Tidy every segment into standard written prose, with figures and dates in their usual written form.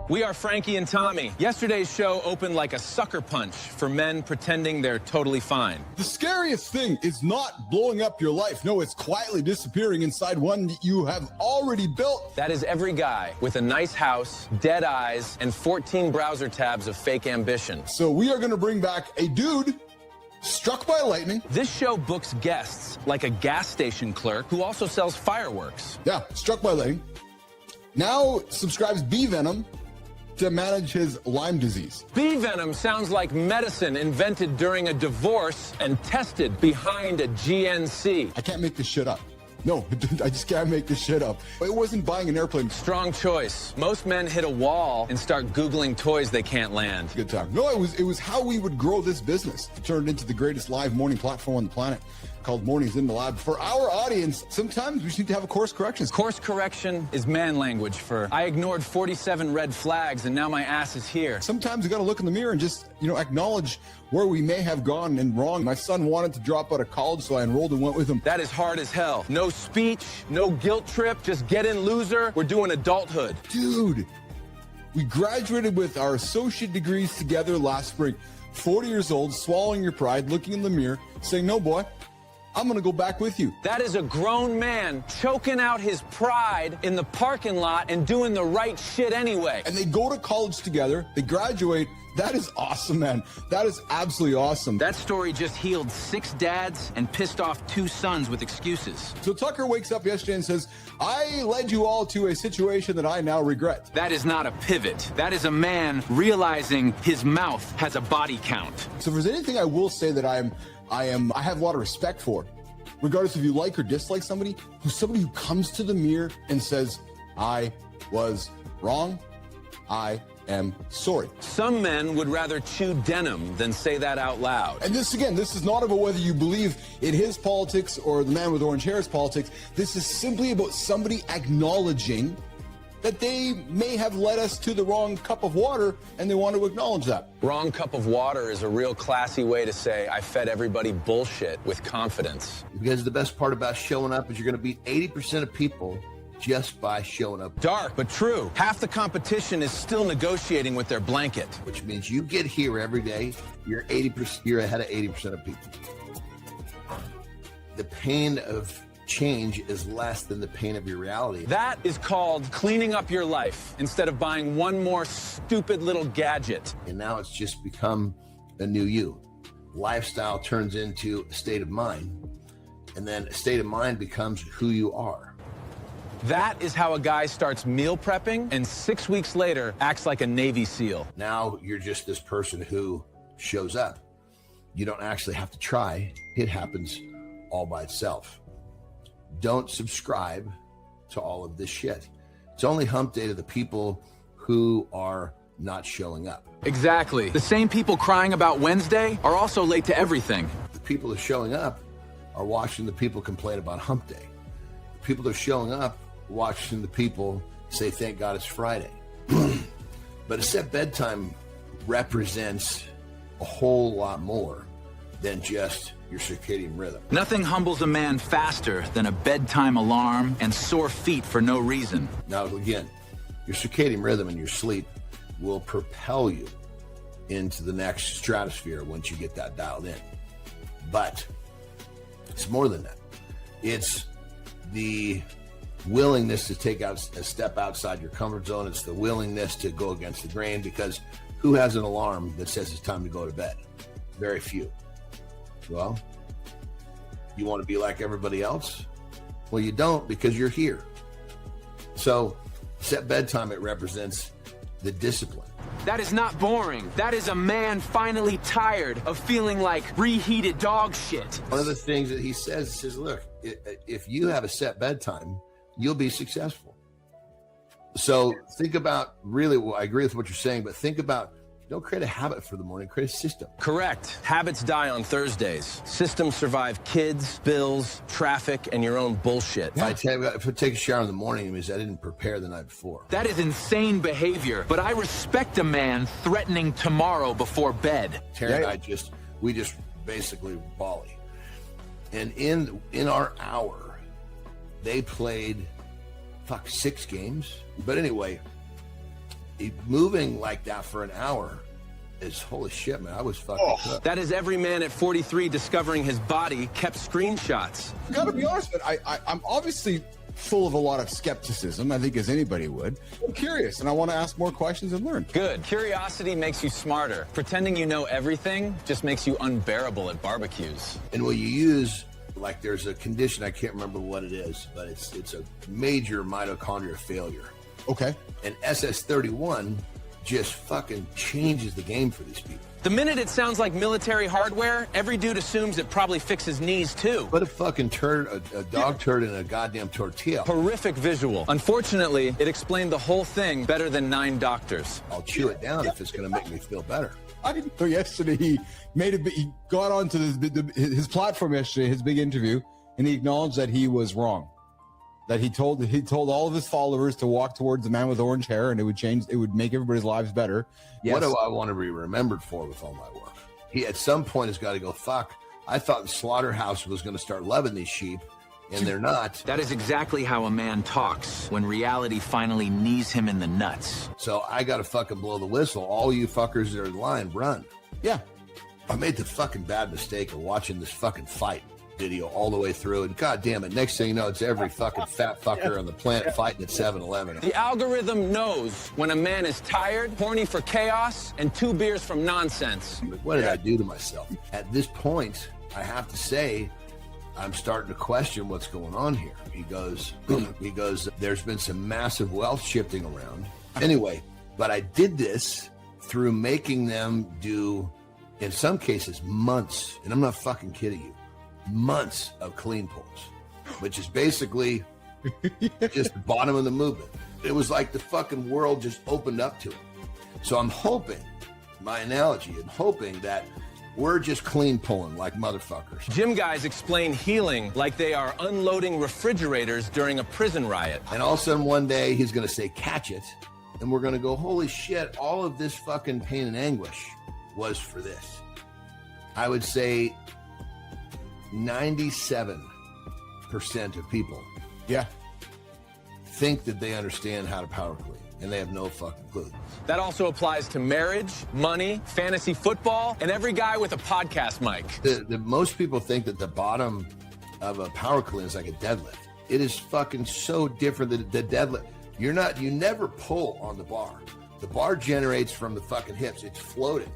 We are Frankie and Tommy. Yesterday's show opened like a sucker punch for men pretending they're totally fine. The scariest thing is not blowing up your life. No, it's quietly disappearing inside one that you have already built. That is every guy with a nice house, dead eyes, and 14 browser tabs of fake ambition. So we are going to bring back a dude struck by lightning. This show books guests like a gas station clerk who also sells fireworks. Yeah, struck by lightning. Now subscribes bee venom to manage his Lyme disease. Bee venom sounds like medicine invented during a divorce and tested behind a GNC. I can't make this shit up. No, I just can't make this shit up. It wasn't buying an airplane. Strong choice. Most men hit a wall and start Googling toys they can't land. Good time. No, it was how we would grow this business. It turned into the greatest live morning platform on the planet, called Mornings in the Lab. For our audience, sometimes we just need to have a course correction. Course correction is man language for I ignored 47 red flags and now my ass is here. Sometimes we got to look in the mirror and just, acknowledge where we may have gone and wrong. My son wanted to drop out of college, so I enrolled and went with him. That is hard as hell. No speech, no guilt trip, just get in, loser. We're doing adulthood. Dude, we graduated with our associate degrees together last spring. 40 years old, swallowing your pride, looking in the mirror, saying, no, boy, I'm going to go back with you. That is a grown man choking out his pride in the parking lot and doing the right shit anyway. And they go to college together. They graduate. That is awesome, man. That is absolutely awesome. That story just healed 6 dads and pissed off 2 sons with excuses. So Tucker wakes up yesterday and says, I led you all to a situation that I now regret. That is not a pivot. That is a man realizing his mouth has a body count. So if there's anything I will say that I have a lot of respect for, regardless if you like or dislike somebody, who's somebody who comes to the mirror and says, I was wrong. I am sorry. Some men would rather chew denim than say that out loud. And this is not about whether you believe in his politics or the man with orange hair's politics. This is simply about somebody acknowledging that they may have led us to the wrong cup of water, and they want to acknowledge that. Wrong cup of water is a real classy way to say I fed everybody bullshit with confidence. Because the best part about showing up is you're going to beat 80% of people just by showing up. Dark, but true. Half the competition is still negotiating with their blanket. Which means you get here every day, you're ahead of 80% of people. The pain of change is less than the pain of your reality. That is called cleaning up your life instead of buying one more stupid little gadget. And now it's just become a new you. Lifestyle turns into a state of mind, and then a state of mind becomes who you are. That is how a guy starts meal prepping and 6 weeks later acts like a Navy SEAL. Now you're just this person who shows up. You don't actually have to try. It happens all by itself. Don't subscribe to all of this shit. It's only hump day to the people who are not showing up. Exactly. The same people crying about Wednesday are also late to everything. The people who are showing up are watching the people complain about hump day. The people that are showing up are watching the people say, thank God it's Friday. But a set bedtime represents a whole lot more than just your circadian rhythm. Nothing humbles a man faster than a bedtime alarm and sore feet for no reason. Now, again, your circadian rhythm and your sleep will propel you into the next stratosphere once you get that dialed in. But it's more than that. It's the willingness to take out a step outside your comfort zone. It's the willingness to go against the grain, because who has an alarm that says it's time to go to bed? Very few. Well, you want to be like everybody else? Well, you don't, because you're here. So set bedtime, it represents the discipline. That is not boring. That is a man finally tired of feeling like reheated dog shit. One of the things that he says, look, if you have a set bedtime, you'll be successful. So think about, really, well, I agree with what you're saying, but think about, don't create a habit for the morning, create a system. Correct. Habits die on Thursdays. Systems survive kids, bills, traffic, and your own bullshit. Yeah. If I take a shower in the morning, it means I didn't prepare the night before. That is insane behavior, but I respect a man threatening tomorrow before bed. Terry and I we just basically volley. And in our hour, they played 6 games. But anyway, moving like that for an hour is holy shit, man. I was fucking cooked. That is every man at 43 discovering his body kept screenshots. I gotta be honest, but I'm obviously full of a lot of skepticism, I think, as anybody would. I'm curious, and I want to ask more questions and learn. Good. Curiosity makes you smarter. Pretending you know everything just makes you unbearable at barbecues. And what you use, like there's a condition, I can't remember what it is, but it's a major mitochondrial failure. Okay. And SS31 just fucking changes the game for these people. The minute it sounds like military hardware, every dude assumes it probably fixes knees too. Put a fucking turd, a dog turd in a goddamn tortilla. Horrific visual. Unfortunately, it explained the whole thing better than 9 doctors. I'll chew it down if it's going to make me feel better. I didn't know yesterday he got onto his platform yesterday, his big interview, and he acknowledged that he was wrong. That he told all of his followers to walk towards the man with orange hair, and it would make everybody's lives better. Yes. What do I want to be remembered for with all my work? He at some point has got to go, fuck, I thought the slaughterhouse was going to start loving these sheep, and they're not. That is exactly how a man talks when reality finally knees him in the nuts. So I got to fucking blow the whistle. All you fuckers that are lying, run. Yeah. I made the fucking bad mistake of watching this fucking fight video all the way through, and god damn it, next thing you know, it's every fucking fat fucker on the planet fighting at 7-Eleven. The algorithm knows when a man is tired, horny for chaos, and 2 beers from nonsense. What did I do to myself? At this point, I have to say, I'm starting to question what's going on here. He goes, there's been some massive wealth shifting around. Anyway, but I did this through making them do, in some cases, months, and I'm not fucking kidding you, months of clean pulls, which is basically just the bottom of the movement. It was like the fucking world just opened up to it. So I'm hoping, my analogy, and hoping that we're just clean pulling like motherfuckers. Gym guys explain healing like they are unloading refrigerators during a prison riot. And all of a sudden one day he's going to say, catch it. And we're going to go, holy shit, all of this fucking pain and anguish was for this. I would say 97% of people think that they understand how to power clean, and they have no fucking clue. That also applies to marriage, money, fantasy football, and every guy with a podcast mic. Most people think that the bottom of a power clean is like a deadlift. It is fucking so different than the deadlift. You never pull on the bar. The bar generates from the fucking hips. It's floating.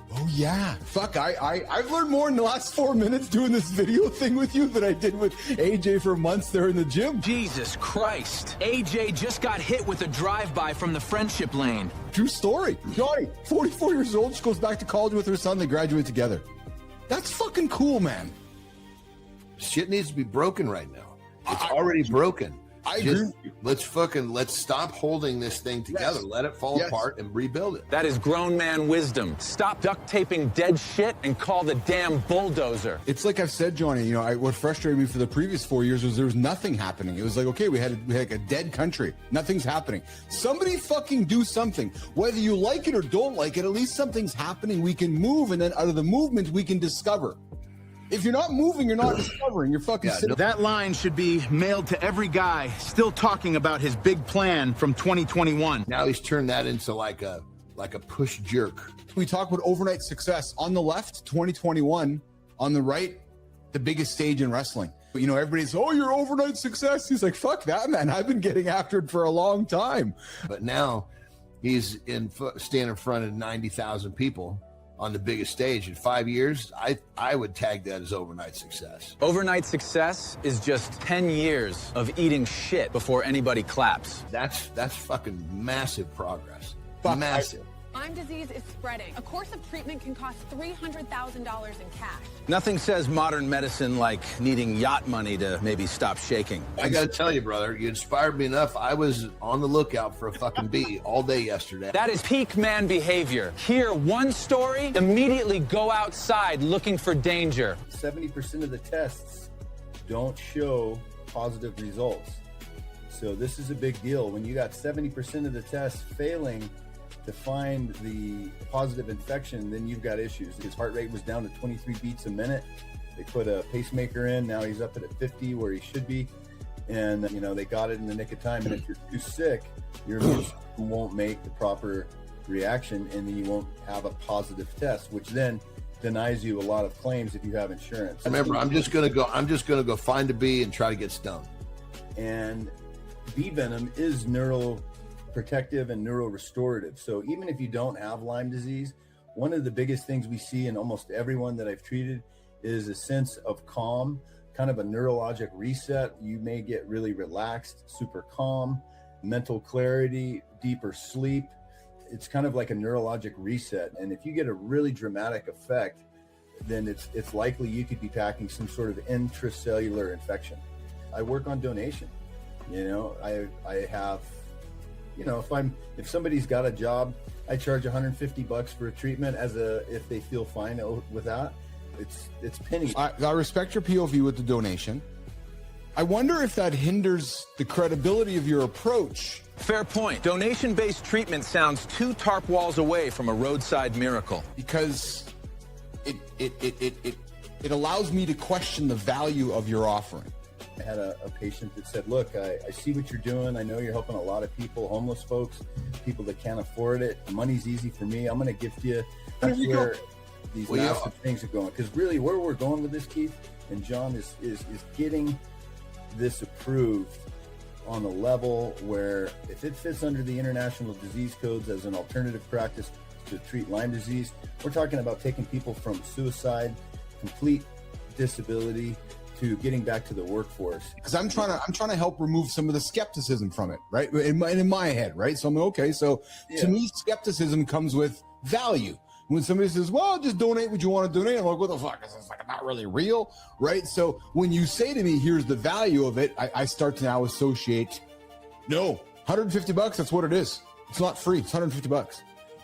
Oh yeah, fuck! I've learned more in the last 4 minutes doing this video thing with you than I did with AJ for months there in the gym. Jesus Christ! AJ just got hit with a drive-by from the friendship lane. True story. Johnny, 44 years old, she goes back to college with her son. They graduate together. That's fucking cool, man. Shit needs to be broken right now. It's already broken. I agree. Let's stop holding this thing together. Let it fall apart and rebuild it. That is grown man wisdom. Stop duct taping dead shit and call the damn bulldozer. It's like I've said, Johnny, what frustrated me for the previous 4 years was there was nothing happening. It was like, okay, we had like a dead country. Nothing's happening. Somebody fucking do something. Whether you like it or don't like it, at least something's happening. We can move, and then out of the movement, we can discover. If you're not moving, you're not discovering. You're fucking sitting. That line should be mailed to every guy still talking about his big plan from 2021. Now he's turned that into like a push jerk. We talk about overnight success. On the left, 2021. On the right, the biggest stage in wrestling. Everybody's, oh, you're overnight success. He's like, fuck that, man. I've been getting after it for a long time. But now he's standing in front of 90,000 people on the biggest stage in 5 years. I would tag that as overnight success. Overnight success is just 10 years of eating shit before anybody claps. That's fucking massive progress. Massive. Lyme disease is spreading. A course of treatment can cost $300,000 in cash. Nothing says modern medicine like needing yacht money to maybe stop shaking. I gotta tell you, brother, you inspired me enough. I was on the lookout for a fucking bee all day yesterday. That is peak man behavior. Hear one story, immediately go outside looking for danger. 70% of the tests don't show positive results. So this is a big deal. When you got 70% of the tests failing to find the positive infection, then you've got issues. His heart rate was down to 23 beats a minute. They put a pacemaker in. Now he's up at 50 where he should be. and you know, they got it in the nick of time. And if you're too sick, your immune system won't make the proper reaction, and then you won't have a positive test, which then denies you a lot of claims if you have insurance. Remember, I'm just gonna go find a bee and try to get stoned. And bee venom is neuroprotective and neurorestorative. So even if you don't have Lyme disease, one of the biggest things we see in almost everyone that I've treated is a sense of calm, kind of a neurologic reset. You may get really relaxed, super calm, mental clarity, deeper sleep. It's kind of like a neurologic reset. And if you get a really dramatic effect, then it's likely you could be packing some sort of intracellular infection. I work on donation. You know, I have, you know, if somebody's got a job, I charge $150 for a treatment if they feel fine with that. It's pennies. I respect your POV with the donation. I wonder if that hinders the credibility of your approach. Fair point. Donation-based treatment sounds 2 tarp walls away from a roadside miracle. Because it allows me to question the value of your offering. I had a patient that said, look, I see what you're doing. I know you're helping a lot of people, homeless folks, people that can't afford it. The money's easy for me. I'm going to gift you. That's where these massive things are going. Because really where we're going with this, Keith and John, is getting this approved on a level where if it fits under the international disease codes as an alternative practice to treat Lyme disease, we're talking about taking people from suicide, complete disability, to getting back to the workforce. Because I'm trying to help remove some of the skepticism from it, right? In my head, right? So I'm okay. So to me, skepticism comes with value. When somebody says, well, just donate what you want to donate, I'm like, what the fuck? It's like not really real, right? So when you say to me, here's the value of it, I start to now associate, no, $150, that's what it is. It's not free, it's $150.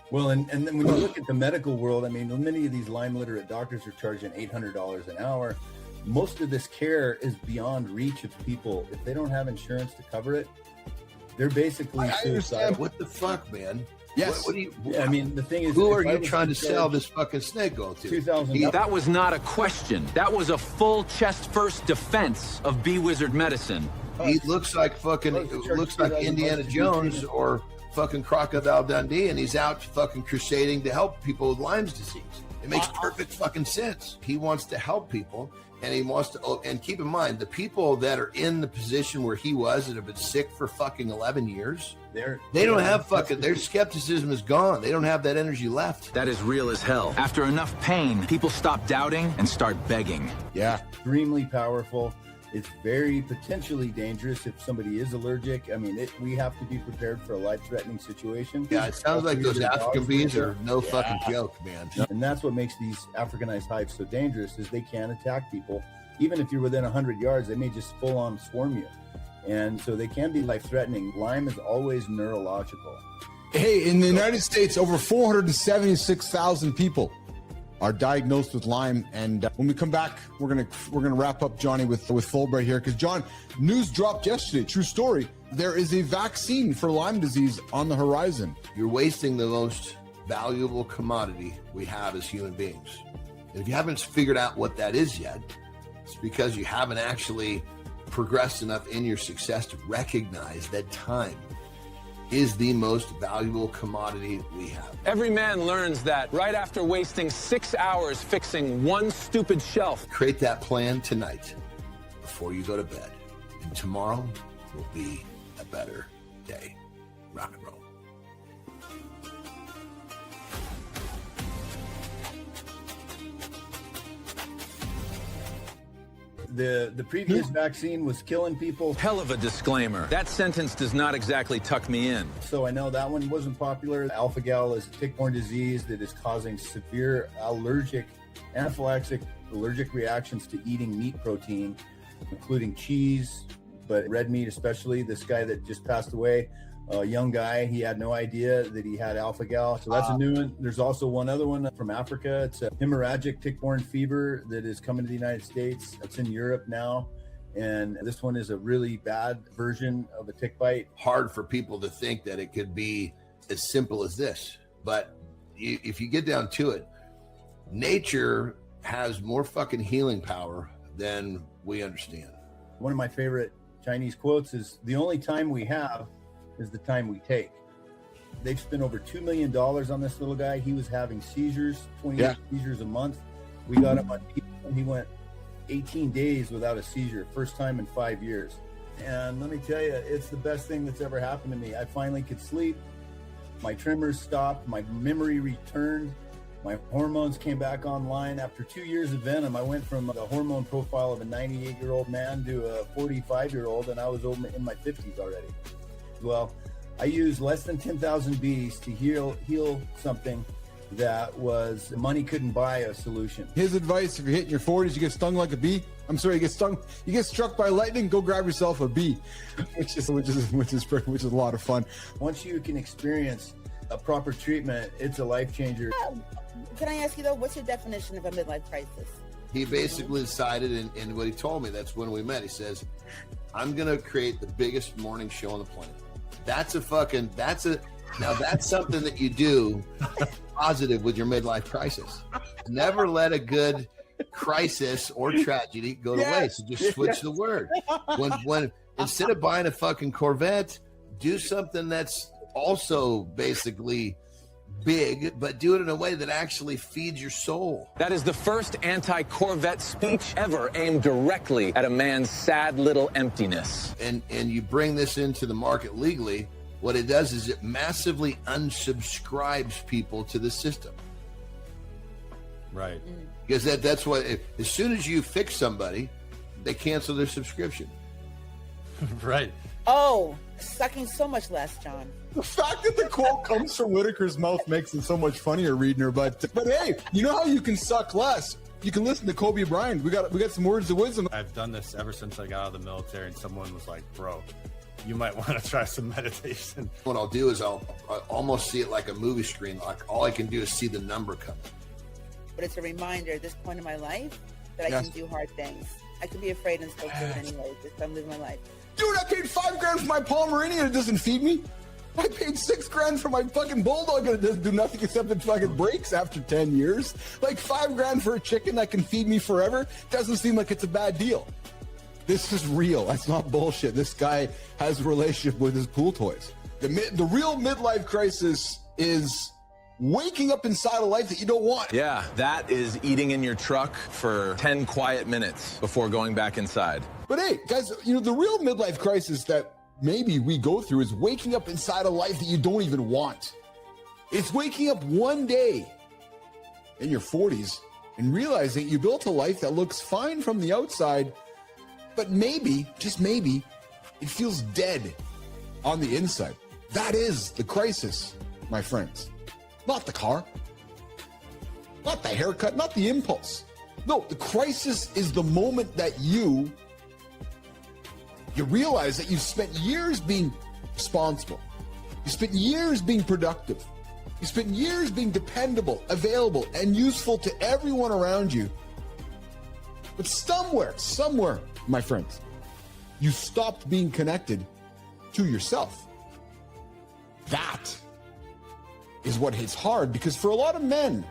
Well, and then when you look at the medical world, I mean, many of these Lyme literate doctors are charging $800 an hour. Most of this care is beyond reach of people. If they don't have insurance to cover it, they're basically suicidal. What the fuck, man? Yes. What do you? I mean, the thing is, who are you trying to sell this fucking snake oil to? $2,000. That was not a question. That was a full chest-first defense of bee wizard medicine. He looks like fucking, looks like Indiana Jones or fucking Crocodile Dundee, and he's out fucking crusading to help people with Lyme's disease. It makes perfect fucking sense. He wants to help people, and he wants to, and keep in mind, the people that are in the position where he was and have been sick for fucking 11 years, they don't have fucking, their skepticism is gone. They don't have that energy left. That is real as hell. After enough pain, people stop doubting and start begging. Yeah. Extremely powerful. It's very potentially dangerous if somebody is allergic. I mean, we have to be prepared for a life-threatening situation. Yeah, it sounds like those African bees are no fucking joke, man. And that's what makes these Africanized hives so dangerous, is they can attack people. Even if you're within 100 yards, they may just full-on swarm you. And so they can be life-threatening. Lyme is always neurological. Hey, in the United States, over 476,000 people are diagnosed with Lyme, and when we come back, we're gonna wrap up Johnny with Fulbright here, because John, news dropped yesterday. True story. There is a vaccine for Lyme disease on the horizon. You're wasting the most valuable commodity we have as human beings. And if you haven't figured out what that is yet, it's because you haven't actually progressed enough in your success to recognize that time is the most valuable commodity we have. Every man learns that right after wasting 6 hours fixing one stupid shelf. Create that plan tonight before you go to bed. And tomorrow will be a better day. Rock and roll. The previous vaccine was killing people. Hell of a disclaimer. That sentence does not exactly tuck me in. So I know that one wasn't popular. Alpha-gal is a tick-borne disease that is causing severe anaphylactic allergic reactions to eating meat protein, including cheese, but red meat especially. This guy that just passed away, a young guy, he had no idea that he had alpha-gal. So that's a new one. There's also one other one from Africa. It's a hemorrhagic tick-borne fever that is coming to the United States. It's in Europe now. And this one is a really bad version of a tick bite. Hard for people to think that it could be as simple as this. But if you get down to it, nature has more fucking healing power than we understand. One of my favorite Chinese quotes is, the only time we have is the time we take. They've spent over $2 million on this little guy. He was having seizures, 28 seizures a month. We got him on and he went 18 days without a seizure, first time in 5 years. And let me tell you, it's the best thing that's ever happened to me. I finally could sleep. My tremors stopped. My memory returned. My hormones came back online. After 2 years of Venom, I went from the hormone profile of a 98-year-old man to a 45-year-old, and I was in my 50s already. Well, I used less than 10,000 bees to heal something that was money couldn't buy a solution. His advice: if you're hitting your 40s, you get stung like a bee. I'm sorry, you get struck by lightning. Go grab yourself a bee, which is a lot of fun. Once you can experience a proper treatment, it's a life changer. Can I ask you though, what's your definition of a midlife crisis? He basically decided, and what he told me, that's when we met. He says, "I'm gonna create the biggest morning show on the planet." That's something that you do positive with your midlife crisis. Never let a good crisis or tragedy go to waste. So just switch the word. When instead of buying a fucking Corvette, do something that's also basically big, but do it in a way that actually feeds your soul. That is the first anti-Corvette speech ever aimed directly at a man's sad little emptiness. And you bring this into the market legally, what it does is it massively unsubscribes people to the system. Right. Because that's what, as soon as you fix somebody, they cancel their subscription. Right. Oh, sucking so much less, John. The fact that the quote comes from Whitaker's mouth makes it so much funnier reading her. But hey, you know how you can suck less? You can listen to Kobe Bryant. We got some words of wisdom. I've done this ever since I got out of the military, and someone was like, "Bro, you might want to try some meditation." What I'll do is I'll almost see it like a movie screen. Like all I can do is see the number coming. But it's a reminder at this point in my life that I can do hard things. I can be afraid and still do it anyway. Just I'm living my life. Dude, I paid $5,000 for my Pomeranian. It doesn't feed me. I paid $6,000 for my fucking bulldog, and it doesn't do nothing except it fucking breaks after 10 years. Like $5,000 for a chicken that can feed me forever doesn't seem like it's a bad deal. This is real. That's not bullshit. This guy has a relationship with his pool toys. The real midlife crisis is waking up inside a life that you don't want. Yeah, that is eating in your truck for 10 quiet minutes before going back inside. But hey, guys, the real midlife crisis that maybe we go through is waking up inside a life that you don't even want. It's waking up one day in your 40s and realizing you built a life that looks fine from the outside, but maybe, just maybe, it feels dead on the inside. That is the crisis, my friends. Not the car, not the haircut, not the impulse. No, the crisis is the moment that you realize that you've spent years being responsible. You spent years being productive. You spent years being dependable, available, and useful to everyone around you. But somewhere, my friends, you stopped being connected to yourself. That is what hits hard, because for a lot of men,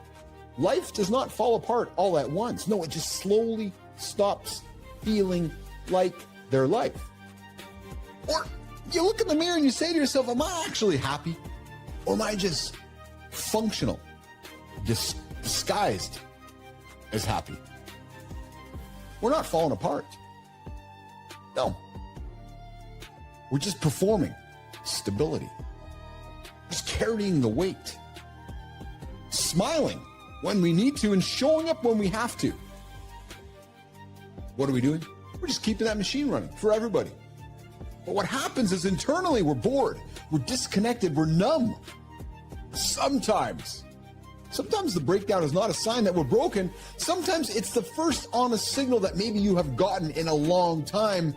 life does not fall apart all at once. No, it just slowly stops feeling like their life. Or you look in the mirror and you say to yourself, am I actually happy? Or am I just functional, disguised as happy? We're not falling apart. No. We're just performing stability. Just carrying the weight. Smiling when we need to and showing up when we have to. What are we doing? We're just keeping that machine running for everybody. But what happens is internally we're bored, we're disconnected, we're numb. Sometimes the breakdown is not a sign that we're broken. Sometimes it's the first honest signal that maybe you have gotten in a long time.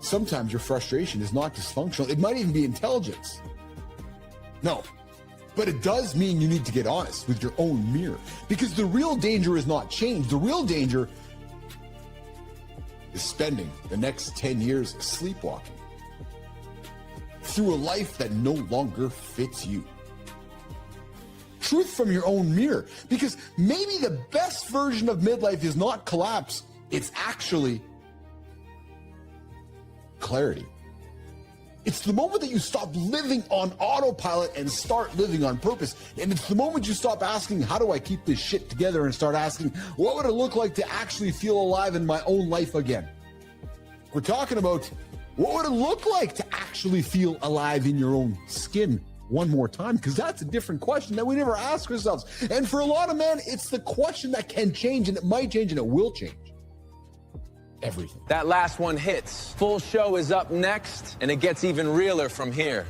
Sometimes your frustration is not dysfunctional. It might even be intelligence. No, but it does mean you need to get honest with your own mirror, because the real danger is not change. The real danger is spending the next 10 years sleepwalking through a life that no longer fits you. Truth from your own mirror, because maybe the best version of midlife is not collapse. It's actually clarity. It's the moment that you stop living on autopilot and start living on purpose. And it's the moment you stop asking, how do I keep this shit together, and start asking, what would it look like to actually feel alive in my own life again? We're talking about what would it look like to actually feel alive in your own skin one more time, because that's a different question that we never ask ourselves. And for a lot of men, it's the question that can change, and it might change, and it will change everything. That last one hits. Full show is up next, and it gets even realer from here.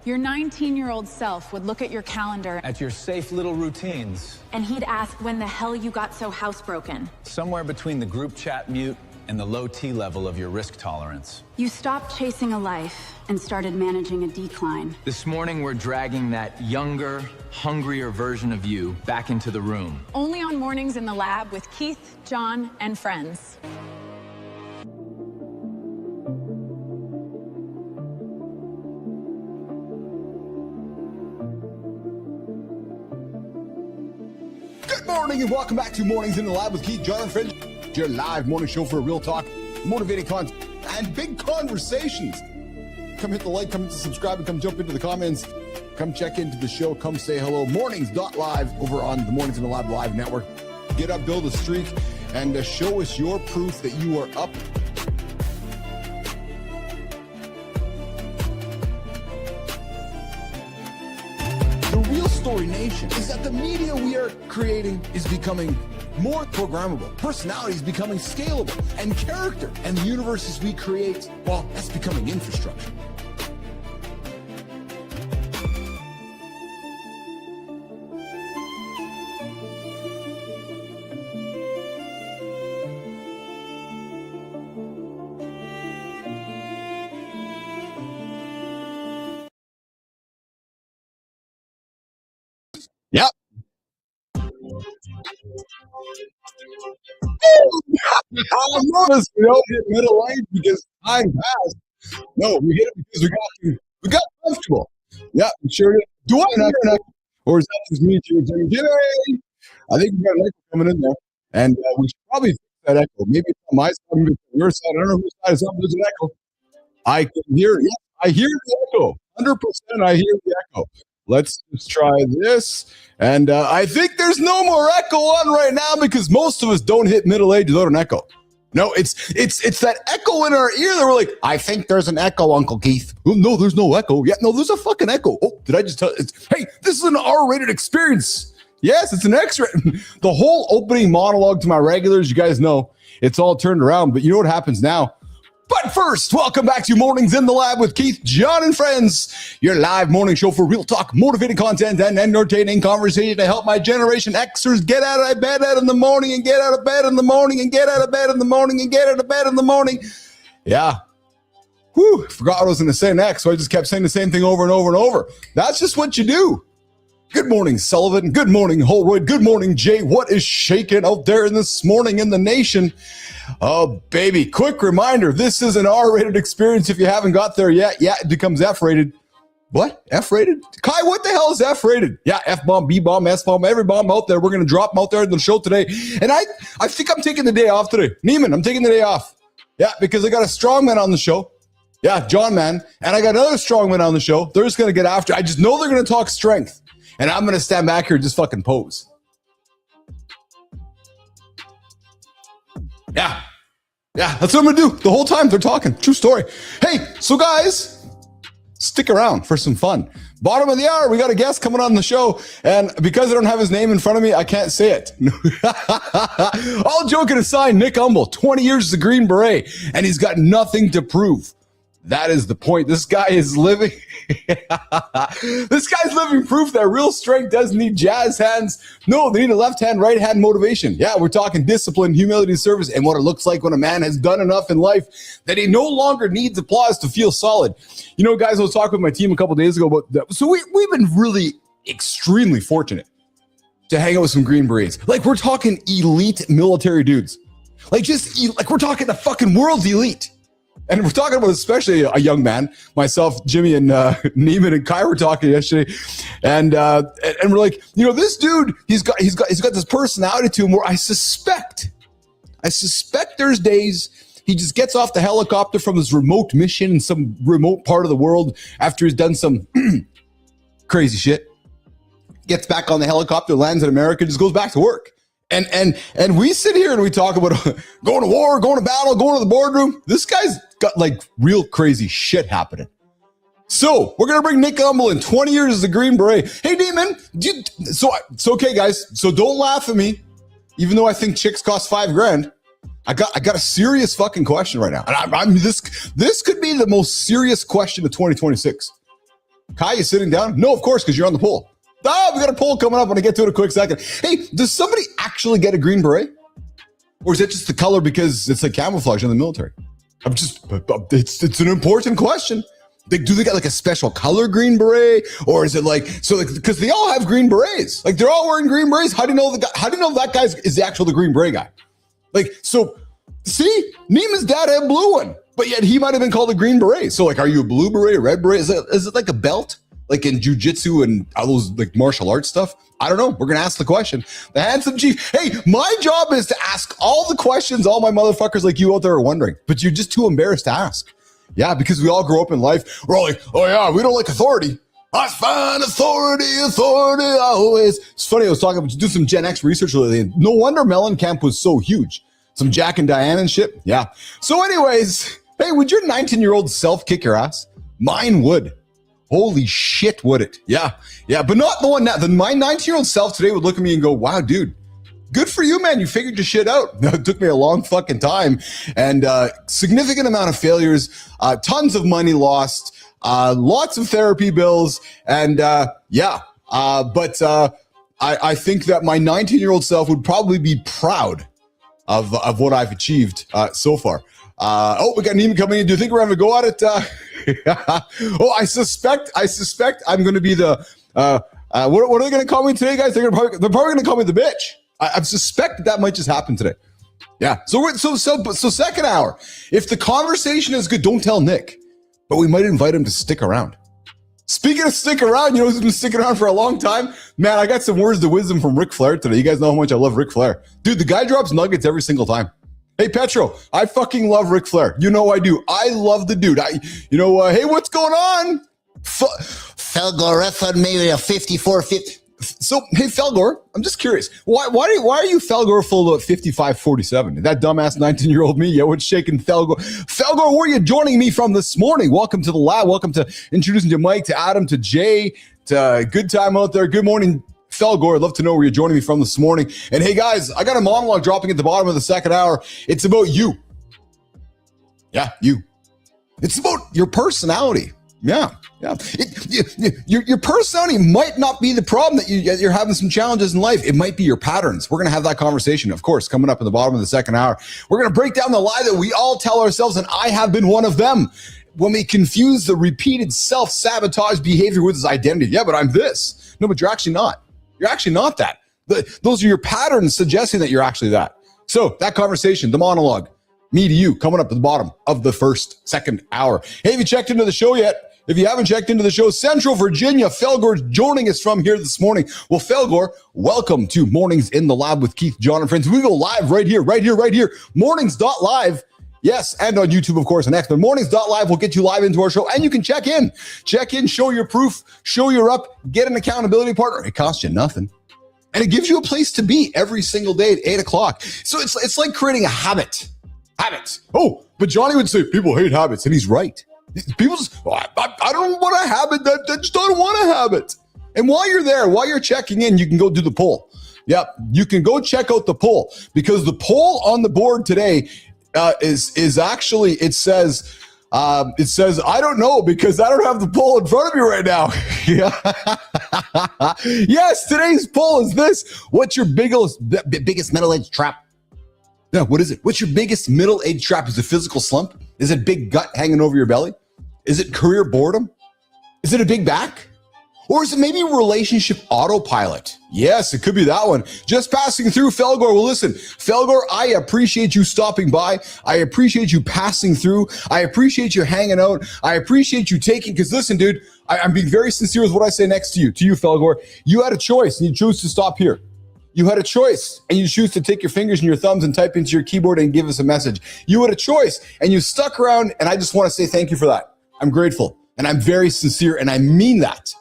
Your 19-year-old self would look at your calendar At your safe little routines. and he'd ask when the hell you got so housebroken. Somewhere between the group chat mute and the low T level of your risk tolerance. You stopped chasing a life and started managing a decline. This morning, we're dragging that younger, hungrier version of you back into the room. Only on Mornings in the Lab with Keith, Jon, and friends. Good morning and welcome back to Mornings in the Lab with Keith, Jon, and friends. Your live morning show for real talk, motivating content, and big conversations. Come hit the like, come hit the subscribe, and come jump into the comments. Come check into the show. Come say hello. Mornings.live over on the Mornings in the Lab Live Network. Get up, build a streak, and show us your proof that you are up. The real story, nation, is that the media we are creating is becoming more programmable. Personality is becoming scalable, and character and the universes we create, well, that's becoming infrastructure. Yep. I noticed we don't hit middle lane because time passed. No, we hit it because We got comfortable. Yeah, we sure did. Do I hear an echo? Or is that just me, Jimmy? I think we got an echo coming in there. And we should probably fix that echo. Maybe it's on my side, maybe it's on your side. I don't know whose side it's on, but there's an echo. I can hear it. Yeah, I hear the echo. 100% I hear the echo. Let's just try this. And I think there's no more echo on right now because most of us don't hit middle age without an echo. No, it's that echo in our ear that we're like, I think there's an echo, Uncle Keith. Oh, no, there's no echo. Yeah, no, there's a fucking echo. Oh, did I just tell? Hey, this is an R-rated experience. Yes, it's an X-rated. The whole opening monologue to my regulars, you guys know, it's all turned around. But you know what happens now? But first, welcome back to Mornings in the Lab with Keith, Jon, and friends. Your live morning show for real talk, motivating content, and entertaining conversation to help my Generation Xers get out of bed in the morning and get out of bed in the morning and get out of bed in the morning and get out of bed in the morning. Yeah. Whew, forgot what I was going to say next, so I just kept saying the same thing over and over and over. That's just what you do. Good morning, Sullivan. Good morning, Holroyd. Good morning, Jay. What is shaking out there this morning in the nation? Oh, baby. Quick reminder, this is an R-rated experience if you haven't got there yet. Yeah, it becomes F-rated. What? F-rated? Kai, what the hell is F-rated? Yeah, F-bomb, B-bomb, S-bomb, every bomb out there. We're going to drop them out there in the show today. And I think I'm taking the day off today. Neiman, I'm taking the day off. Yeah, because I got a strongman on the show. Yeah, John, man. And I got another strongman on the show. They're just going to get after. I just know they're going to talk strength. And I'm going to stand back here and just fucking pose. Yeah, that's what I'm going to do the whole time they're talking. True story. Hey, so guys, stick around for some fun. Bottom of the hour, we got a guest coming on the show. And because I don't have his name in front of me, I can't say it. All joking aside, Nick Humble, 20 years as a Green Beret, and he's got nothing to prove. That is the point. This guy is living. This guy's living proof that real strength doesn't need jazz hands. No, they need a left hand, right hand motivation. Yeah, we're talking discipline, humility, service, and what it looks like when a man has done enough in life that he no longer needs applause to feel solid. You know, guys, I was talking with my team a couple days ago about that. So we've been really extremely fortunate to hang out with some Green Berets. Like, we're talking elite military dudes. Like, we're talking the fucking world's elite. And we're talking about especially a young man, myself, Jimmy, and Neiman and Kai were talking yesterday, and we're like, you know, this dude, he's got this personality to him where I suspect there's days he just gets off the helicopter from his remote mission in some remote part of the world after he's done some crazy shit, gets back on the helicopter, lands in America, just goes back to work. And we sit here and we talk about going to war, going to battle, going to the boardroom. This guy's got like real crazy shit happening. So we're going to bring Nick Humble in, 20 years as a Green Beret. Hey, Demon. So it's okay, guys. So don't laugh at me, even though I think chicks cost $5,000. I got a serious fucking question right now. And this could be the most serious question of 2026. Kai, you sitting down? No, of course, because you're on the poll. Oh, we got a poll coming up when I get to it in a quick second. Hey, does somebody actually get a Green Beret? Or is it just the color because it's like camouflage in the military? It's an important question. Do they get like a special color Green Beret? Or is it because they all have Green Berets. Like, they're all wearing Green Berets. How do you know that guy is the actual Green Beret guy? Like, so, see, Neiman's dad had a blue one, but yet he might have been called a Green Beret. So, like, are you a blue beret, a red beret? Is it like a belt? Like in jujitsu and all those like martial arts stuff? I don't know. We're going to ask the question. The handsome chief. Hey, my job is to ask all the questions all my motherfuckers like you out there are wondering, but you're just too embarrassed to ask. Yeah, because we all grow up in life. We're all like, oh yeah, we don't like authority. That's fine. Authority always. It's funny. I was talking about, do some Gen X research lately, and no wonder Mellencamp was so huge. Some Jack and Diane and shit. Yeah. So anyways, hey, would your 19-year-old self kick your ass? Mine would. Holy shit, would it? Yeah, but not the one now. My 19-year-old self today would look at me and go, wow, dude, good for you, man. You figured your shit out. It took me a long fucking time and significant amount of failures, tons of money lost, lots of therapy bills. And but I think that my 19-year-old self would probably be proud of what I've achieved so far. We got Neiman coming in. Do you think we're having a go at it? I suspect I'm going to be the, what are they going to call me today, guys? They're probably going to call me the bitch. I suspect that might just happen today. Yeah. So second hour, if the conversation is good, don't tell Nick, but we might invite him to stick around. Speaking of stick around, you know who's been sticking around for a long time? Man, I got some words of wisdom from Ric Flair today. You guys know how much I love Ric Flair. Dude, the guy drops nuggets every single time. Hey, Petro, I fucking love Ric Flair. You know I do. I love the dude. Hey, what's going on? Felgor referred me a 54-50. So, hey, Felgor, I'm just curious. Why are you Felgor full of 55-47? That dumbass 19-year-old me? Yeah, what's shaking Felgor? Felgor, where are you joining me from this morning? Welcome to the lab. Welcome to introducing to Mike, to Adam, to Jay, to good time out there. Good morning, Felgor. I'd love to know where you're joining me from this morning. And hey, guys, I got a monologue dropping at the bottom of the second hour. It's about you. Yeah, you. It's about your personality. Yeah. Your personality might not be the problem that you're having some challenges in life. It might be your patterns. We're going to have that conversation, of course, coming up in the bottom of the second hour. We're going to break down the lie that we all tell ourselves, and I have been one of them, when we confuse the repeated self-sabotage behavior with his identity. Yeah, but I'm this. No, but you're actually not. You're actually not that. Those are your patterns suggesting that you're actually that. So that conversation, the monologue, me to you, coming up at the bottom of the second hour. Hey, have you checked into the show yet? If you haven't checked into the show, Central Virginia, Felgor's joining us from here this morning. Well, Felgor, welcome to Mornings in the Lab with Keith, John, and friends. We go live right here. Mornings.live. Yes, and on YouTube, of course, and X. But Mornings.live will get you live into our show, and you can check in, show your proof, show you're up, get an accountability partner. It costs you nothing. And it gives you a place to be every single day at 8 o'clock. So it's like creating a habit. Habits. Oh, but Johnny would say people hate habits, and he's right. People just, I don't want a habit. I just don't want a habit. And while you're there, while you're checking in, you can go do the poll. Yep, you can go check out the poll, because the poll on the board today is actually, it says, I don't know, because I don't have the poll in front of me right now. Yes, today's poll is this. What's your biggest middle-aged trap? Yeah, what is it? What's your biggest middle-aged trap? Is it physical slump? Is it big gut hanging over your belly? Is it career boredom? Is it a big back? Or is it maybe relationship autopilot? Yes, it could be that one. Just passing through, Felgor. Well, listen, Felgor, I appreciate you stopping by. I appreciate you passing through. I appreciate you hanging out. I appreciate you taking, because listen, dude, I'm being very sincere with what I say next to you, Felgor. You had a choice and you chose to stop here. You had a choice and you choose to take your fingers and your thumbs and type into your keyboard and give us a message. You had a choice and you stuck around, and I just want to say thank you for that. I'm grateful and I'm very sincere, and I mean that,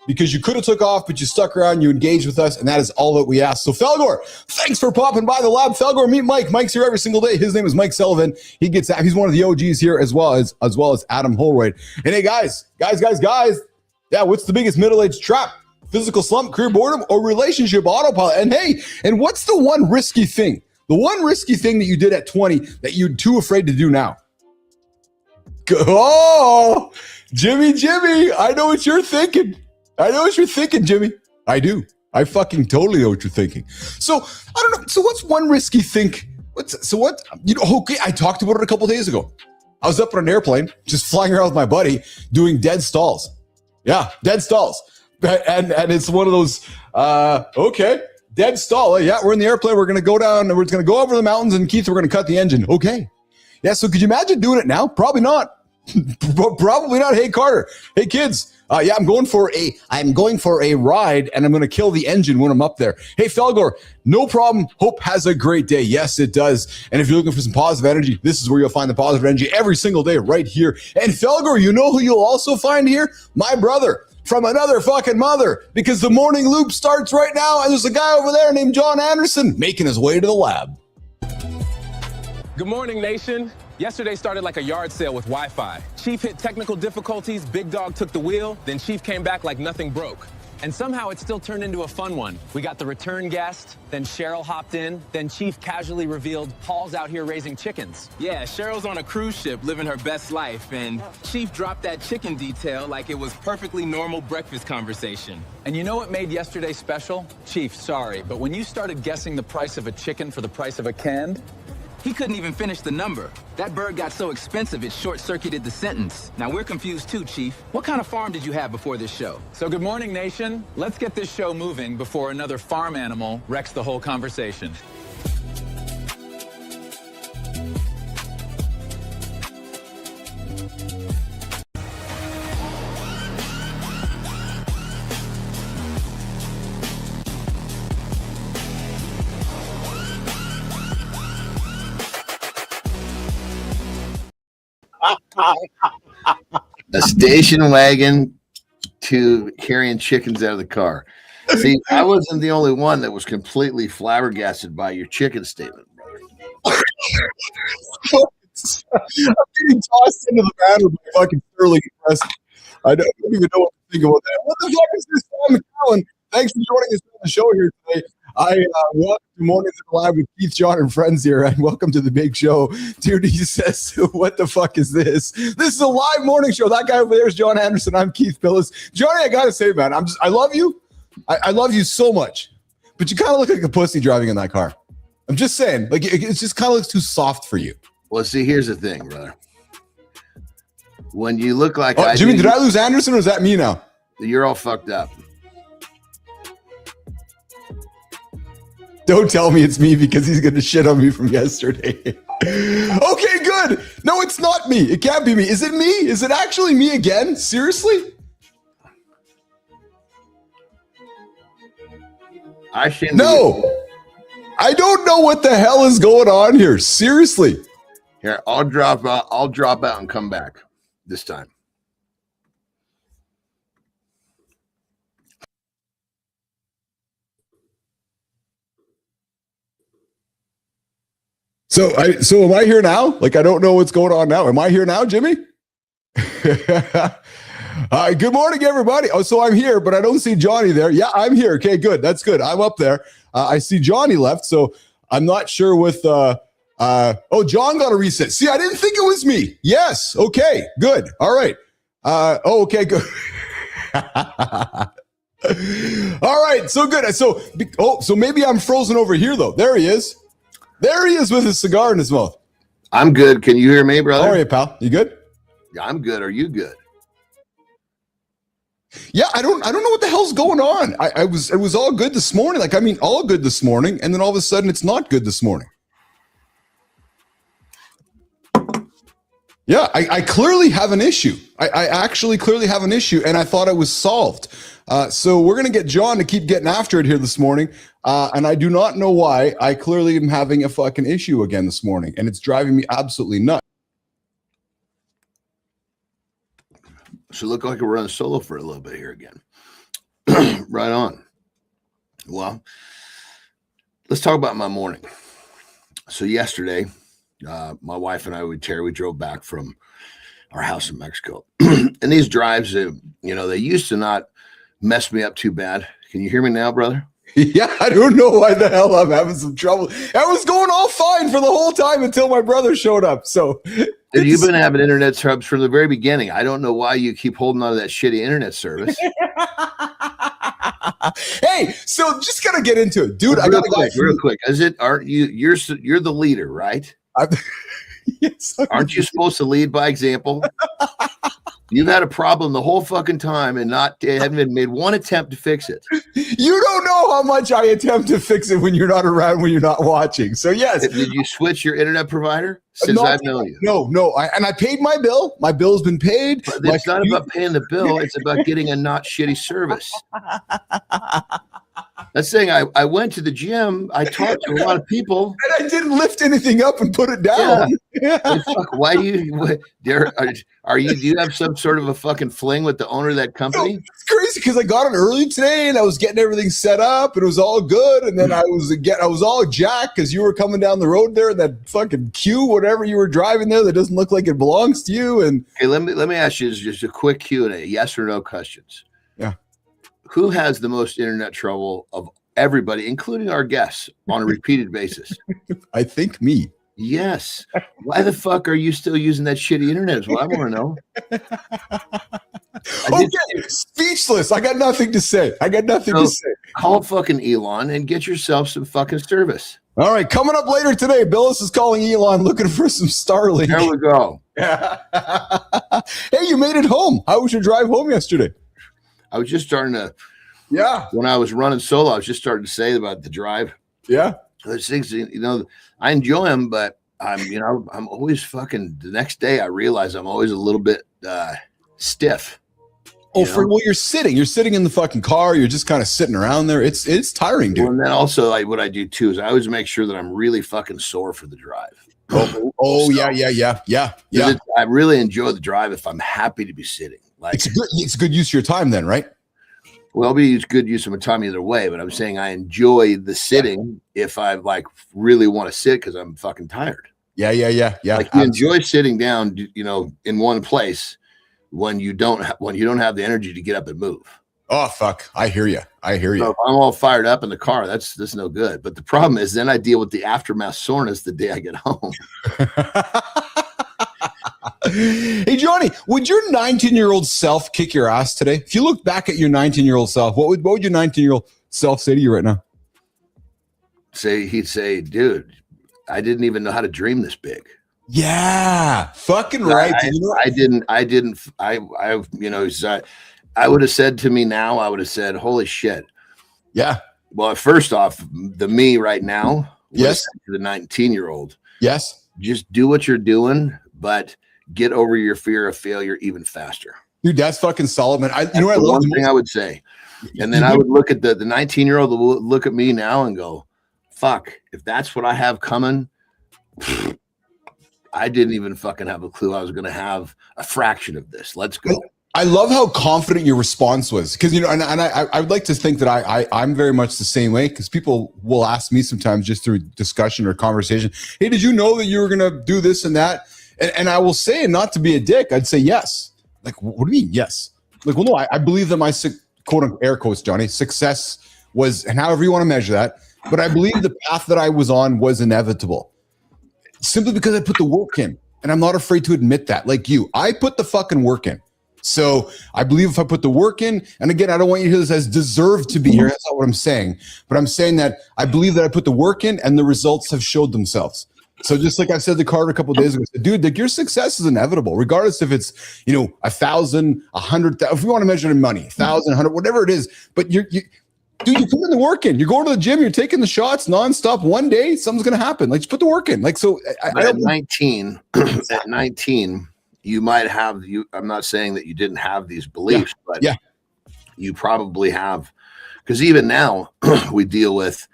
because you could have took off, but you stuck around, you engaged with us, and that is all that we ask. So Felgor, thanks for popping by the lab. Felgor, meet Mike. Mike's here every single day. His name is Mike Sullivan. He's one of the OGs here, as well as Adam Holroyd. And hey, guys. Yeah, what's the biggest middle-aged trap? Physical slump, career boredom, or relationship autopilot? And hey, and what's the one risky thing? The one risky thing that you did at 20 that you're too afraid to do now? Oh, Jimmy, I know what you're thinking. Jimmy. I do. I fucking totally know what you're thinking. So, I don't know. So what's one risky thing? Okay, I talked about it a couple days ago. I was up on an airplane, just flying around with my buddy, doing dead stalls. Yeah, dead stalls. And it's one of those, okay, dead stall. Yeah, we're in the airplane. We're going to go down, and we're going to go over the mountains, and Keith, we're going to cut the engine. Okay. Yeah, so could you imagine doing it now? Probably not. Probably not. Hey, Carter. Hey, kids. Yeah, I'm going for a ride, and I'm going to kill the engine when I'm up there. Hey, Felgor, no problem. Hope has a great day. Yes, it does. And if you're looking for some positive energy, this is where you'll find the positive energy every single day right here. And Felgor, you know who you'll also find here? My brother. From another fucking mother, because the morning loop starts right now, and there's a guy over there named Jon Andersen making his way to the lab. Good morning, nation. Yesterday started like a yard sale with Wi-Fi. Chief hit technical difficulties, Big Dog took the wheel, then Chief came back like nothing broke. And somehow it still turned into a fun one. We got the return guest, then Cheryl hopped in, then Chief casually revealed Paul's out here raising chickens. Yeah, Cheryl's on a cruise ship living her best life, and Chief dropped that chicken detail like it was perfectly normal breakfast conversation. And you know what made yesterday special? Chief, sorry, but when you started guessing the price of a chicken for the price of a canned, he couldn't even finish the number. That bird got so expensive it short-circuited the sentence. Now we're confused too, Chief. What kind of farm did you have before this show? So good morning, nation. Let's get this show moving before another farm animal wrecks the whole conversation. A station wagon to carrying chickens out of the car. See, I wasn't the only one that was completely flabbergasted by your chicken statement, brother. I'm getting tossed into the battle by fucking Sterling Press. I don't even know what to think about that. What the fuck is this, Tom McCowan? Thanks for joining us on the show here today. Welcome to Mornings Live with Keith, John, and friends here, and welcome to the big show. Dude, he says, what the fuck is this? This is a live morning show. That guy over there is Jon Andersen. I'm Keith Billis. Johnny, I gotta say, man, I love you. I love you so much, but you kind of look like a pussy driving in that car. I'm just saying, like, it just kind of looks too soft for you. Well, see, here's the thing, brother. When you look like Jimmy, did I lose Anderson or is that me now? You're all fucked up. Don't tell me it's me because he's going to shit on me from yesterday. Okay, good. No, it's not me. It can't be me. Is it me? Is it actually me again? Seriously? No. I don't know what the hell is going on here. Seriously. Here, I'll drop out and come back this time. So am I here now? Like, I don't know what's going on now. Am I here now, Jimmy? Good morning, everybody. Oh, so I'm here, but I don't see Johnny there. Yeah, I'm here. Okay, good. That's good. I'm up there. I see Johnny left, so I'm not sure with John got a reset. See, I didn't think it was me. Yes. Okay, good. All right. Okay, good. All right, so good. So maybe I'm frozen over here, though. There he is. There he is with his cigar in his mouth. I'm good. Can you hear me, brother? How are you, pal? You good? Yeah, I'm good. Are you good? Yeah, I don't know what the hell's going on. It was all good this morning. Like, I mean, all good this morning, and then all of a sudden it's not good this morning. Yeah, I clearly have an issue. I actually clearly have an issue, and I thought it was solved. So we're going to get John to keep getting after it here this morning. And I do not know why. I clearly am having a fucking issue again this morning, and it's driving me absolutely nuts. So look like we're running solo for a little bit here again. Right on. Well, let's talk about my morning. So yesterday, my wife and I, we drove back from our house in Mexico. And these drives, they used to not mess me up too bad. Can you hear me now, brother? Yeah, I don't know why the hell I'm having some trouble. I was going all fine for the whole time until my brother showed up. So you've been having internet troubles from the very beginning. I don't know why you keep holding on to that shitty internet service. Hey, so just gotta get into it, dude. Real quick. Aren't you? You're the leader, right? Yes. Aren't you supposed to lead by example? You've had a problem the whole fucking time and haven't made one attempt to fix it. You don't know how much I attempt to fix it when you're not around, when you're not watching. So yes. Did you switch your internet provider since I've known you? No. I paid my bill. My bill's been paid. But it's not about paying the bill. It's about getting a not shitty service. That's saying I went to the gym. I talked to a lot of people. And I didn't lift anything up and put it down. Yeah. Fuck, why do you do you have some sort of a fucking fling with the owner of that company? No, it's crazy because I got it early today and I was getting everything set up and it was all good. And then I was all jacked because you were coming down the road there in that fucking Q, whatever you were driving there that doesn't look like it belongs to you. And hey, let me ask you just a quick Q&A, yes or no questions. Yeah. Who has the most internet trouble of everybody, including our guests, on a repeated basis? I think me. Yes. Why the fuck are you still using that shitty internet is what I want to know. Okay, speechless. I got nothing to say. Call fucking Elon and get yourself some fucking service. All right, coming up later today, Billis is calling Elon looking for some Starlink. There we go. Hey, you made it home. How was your drive home yesterday? I was just starting to, when I was running solo, I was just starting to say about the drive. Yeah. Those things, I enjoy them, but I'm always fucking, the next day I realize I'm always a little bit stiff. You're sitting in the fucking car. You're just kind of sitting around there. It's tiring, dude. Well, and then also what I do too is I always make sure that I'm really fucking sore for the drive. Oh, yeah. I really enjoy the drive if I'm happy to be sitting. Like it's a good use of your time then, right? Well, it's good use of my time either way, but I'm saying I enjoy the sitting if I like really want to sit because I'm fucking tired. Yeah. Like you enjoy sitting down, in one place when you don't have the energy to get up and move. Oh fuck, I hear you. So if I'm all fired up in the car, that's no good. But the problem is then I deal with the aftermath soreness the day I get home. Hey Johnny, would your 19-year-old self kick your ass today? If you look back at your 19-year-old self, what would your 19-year-old self say to you right now? He'd say, dude, I didn't even know how to dream this big. Yeah, fucking right. I would have said to me now, I would have said, holy shit. Yeah. Well, first off, the me right now, yes, to the 19-year-old, yes, just do what you're doing, but get over your fear of failure even faster. Dude, that's fucking solid, man. I love one thing I would say. And then I would look at the 19-year-old will look at me now and go, fuck, if that's what I have coming, I didn't even fucking have a clue I was going to have a fraction of this. Let's go. I love how confident your response was because, and I would like to think that I'm very much the same way because people will ask me sometimes just through discussion or conversation, hey, did you know that you were going to do this and that? And I will say, and not to be a dick, I'd say yes. Like, what do you mean? Yes. Like, well, no, I believe that my quote unquote air quotes, Johnny, success was, and however you want to measure that, but I believe the path that I was on was inevitable simply because I put the work in. And I'm not afraid to admit that. Like you, I put the fucking work in. So I believe if I put the work in, and again, I don't want you to hear this as deserve to be here. That's not what I'm saying. But I'm saying that I believe that I put the work in and the results have showed themselves. So just like I said to Carter a couple of days ago, I said, dude, like your success is inevitable, regardless if it's, 1,000, 100,000, if we want to measure it in money, 1,000, 100, whatever it is. But dude, you put in the work in. You're going to the gym. You're taking the shots nonstop. One day, something's going to happen. Like, just put the work in. Like, so at 19, you might have I'm not saying that you didn't have these beliefs, but you probably have, because even now we deal with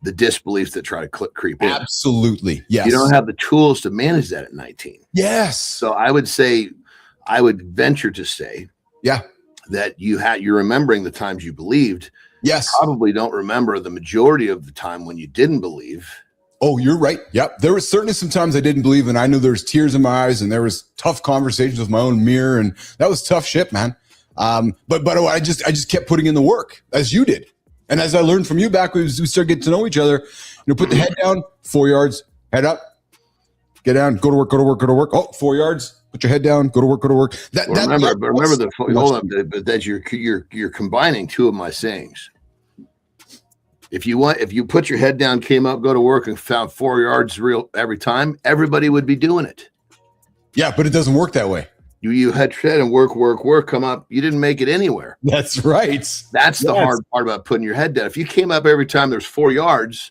the disbeliefs that try to creep in. Absolutely. Yes. You don't have the tools to manage that at 19. Yes. So I would venture to say that you're remembering the times you believed. Yes. You probably don't remember the majority of the time when you didn't believe. Oh, you're right. Yep. There was certainly some times I didn't believe, and I knew there was tears in my eyes, and there was tough conversations with my own mirror, and that was tough shit, man. But I just kept putting in the work as you did, and as I learned from you back when we started getting to know each other. Put the head down, 4 yards, head up, get down, go to work, go to work, go to work. Oh, 4 yards, put your head down, go to work, go to work. But you're combining two of my sayings. If you put your head down, came up, go to work, and found 4 yards real every time, everybody would be doing it. Yeah, but it doesn't work that way. You had and work, come up. You didn't make it anywhere. That's right. That's the hard part about putting your head down. If you came up every time there's 4 yards,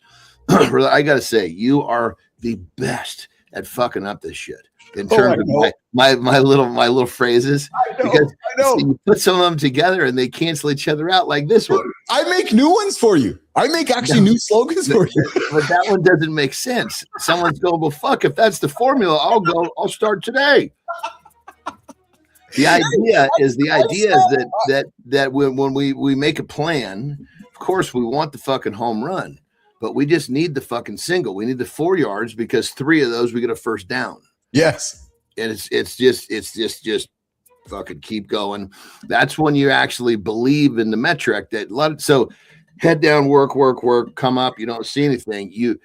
I got to say, you are the best at fucking up this shit. In terms of my little phrases, because you put some of them together and they cancel each other out like this one. I make new ones for you. I make new slogans for you. But that one doesn't make sense. Someone's going, well, fuck, if that's the formula, I'll start today. The idea is that when we make a plan, of course we want the fucking home run, but we just need the fucking single. We need the 4 yards because 3 of those we get a first down. Yes. And it's just fucking keep going. That's when you actually believe in the metric so head down, work, come up. You don't see anything.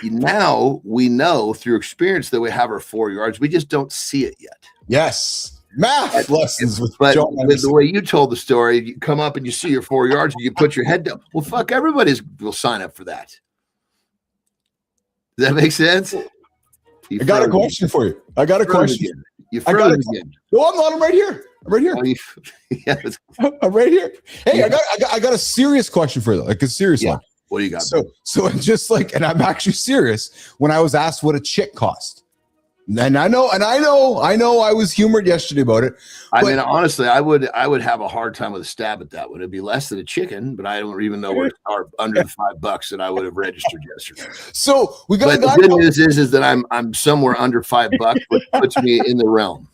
Now we know through experience that we have our 4 yards. We just don't see it yet. Yes. Math lessons with Jon Andersen. With the way you told the story, you come up and you see your 4 yards and you put your head down. Well, fuck, everybody will sign up for that. Does that make sense? I got a question for you. I got a question. You froze again. No, I'm not. I'm right here. I'm right here. Hey, I got a serious question for you, like a serious one. What do you got? So just like, and I'm actually serious. When I was asked what a chick cost, And I know I was humored yesterday about it. I mean, honestly, I would have a hard time with a stab at that one. It'd be less than a chicken, but I don't even know where to start under the $5 that I would have registered yesterday. So we got. But the good news is that I'm somewhere under $5, which puts me in the realm.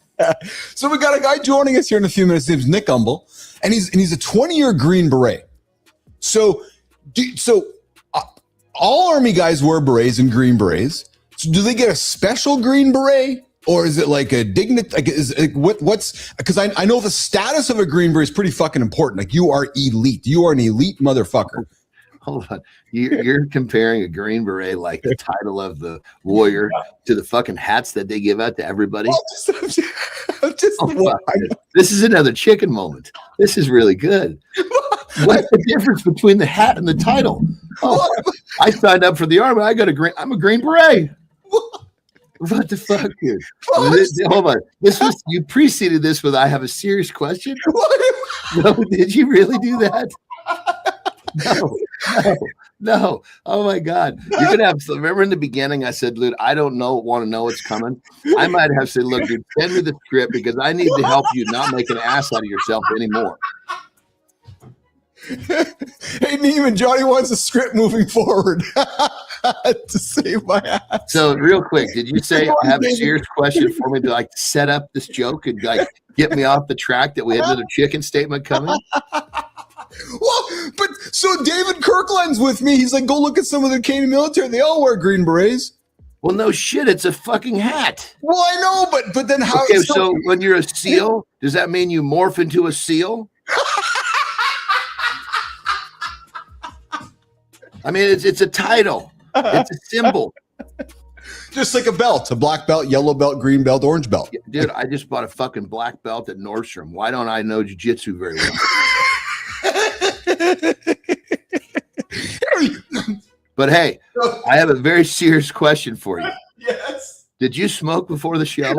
So we got a guy joining us here in a few minutes. His name's Nick Umble, and he's a 20-year Green Beret. So all Army guys wear berets and Green Berets. So do they get a special Green Beret, or is it like a dignity? Like what's because I know the status of a Green Beret is pretty fucking important. Like you are elite. You are an elite motherfucker. Hold on, you're comparing a Green Beret like the title of the warrior to the fucking hats that they give out to everybody. This is another chicken moment. This is really good. What's the difference between the hat and the title? Oh, I signed up for the Army. I'm a Green Beret. What the fuck, dude? Hold on. You preceded this with I have a serious question. No, did you really do that? No. Oh my God. You're gonna have to remember in the beginning I said, dude, I don't want to know what's coming. I might have said, look, dude, send me the script because I need to help you not make an ass out of yourself anymore. Hey, Neiman, Johnny wants a script moving forward to save my ass. So real quick, did you say I have a serious question for me to like set up this joke and like get me off the track that we had another chicken statement coming? Well, but so David Kirkland's with me. He's like, go look at some of the Canadian military. They all wear Green Berets. Well, no shit. It's a fucking hat. Well, I know, but then how? Okay, so when you're a SEAL, does that mean you morph into a SEAL? I mean, it's a title. It's a symbol. Just like a belt, a black belt, yellow belt, green belt, orange belt. Dude, I just bought a fucking black belt at Nordstrom. Why don't I know jiu-jitsu very well? But hey, I have a very serious question for you. Yes. Did you smoke before the show?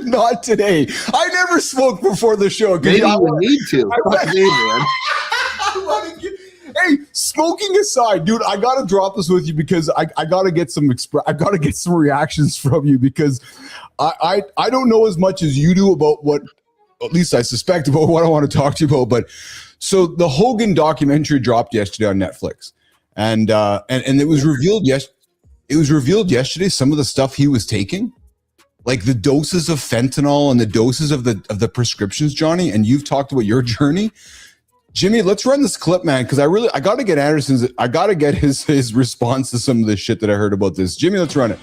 Not today. I never smoked before the show. Maybe you need to. Hey, smoking aside, dude, I gotta drop this with you because I gotta get some reactions from you because I don't know as much as you do about what, at least I suspect about what I want to talk to you about. But so the Hogan documentary dropped yesterday on Netflix, and it was revealed yesterday some of the stuff he was taking, like the doses of fentanyl and the doses of the prescriptions, Johnny. And you've talked about your journey. Jimmy, let's run this clip, man, because I got to get his response to some of the shit that I heard about this. Jimmy, let's run it.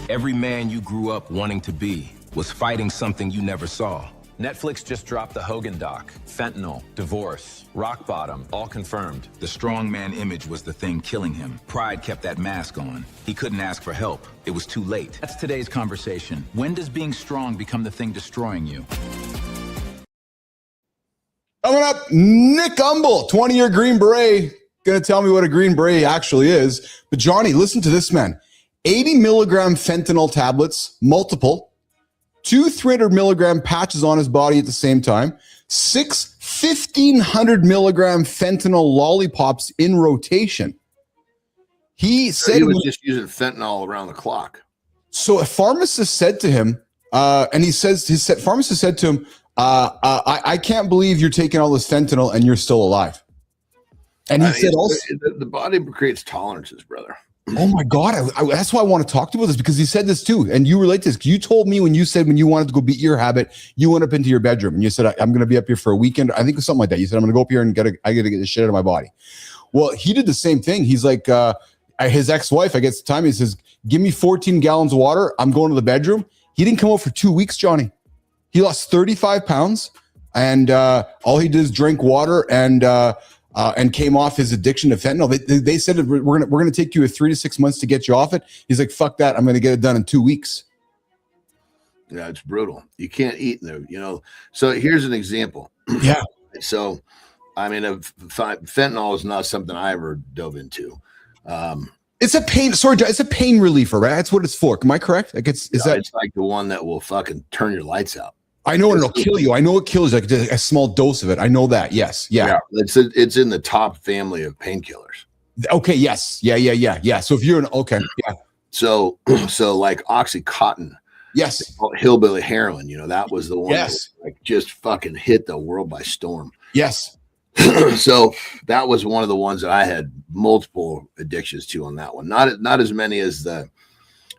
Every man you grew up wanting to be was fighting something you never saw. Netflix just dropped the Hogan doc. Fentanyl, divorce, rock bottom, all confirmed. The strong man image was the thing killing him. Pride kept that mask on. He couldn't ask for help. It was too late. That's today's conversation. When does being strong become the thing destroying you? Coming up, Nick Umble, 20-year Green Beret, going to tell me what a Green Beret actually is. But Johnny, listen to this, man. 80 milligram fentanyl tablets, multiple, 2 300 milligram patches on his body at the same time, 6 1,500 milligram fentanyl lollipops in rotation. He said he was just using fentanyl around the clock. So a pharmacist said to him, pharmacist said to him, I can't believe you're taking all this fentanyl and you're still alive. And he said also, the body creates tolerances, brother. Oh my God. That's why I want to talk to you about this, because he said this too. And you relate to this. You told me when you wanted to go beat your habit, you went up into your bedroom and you said, I'm going to be up here for a weekend. I think it was something like that. You said, I'm going to go up here and I got to get this shit out of my body. Well, he did the same thing. He's like, his ex-wife, I guess the time, he says, give me 14 gallons of water. I'm going to the bedroom. He didn't come out for 2 weeks, Johnny. He lost 35 pounds, and all he did is drink water and came off his addiction to fentanyl. They said we're gonna take you 3 to 6 months to get you off it. He's like, fuck that, I'm gonna get it done in 2 weeks. Yeah, it's brutal. You can't eat there, So here's an example. Yeah. So, I mean, fentanyl is not something I ever dove into. It's a pain. Sorry, it's a pain reliever, right? That's what it's for. Am I correct? Like it's like the one that will fucking turn your lights out. I know it'll kill you. I know it kills you, like a small dose of it. I know that. Yes. Yeah. It's in the top family of painkillers. Okay. Yes. Yeah. So if you're yeah. So like OxyContin, Yes. hillbilly heroin, that was the one Yes. that like just fucking hit the world by storm. Yes. So that was one of the ones that I had multiple addictions to on that one. Not as many as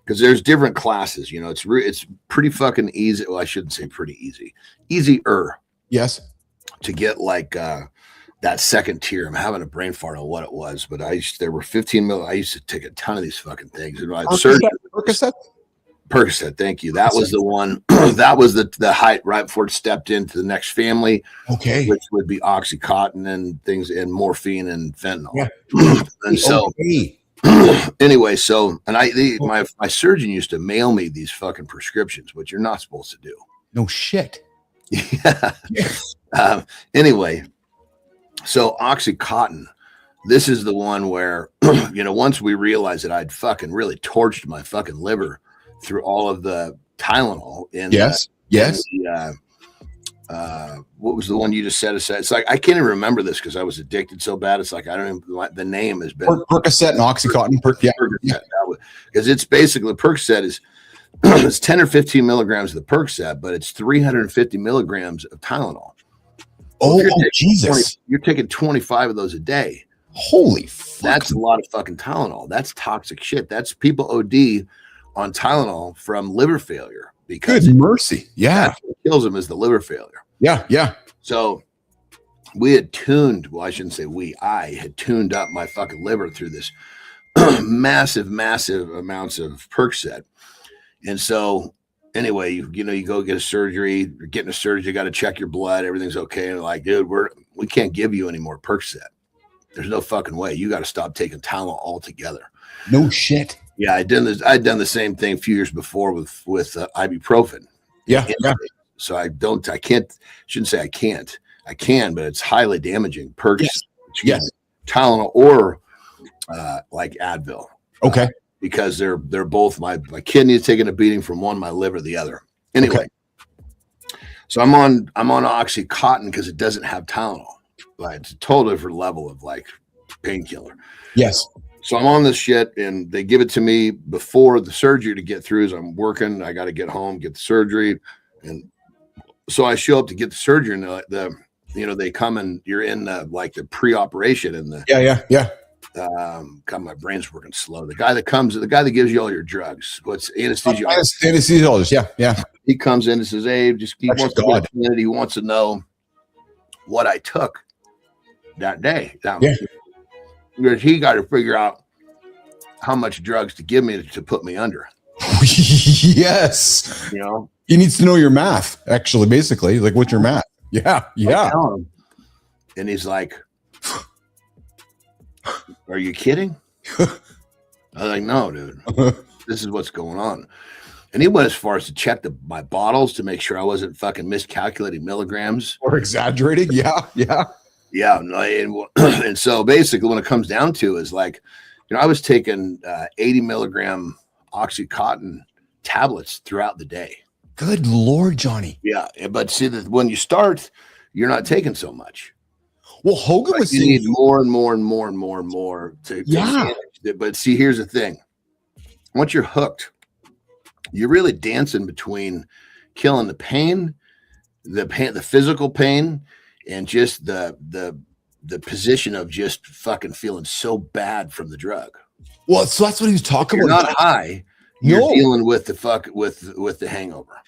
because there's different classes, it's pretty fucking easy. Well, I shouldn't say pretty easy, easier. Yes. To get like that second tier. I'm having a brain fart on what it was, but there were 15 mil. I used to take a ton of these fucking things. And Percocet, thank you. That was the one. That was the height right before it stepped into the next family. Okay. Which would be OxyContin and things, and morphine and fentanyl. Yeah. And so anyway, my surgeon used to mail me these fucking prescriptions, which you're not supposed to do. No shit. Yeah. Anyway, so OxyContin, this is the one where, once we realized that I'd fucking really torched my fucking liver through all of the Tylenol. What was the one you just said aside? It's like, I can't even remember this because I was addicted so bad. It's like, I don't even, the name has been Percocet and OxyContin. Because it's basically, Percocet is, it's 10 or 15 milligrams of the Percocet, but it's 350 milligrams of Tylenol. Oh, Jesus. You're taking 25 of those a day. Holy fuck. That's a lot of fucking Tylenol. That's toxic shit. That's people OD on Tylenol from liver failure. Because good mercy. Yeah. That's what kills them is the liver failure. Yeah. Yeah. So we had tuned, I shouldn't say I had tuned up my fucking liver through this massive amounts of Percocet. And so anyway, you go get a surgery, you're getting a surgery, you got to check your blood, everything's okay. And like, dude, we can't give you any more Percocet. There's no fucking way. You got to stop taking Tylenol altogether. No shit. Yeah, I'd done the same thing a few years before with ibuprofen. Yeah. So I shouldn't say I can't. I can, but it's highly damaging. Percocet, yes. Tylenol, or like Advil. Okay. Because they're both my kidney is taking a beating from one, my liver the other. Anyway, okay. So I'm on OxyContin because it doesn't have Tylenol. Like, it's a totally different level of like painkiller. Yes. So I'm on this shit, and they give it to me before the surgery to get through. As I'm working, I got to get home, get the surgery, and so I show up to get the surgery, and they come and you're in the pre-operation and yeah. God, my brain's working slow. The guy that gives you all your drugs. What's anesthesiologist? Anesthesiologist, yeah. He comes in and says, "Hey, he wants to know what I took that day." Because he got to figure out how much drugs to give me to put me under. Yes. He needs to know your math, actually, basically. Like, what's your math? Yeah. And he's like, "Are you kidding?" I was like, "No, dude. This is what's going on." And he went as far as to check my bottles to make sure I wasn't fucking miscalculating milligrams. Or exaggerating. Yeah. Yeah. And so basically when it comes down to is like, I was taking 80 milligram OxyContin tablets throughout the day. Good Lord, Johnny. Yeah. But see that when you start, you're not taking so much. Well, Hogan was saying you need more and more and more and more and more to manage it. But see, here's the thing. Once you're hooked, you're really dancing between killing the pain, the physical pain, and just the position of just fucking feeling so bad from the drug. Well, so that's what he was talking about. You're not high. You're dealing with the hangover.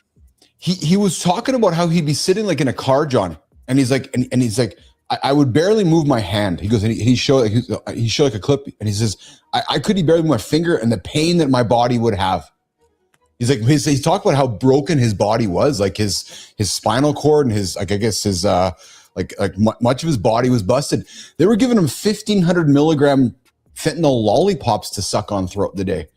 He was talking about how he'd be sitting like in a car, John, and he's like, and he's like, I would barely move my hand. He goes, and he showed like a clip, and he says, I couldn't barely move my finger, and the pain that my body would have. He's like, he's talking about how broken his body was, like his spinal cord and his, like, I guess his, much of his body was busted. They were giving him 1,500 milligram fentanyl lollipops to suck on throughout the day.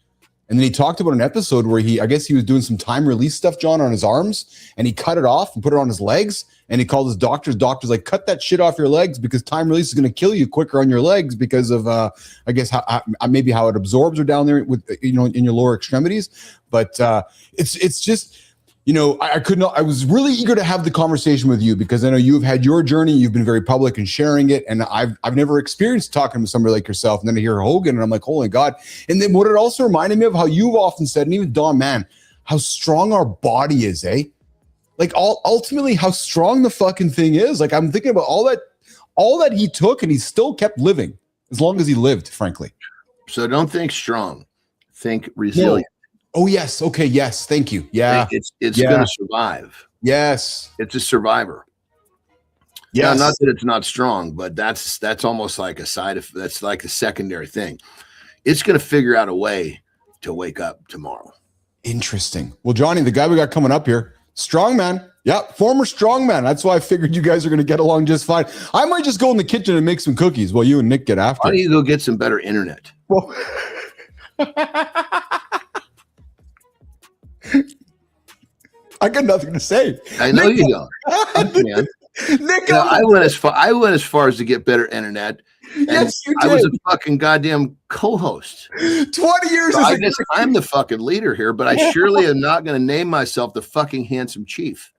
And then he talked about an episode where I guess he was doing some time release stuff, John, on his arms, and he cut it off and put it on his legs. And he called his doctors. Doctors like, cut that shit off your legs because time release is going to kill you quicker on your legs because of, I guess, maybe how it absorbs or down there with, in your lower extremities. But it's just, you know, I was really eager to have the conversation with you because I know you've had your journey. You've been very public in sharing it. And I've never experienced talking to somebody like yourself. And then I hear Hogan and I'm like, holy God. And then what it also reminded me of how you've often said, and even Don, man, how strong our body is, eh? Like ultimately how strong the fucking thing is. Like I'm thinking about all that he took and he still kept living as long as he lived, frankly. So don't think strong, think resilient. No. Oh yes. Okay. Yes. Thank you. Yeah. It's going to survive. Yes. It's a survivor. Yeah. Not that it's not strong, but that's almost like that's like a secondary thing. It's going to figure out a way to wake up tomorrow. Interesting. Well, Johnny, the guy we got coming up here, strongman. Yeah, former strongman. That's why I figured you guys are going to get along just fine. I might just go in the kitchen and make some cookies while you and Nick get after. Why don't you go get some better internet? Well, I got nothing to say. I know you don't. Man. Nick, I went as far as to get better internet. Yes, you did. I was a fucking goddamn co-host. 20 years. So I guess I'm the fucking leader here, but I surely am not going to name myself the fucking handsome chief.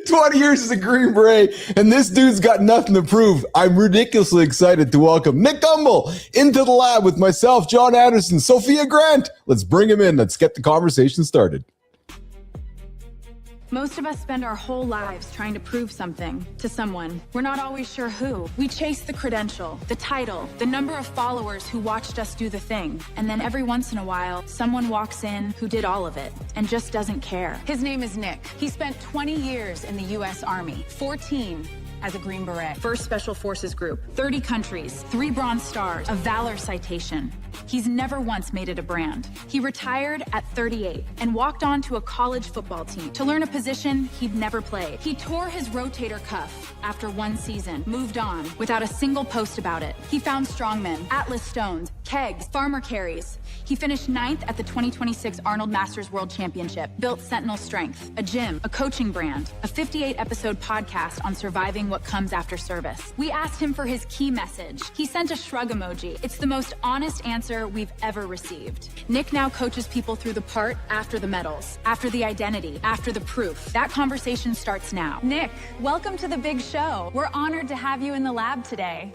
20 years as a Green Beret, and this dude's got nothing to prove. I'm ridiculously excited to welcome Nick Humble into the lab with myself, Jon Andersen, Sophia Grant. Let's bring him in. Let's get the conversation started. Most of us spend our whole lives trying to prove something to someone. We're not always sure who. We chase the credential, the title, the number of followers who watched us do the thing. And then every once in a while, someone walks in who did all of it and just doesn't care. His name is Nick. He spent 20 years in the U.S. Army, 14 as a Green Beret, 1st Special Forces Group, 30 countries, 3 Bronze Stars, a Valor Citation. He's never once made it a brand. He retired at 38 and walked on to a college football team to learn a position he'd never played. He tore his rotator cuff after 1 season, moved on without a single post about it. He found strongmen, Atlas stones, kegs, farmer carries. He finished 9th at the 2026 Arnold Masters World Championship, built Sentinel Strength, a gym, a coaching brand, a 58-episode podcast on surviving what comes after service. We asked him for his key message. He sent a shrug emoji. It's the most honest answer we've ever received. Nick now coaches people through the part after the medals, after the identity, after the proof. That conversation starts now. Nick, welcome to the big show. We're honored to have you in the lab today.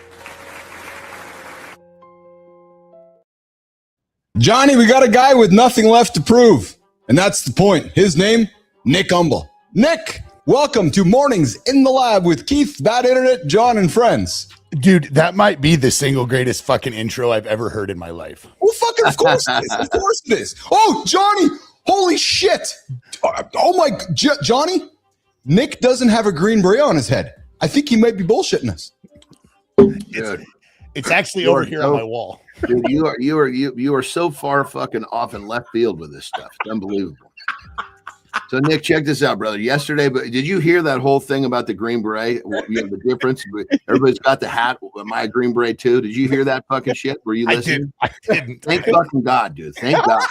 Johnny, we got a guy with nothing left to prove. And that's the point. His name, Nick Humble. Nick, welcome to Mornings in the Lab with Keith, Bad Internet, John, and friends. Dude, that might be the single greatest fucking intro I've ever heard in my life. Well, fucking, of course it is. Of course it is. Oh, Johnny, holy shit. Oh, my, Johnny, Nick doesn't have a Green Beret on his head. I think he might be bullshitting us. Dude. It's actually over here on my wall. Dude, you are so far fucking off in left field with this stuff. It's unbelievable. So Nick, check this out, brother. Yesterday, but did you hear that whole thing about the Green Beret? You know, the difference. Everybody's got the hat. Am I a Green Beret too? Did you hear that fucking shit? Were you listening? I didn't. Thank fucking God, dude. Thank God.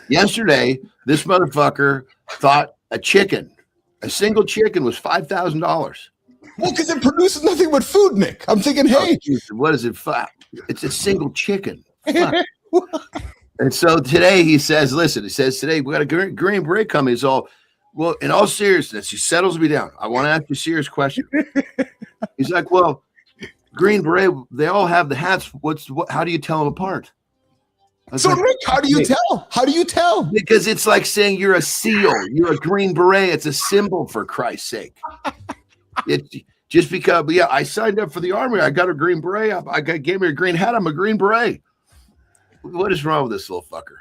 Yesterday, this motherfucker thought a single chicken was $5,000. Well, because it produces nothing but food, Nick. I'm thinking, hey. What is it? It's a single chicken. And so today he says, today we got a Green Beret coming. He's all, well, in all seriousness, he settles me down. I want to ask you a serious question. He's like, well, Green Beret, they all have the hats. How do you tell them apart? So, like, Nick, how do you tell? How do you tell? Because it's like saying you're a SEAL. You're a Green Beret. It's a symbol, for Christ's sake. It's just because, yeah, I signed up for the Army. I got a Green Beret. Gave me a green hat. I'm a Green Beret. What is wrong with this little fucker?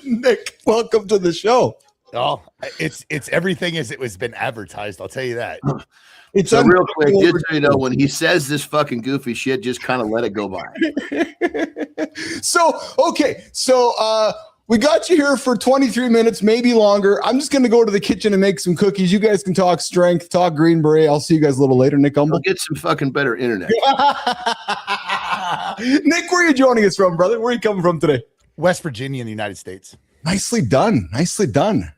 Nick, welcome to the show. Oh, it's everything as it was been advertised. I'll tell you that. It's so real quick, just so you know, when he says this fucking goofy shit, just kind of let it go by. So we got you here for 23 minutes, maybe longer. I'm just going to go to the kitchen and make some cookies. You guys can talk strength, talk Green Beret. I'll see you guys a little later, Nick Humble. I'll get some fucking better internet. Nick, where are you joining us from, brother? Where are you coming from today? West Virginia in the United States. Nicely done. Nicely done.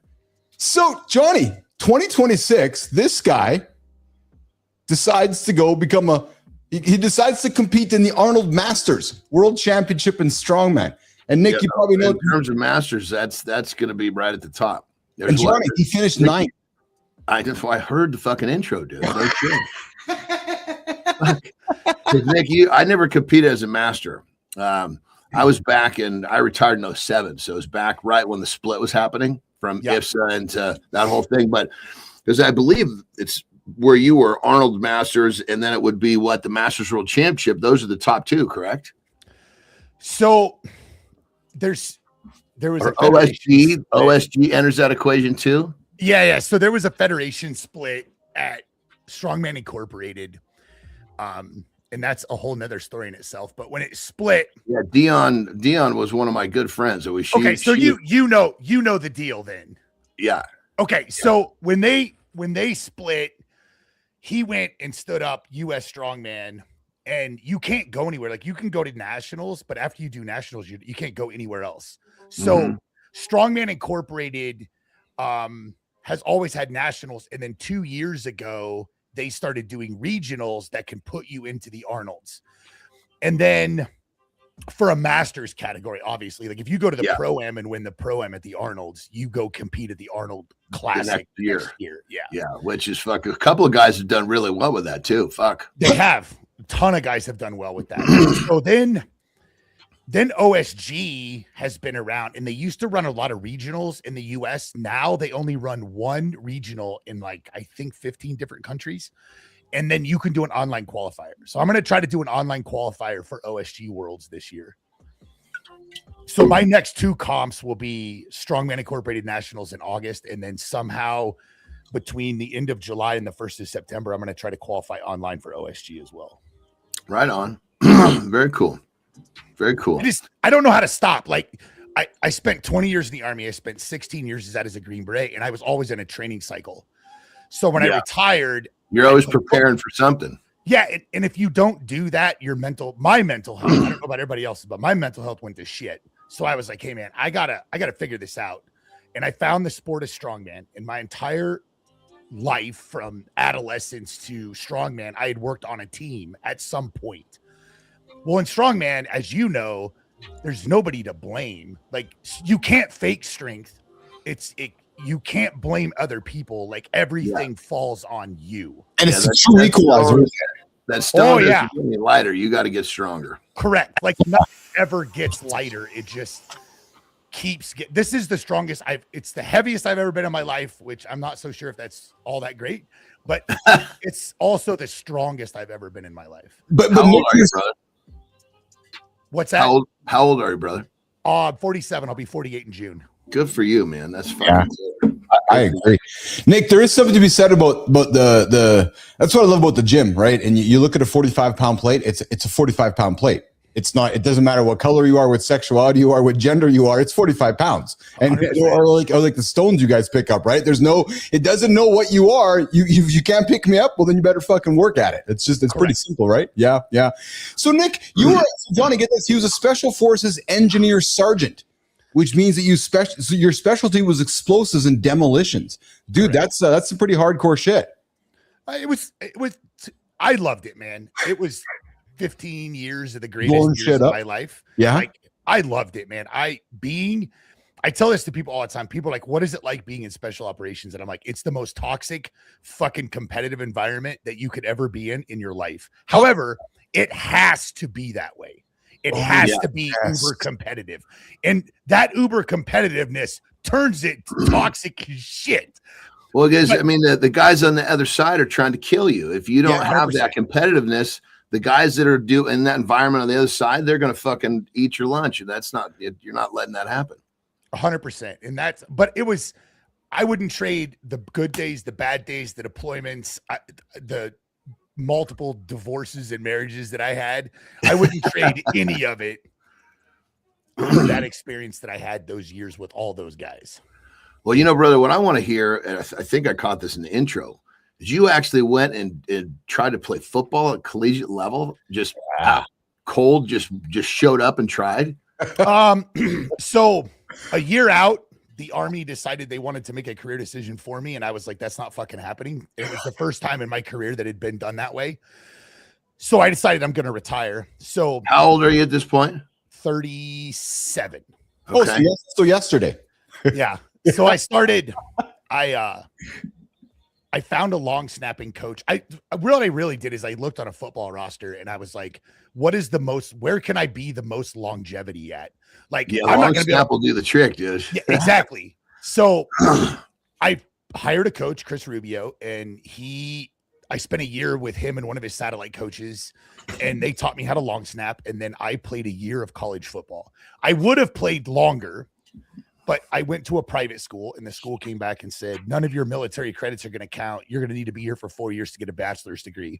So, Johnny, 2026, this guy decides to go become he decides to compete in the Arnold Masters World Championship in Strongman. And Nick, you probably know in terms of masters, that's going to be right at the top. And Johnny, he finished ninth. I heard the fucking intro, dude. No shit. Nick, I never competed as a master. I was back I retired in 07. So it was back right when the split was happening from IFSA into that whole thing. But because I believe it's where you were Arnold Masters, and then it would be the Masters World Championship. Those are the top two, correct? So there was OSG enters that equation too. Yeah. So there was a federation split at Strongman Incorporated. And that's a whole nother story in itself. But when it split, Dion was one of my good friends. So you know the deal then. Yeah. Okay. So when they split, he went and stood up US Strongman, and you can't go anywhere. Like, you can go to nationals, but after you do nationals, you can't go anywhere else. So Strongman Incorporated has always had nationals. And then 2 years ago, they started doing regionals that can put you into the Arnolds. And then for a masters category, obviously, like if you go to the Pro-Am and win the Pro-Am at the Arnolds, you go compete at the Arnold Classic next year. Yeah. Which is a couple of guys have done really well with that too. They have. A ton of guys have done well with that. So then OSG has been around, and they used to run a lot of regionals in the US. Now they only run one regional in I think 15 different countries. And then you can do an online qualifier. So I'm going to try to do an online qualifier for OSG Worlds this year. So my next two comps will be Strongman Incorporated Nationals in August. And then somehow between the end of July and the 1st of September, I'm going to try to qualify online for OSG as well. Right on. Very cool. Very cool. I don't know how to stop. I spent 20 years in the Army. I spent 16 years as a Green Beret, and I was always in a training cycle. So when I retired, you're always preparing for something. Yeah. And if you don't do that, my mental health, I don't know about everybody else's, but my mental health went to shit. So I was like, hey man, I gotta figure this out. And I found the sport of strongman. In my entire life, from adolescence to strongman, I had worked on a team at some point. Well, in strongman, as you know, there's nobody to blame. Like, you can't fake strength. You can't blame other people. Like, everything falls on you. And it's a true equalizer. That stone isn't getting lighter. You got to get stronger. Correct. Like, nothing ever gets lighter. It just keeps this is the strongest it's the heaviest I've ever been in my life, which I'm not so sure if that's all that great, but it's also the strongest I've ever been in my life. But how old are you, brother? What's that? How old are you, brother? I'm 47. I'll be 48 in June. Good for you, man. That's fun. Yeah, I agree. Nick, there is something to be said about the that's what I love about the gym, right? And you look at a 45-pound plate, it's a 45-pound plate. It's not, it doesn't matter what color you are, what sexuality you are, what gender you are, it's 45 pounds. And or like the stones you guys pick up, right? It doesn't know what you are. You can't pick me up. Well, then you better fucking work at it. It's pretty simple, right? Yeah. So Nick, Johnny, get this. He was a Special Forces engineer sergeant, which means that so your specialty was explosives and demolitions. Dude, that's some pretty hardcore shit. I loved it, man. It was 15 years of the greatest years of my life. Yeah. I loved it, man. I tell this to people all the time. People are like, what is it like being in special operations? And I'm like, it's the most toxic, fucking competitive environment that you could ever be in your life. However, it has to be that way. It has to be uber competitive. And that uber competitiveness turns it to toxic shit. Well, guys, I mean, the guys on the other side are trying to kill you. If you don't have that competitiveness, the guys that are in that environment on the other side, they're going to fucking eat your lunch. And you're not letting that happen. 100%. I wouldn't trade the good days, the bad days, the deployments, the multiple divorces and marriages that I had. I wouldn't trade any of it for that experience that I had those years with all those guys. Well, brother, what I want to hear, and I think I caught this in the intro, is you actually went and tried to play football at collegiate level, just cold, just showed up and tried. So a year out, the Army decided they wanted to make a career decision for me. And I was like, that's not fucking happening. It was the first time in my career that had been done that way. So I decided I'm going to retire. So how old are you at this point? 37. Oh, so yesterday. Yeah. So I started, I found a long snapping coach. What I really did is I looked on a football roster and I was like, where can I be the most longevity at? Like, Yeah, I'm long not snap will do the trick, dude. Yeah, exactly. So I hired a coach, Chris Rubio, and I spent a year with him and one of his satellite coaches, and they taught me how to long snap. And then I played a year of college football. I would have played longer, but I went to a private school, and the school came back and said, none of your military credits are going to count. You're going to need to be here for 4 years to get a bachelor's degree.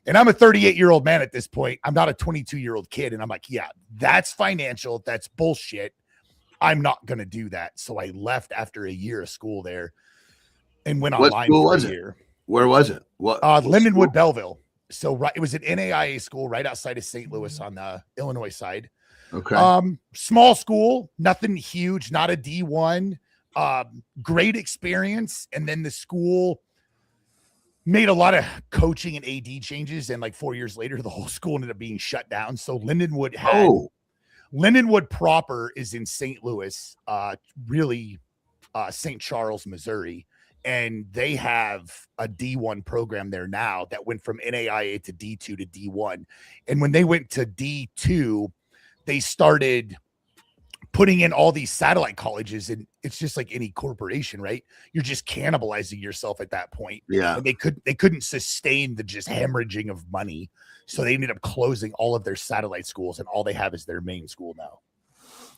And I'm a 38-year-old man at this point. I'm not a 22-year-old kid. And I'm like, yeah, that's financial. That's bullshit. I'm not going to do that. So I left after a year of school there and went online for a year. Where was it? What? Lindenwood, Belleville. So it was an NAIA school right outside of St. Louis on the Illinois side. Okay. Small school, nothing huge, not a D1. Great experience. And then the school made a lot of coaching and AD changes. And like 4 years later, the whole school ended up being shut down. So Lindenwood proper is in St. Louis, St. Charles, Missouri. And they have a D1 program there now that went from NAIA to D2 to D1. And when they went to D2, they started putting in all these satellite colleges, and it's just like any corporation, right? You're just cannibalizing yourself at that point. Yeah. And they couldn't sustain the just hemorrhaging of money. So they ended up closing all of their satellite schools, and all they have is their main school now.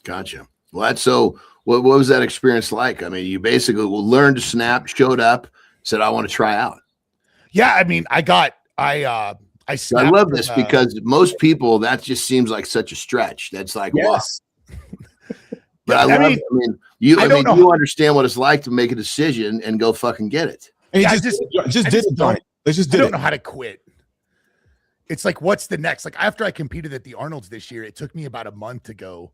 Gotcha. Well, what was that experience like? I mean, you basically learned to snap, showed up, said, I want to try out. Yeah. I mean, I love this because most people, that just seems like such a stretch. That's like, yes. Wow. But I love it. I mean, you understand what it's like to make a decision and go fucking get it. And I don't know how to quit. It's like, what's the next? Like after I competed at the Arnold's this year, it took me about a month to go,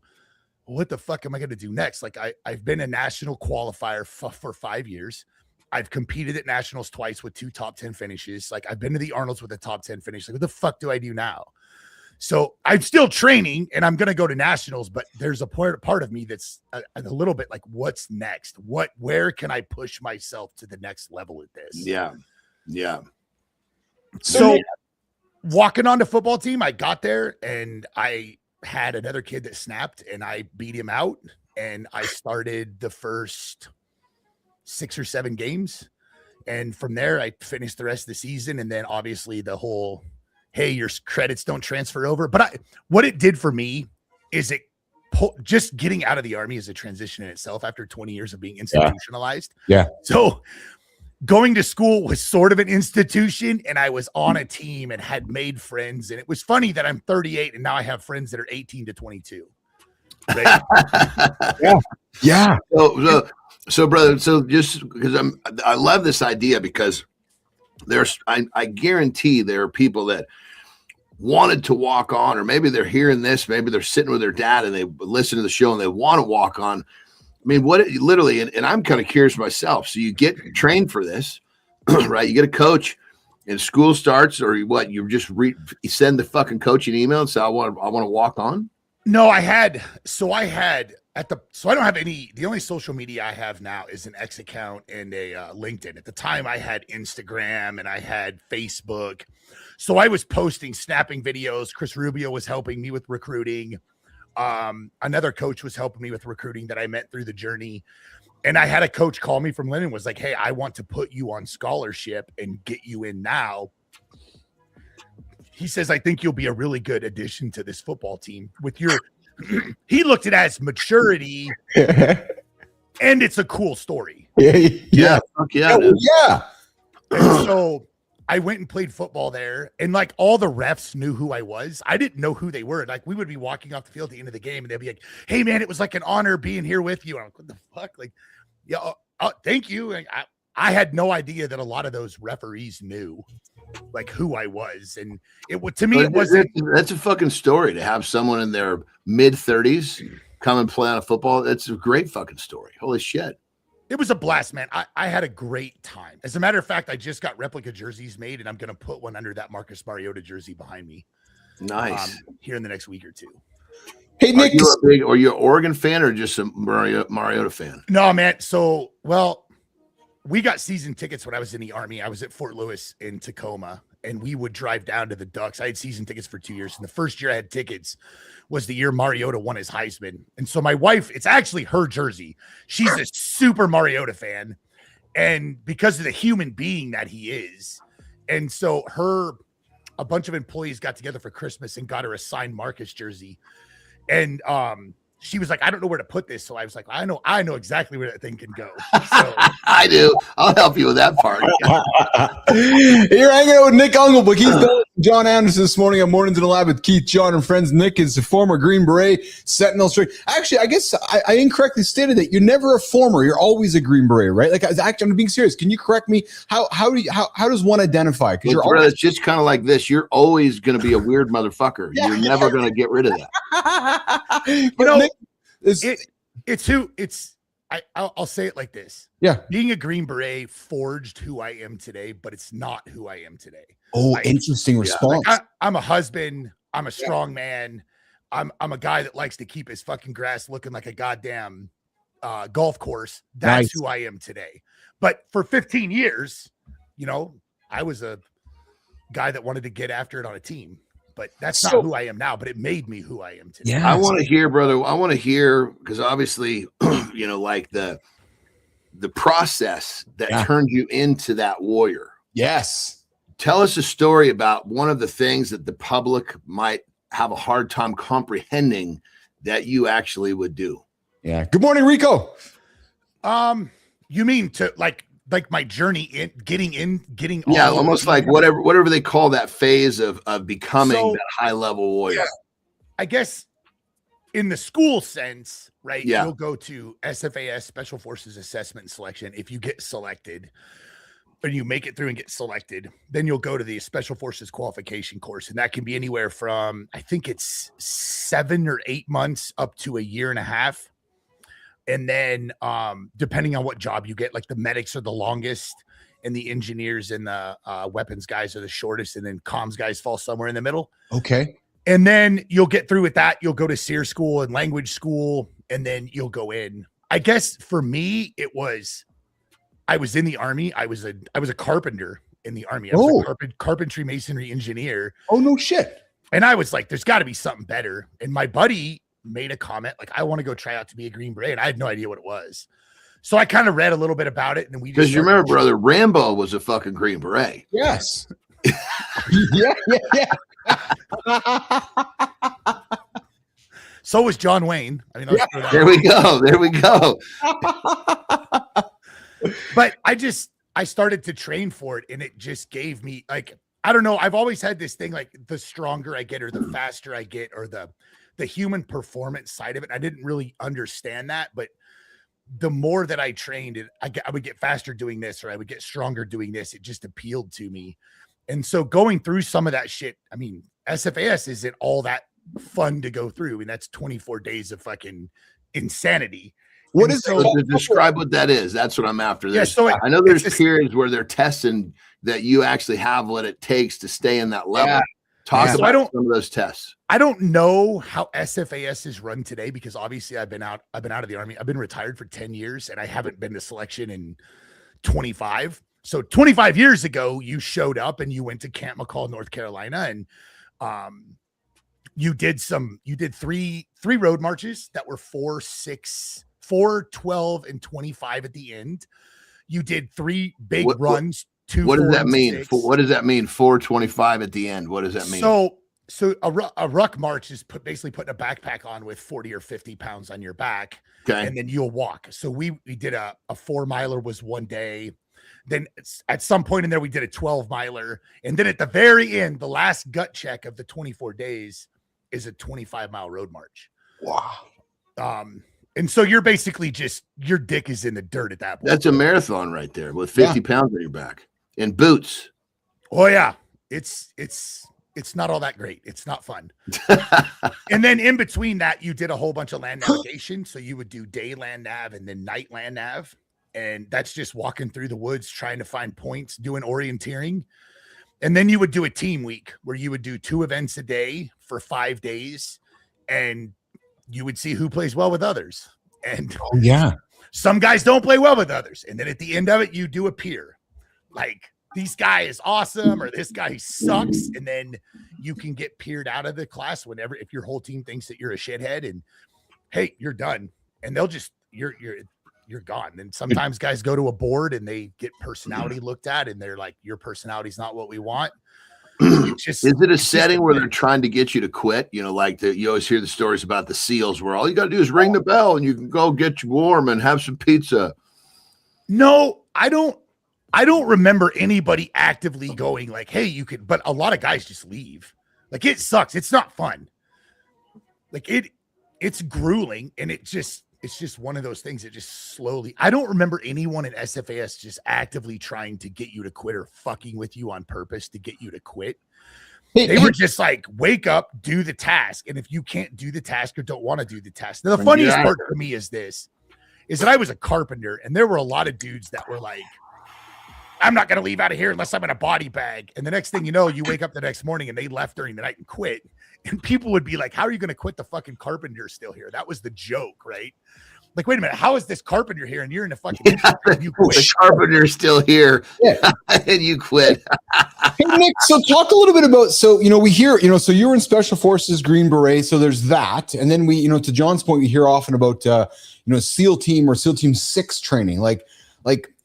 what the fuck am I going to do next? Like I've been a national qualifier for 5 years. I've competed at nationals twice with 2 top 10 finishes. Like I've been to the Arnold's with a top 10 finish. Like what the fuck do I do now? So I'm still training and I'm going to go to nationals, but there's a part of me that's a little bit like, what's next? Where can I push myself to the next level at this? Yeah. Yeah. So walking on the football team, I got there and I had another kid that snapped and I beat him out, and I started the first 6 or 7 games. And from there, I finished the rest of the season. And then obviously the whole, hey, your credits don't transfer over. But what it did for me is just getting out of the Army is a transition in itself after 20 years of being institutionalized. Yeah. So going to school was sort of an institution, and I was on a team and had made friends. And it was funny that I'm 38 and now I have friends that are 18 to 22. Right? Yeah. So brother, so just because I love this idea, because I guarantee there are people that wanted to walk on, or maybe they're hearing this, maybe they're sitting with their dad and they listen to the show and they want to walk on. I mean, literally, and I'm kind of curious myself. So you get trained for this, right? You get a coach and school starts, or what? You just you send the fucking coach an email and say, I want to walk on. No, I don't have any. The only social media I have now is an X account and a LinkedIn. At the time, I had Instagram and I had Facebook. So I was posting snapping videos. Chris Rubio was helping me with recruiting. Another coach was helping me with recruiting that I met through the journey. And I had a coach call me from Linden, was like, hey, I want to put you on scholarship and get you in now. He says, I think you'll be a really good addition to this football team with your, he looked at it as maturity and it's a cool story. Yeah. Fuck yeah. Yeah. And so I went and played football there, and like all the refs knew who I was. I didn't know who they were. Like we would be walking off the field at the end of the game and they'd be like, hey man, it was like an honor being here with you. And I'm like, what the fuck? Like, yeah, thank you. And I had no idea that a lot of those referees knew like who I was. And it would, to me, it wasn't. That's a fucking story to have someone in their mid 30s come and play on a football. That's a great fucking story. Holy shit. It was a blast, man. I had a great time. As a matter of fact, I just got replica jerseys made, and I'm going to put one under that Marcus Mariota jersey behind me. Nice. Here in the next week or two. Hey, Nick. Are you an Oregon fan or just a Mariota fan? No, man. So, well, we got season tickets when I was in the Army. I was at Fort Lewis in Tacoma, and we would drive down to the Ducks. I had season tickets for 2 years, and the first year I had tickets was the year Mariota won his Heisman. And so my wife, it's actually her jersey. She's a super Mariota fan, and because of the human being that he is, and so a bunch of employees got together for Christmas and got her a signed Marcus jersey. And she was like, I don't know where to put this. So I was like, I know exactly where that thing can go. So, I do. I'll help you with that part. You're hanging out with Nick Unglebook. He's done Jon Andersen this morning on Mornings in the Lab with Keith, John, and friends. Nick is a former Green Beret Sentinel straight. Actually, I guess I incorrectly stated that you're never a former. You're always a Green Beret, right? Like, I'm being serious. Can you correct me? How does one identify? Because you're always, it's just kind of like this. You're always going to be a weird motherfucker. Yeah. You're never going to get rid of that. You know, Nick, I'll say it like this. Yeah. Being a Green Beret forged who I am today, but it's not who I am today. Oh, interesting response. Like I'm a husband. I'm a strong man. I'm a guy that likes to keep his fucking grass looking like a goddamn golf course. That's who I am today. But for 15 years, I was a guy that wanted to get after it on a team. But that's not who I am now, but it made me who I am today. Yeah. I want to hear, brother. I want to hear, because obviously, like the process that turned you into that warrior. Yes. Tell us a story about one of the things that the public might have a hard time comprehending that you actually would do. Yeah. Good morning, Rico. You mean to like my journey in getting almost like whatever they call that phase of becoming that high level warrior. I guess in the school sense, right? Yeah. You'll go to SFAS, Special Forces Assessment and Selection. If you get selected and you make it through and get selected, then you'll go to the Special Forces qualification course. And that can be anywhere from, I think it's 7 or 8 months up to a year and a half. And then depending on what job you get, like the medics are the longest and the engineers and the weapons guys are the shortest. And then comms guys fall somewhere in the middle. Okay. And then you'll get through with that. You'll go to SEER school and language school, and then you'll go in. I guess for me, I was in the Army. I was a carpenter in the Army. I was a carpentry masonry engineer. Oh, no shit. And I was like, there's got to be something better. And my buddy made a comment like, I want to go try out to be a Green Beret, and I had no idea what it was. So I kind of read a little bit about it, and we because you remember, brother, Rambo was a fucking Green Beret. Yes. yeah. So was John Wayne. I mean, there we go. But I started to train for it, and it just gave me like, I don't know. I've always had this thing like the stronger I get or the faster I get or the human performance side of it. I didn't really understand that, but the more that I trained, I would get faster doing this, or I would get stronger doing this. It just appealed to me. And so going through some of that shit, I mean, SFAS isn't all that fun to go through. And that's 24 days of fucking insanity. What is it? Describe what that is. That's what I'm after. I know there's periods where they're testing that you actually have what it takes to stay in that level. Yeah. Talk about some of those tests. I don't know how SFAS is run today because obviously I've been out of the Army. I've been retired for 10 years and I haven't been to selection in 25. So 25 years ago, you showed up and you went to Camp McCall, North Carolina, and you did three road marches that were 4, 6, 4, 12, and 25 at the end. You did 3 big runs. What does that mean? What does that mean? 425 at the end. What does that mean? So a ruck march is basically putting a backpack on with 40 or 50 pounds on your back, and then you'll walk. So we did a 4-miler was one day. Then at some point in there, we did a 12-miler. And then at the very end, the last gut check of the 24 days is a 25-mile road march. Wow. And so you're basically your dick is in the dirt at that point. That's a marathon right there with 50 pounds on your back and boots. Oh yeah. It's not all that great. It's not fun. And then in between that, you did a whole bunch of land navigation. So you would do day land nav and then night land nav. And that's just walking through the woods, trying to find points, doing orienteering. And then you would do a team week where you would do 2 events a day for 5 days. And you would see who plays well with others. And Oh yeah. some guys don't play well with others. And then at the end of it, you do a peer. Like, this guy is awesome or this guy sucks. And then you can get peered out of the class whenever, if your whole team thinks that you're a shithead and hey, you're done. And they'll just, you're gone. And sometimes guys go to a board and they get personality looked at and they're like, your personality's not what we want. Is it a setting where they're trying to get you to quit? You know, like you always hear the stories about the SEALs where all you got to do is ring the bell and you can go get you warm and have some pizza. No, I don't remember anybody actively going like, hey, you could, but a lot of guys just leave. Like, it sucks. It's not fun. Like, it's grueling. And it's just one of those things that just slowly, I don't remember anyone in SFAS just actively trying to get you to quit or fucking with you on purpose to get you to quit. They were just like, wake up, do the task. And if you can't do the task or don't want to do the task. Now, the funniest part for me is that I was a carpenter and there were a lot of dudes that were like, I'm not going to leave out of here unless I'm in a body bag. And the next thing you know, you wake up the next morning and they left during the night and quit. And people would be like, how are you going to quit? The fucking carpenter still here? That was the joke, right? Like, wait a minute, how is this carpenter here and you're in a fucking you quit? The carpenter's still here and you quit. Hey, Nick, so talk a little bit about, so, we hear, so you were in Special Forces, Green Beret, so there's that. And then we, to John's point, we hear often about, SEAL Team or SEAL Team 6 training. Like,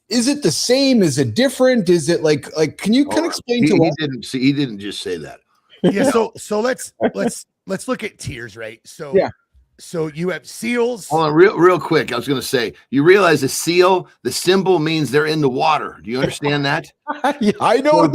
is it the same? Is it different? Is it like, can you kind of explain to us? He didn't just say that. Yeah. So let's look at tiers, right? So, so you have SEALs. Hold on, real quick. I was going to say, you realize a SEAL, the symbol means they're in the water. Do you understand that? Yeah, I know.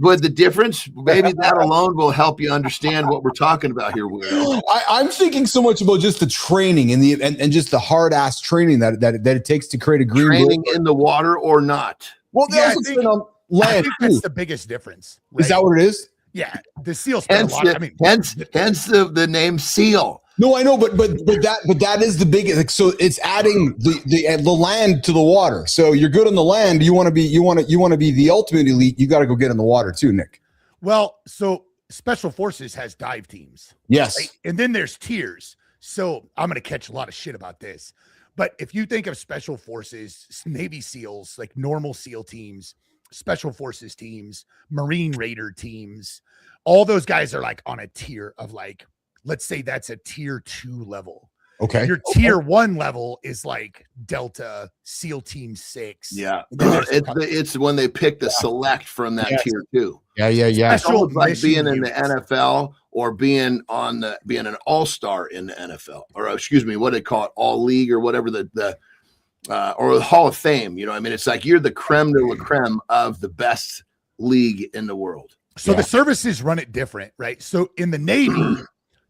But the difference, maybe that alone will help you understand what we're talking about here, Will. I'm thinking so much about just the training and just the hard ass training that it takes to create a green training in the water or not. Well, they also train on land. I think that's the biggest difference. Right? Is that what it is? Yeah, the SEALs. Hence the name SEAL. No, I know, but that is the biggest. Like, so it's adding the land to the water. So you're good on the land. You want to be the ultimate elite. You got to go get in the water too, Nick. Well, so Special Forces has dive teams. Yes, right? And then there's tiers. So I'm going to catch a lot of shit about this, but if you think of Special Forces, Navy SEALs, like normal SEAL teams, Special Forces teams, Marine Raider teams, all those guys are like on a tier of like, let's say that's a tier 2 level. Okay. Your tier 1 level is like Delta, SEAL Team 6. Yeah. It's when they pick the select from that tier 2. Yeah. It's almost like being in the NFL or being an all-star in the NFL, or excuse me, what they call it, all league or whatever or the Hall of Fame. I mean, it's like you're the creme de la creme of the best league in the world. So the services run it different, right? So in the Navy,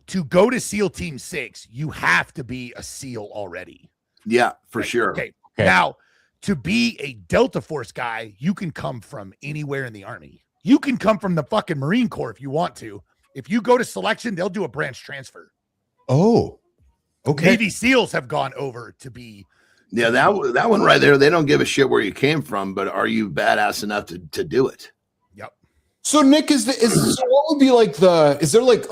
to go to SEAL Team 6, you have to be a SEAL already. Yeah, for sure. Okay. Now, to be a Delta Force guy, you can come from anywhere in the Army. You can come from the fucking Marine Corps if you want to. If you go to selection, they'll do a branch transfer. Oh, okay. Navy SEALs have gone over to be. Yeah, that one right there, they don't give a shit where you came from, but are you badass enough to do it? Yep. So Nick, so what would be like is there like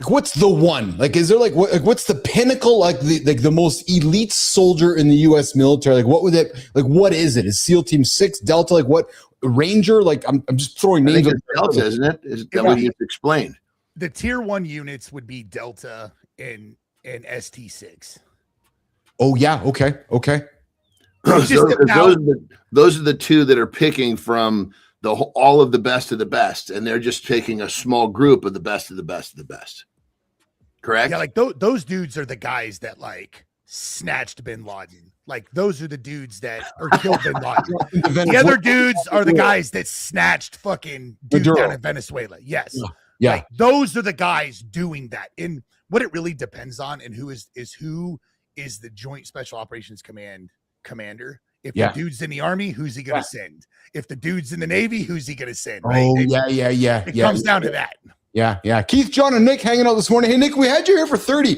what's the one? Like, is there what's the pinnacle, like the most elite soldier in the U.S. military? Like, what is it? Is SEAL Team 6, Delta, like what, Ranger? Like, I'm just throwing names. I think it's Delta, isn't it? Is that what you just explained? The tier 1 units would be Delta and ST6. Oh yeah. Okay. Those are the two that are picking from all of the best of the best, and they're just picking a small group of the best of the best of the best. Correct? Yeah, like those dudes are the guys that like snatched Bin Laden. Like those are the dudes that or killed Bin Laden. The other dudes are the guys that snatched fucking dudes down in Venezuela. Yes. Yeah. Like, those are the guys doing that. And what it really depends on and who is the Joint Special Operations Command commander. If the dude's in the Army, who's he going to send? If the dude's in the Navy, who's he going to send? Right? Oh, yeah. It comes down to that. Yeah. Keith, John, and Nick hanging out this morning. Hey, Nick, we had you here for 30.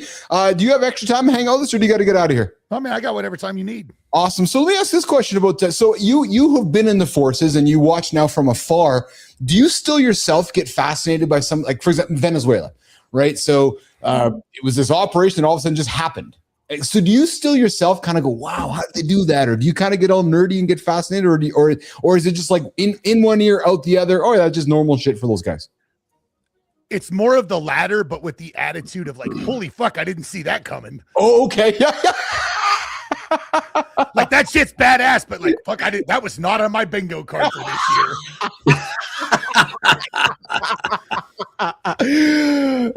Do you have extra time to hang out with us, or do you got to get out of here? Oh, man, I got whatever time you need. Awesome. So let me ask this question about that. So you have been in the forces and you watch now from afar. Do you still yourself get fascinated by some, like, for example, Venezuela, right? So it was this operation that all of a sudden just happened. So do you still yourself kind of go, wow, how did they do that? Or do you kind of get all nerdy and get fascinated? Or is it just like in one ear, out the other? Oh, that's just normal shit for those guys. It's more of the latter, but with the attitude of like, holy fuck, I didn't see that coming. Oh, okay. Like that shit's badass, but like, fuck, that was not on my bingo card for this year.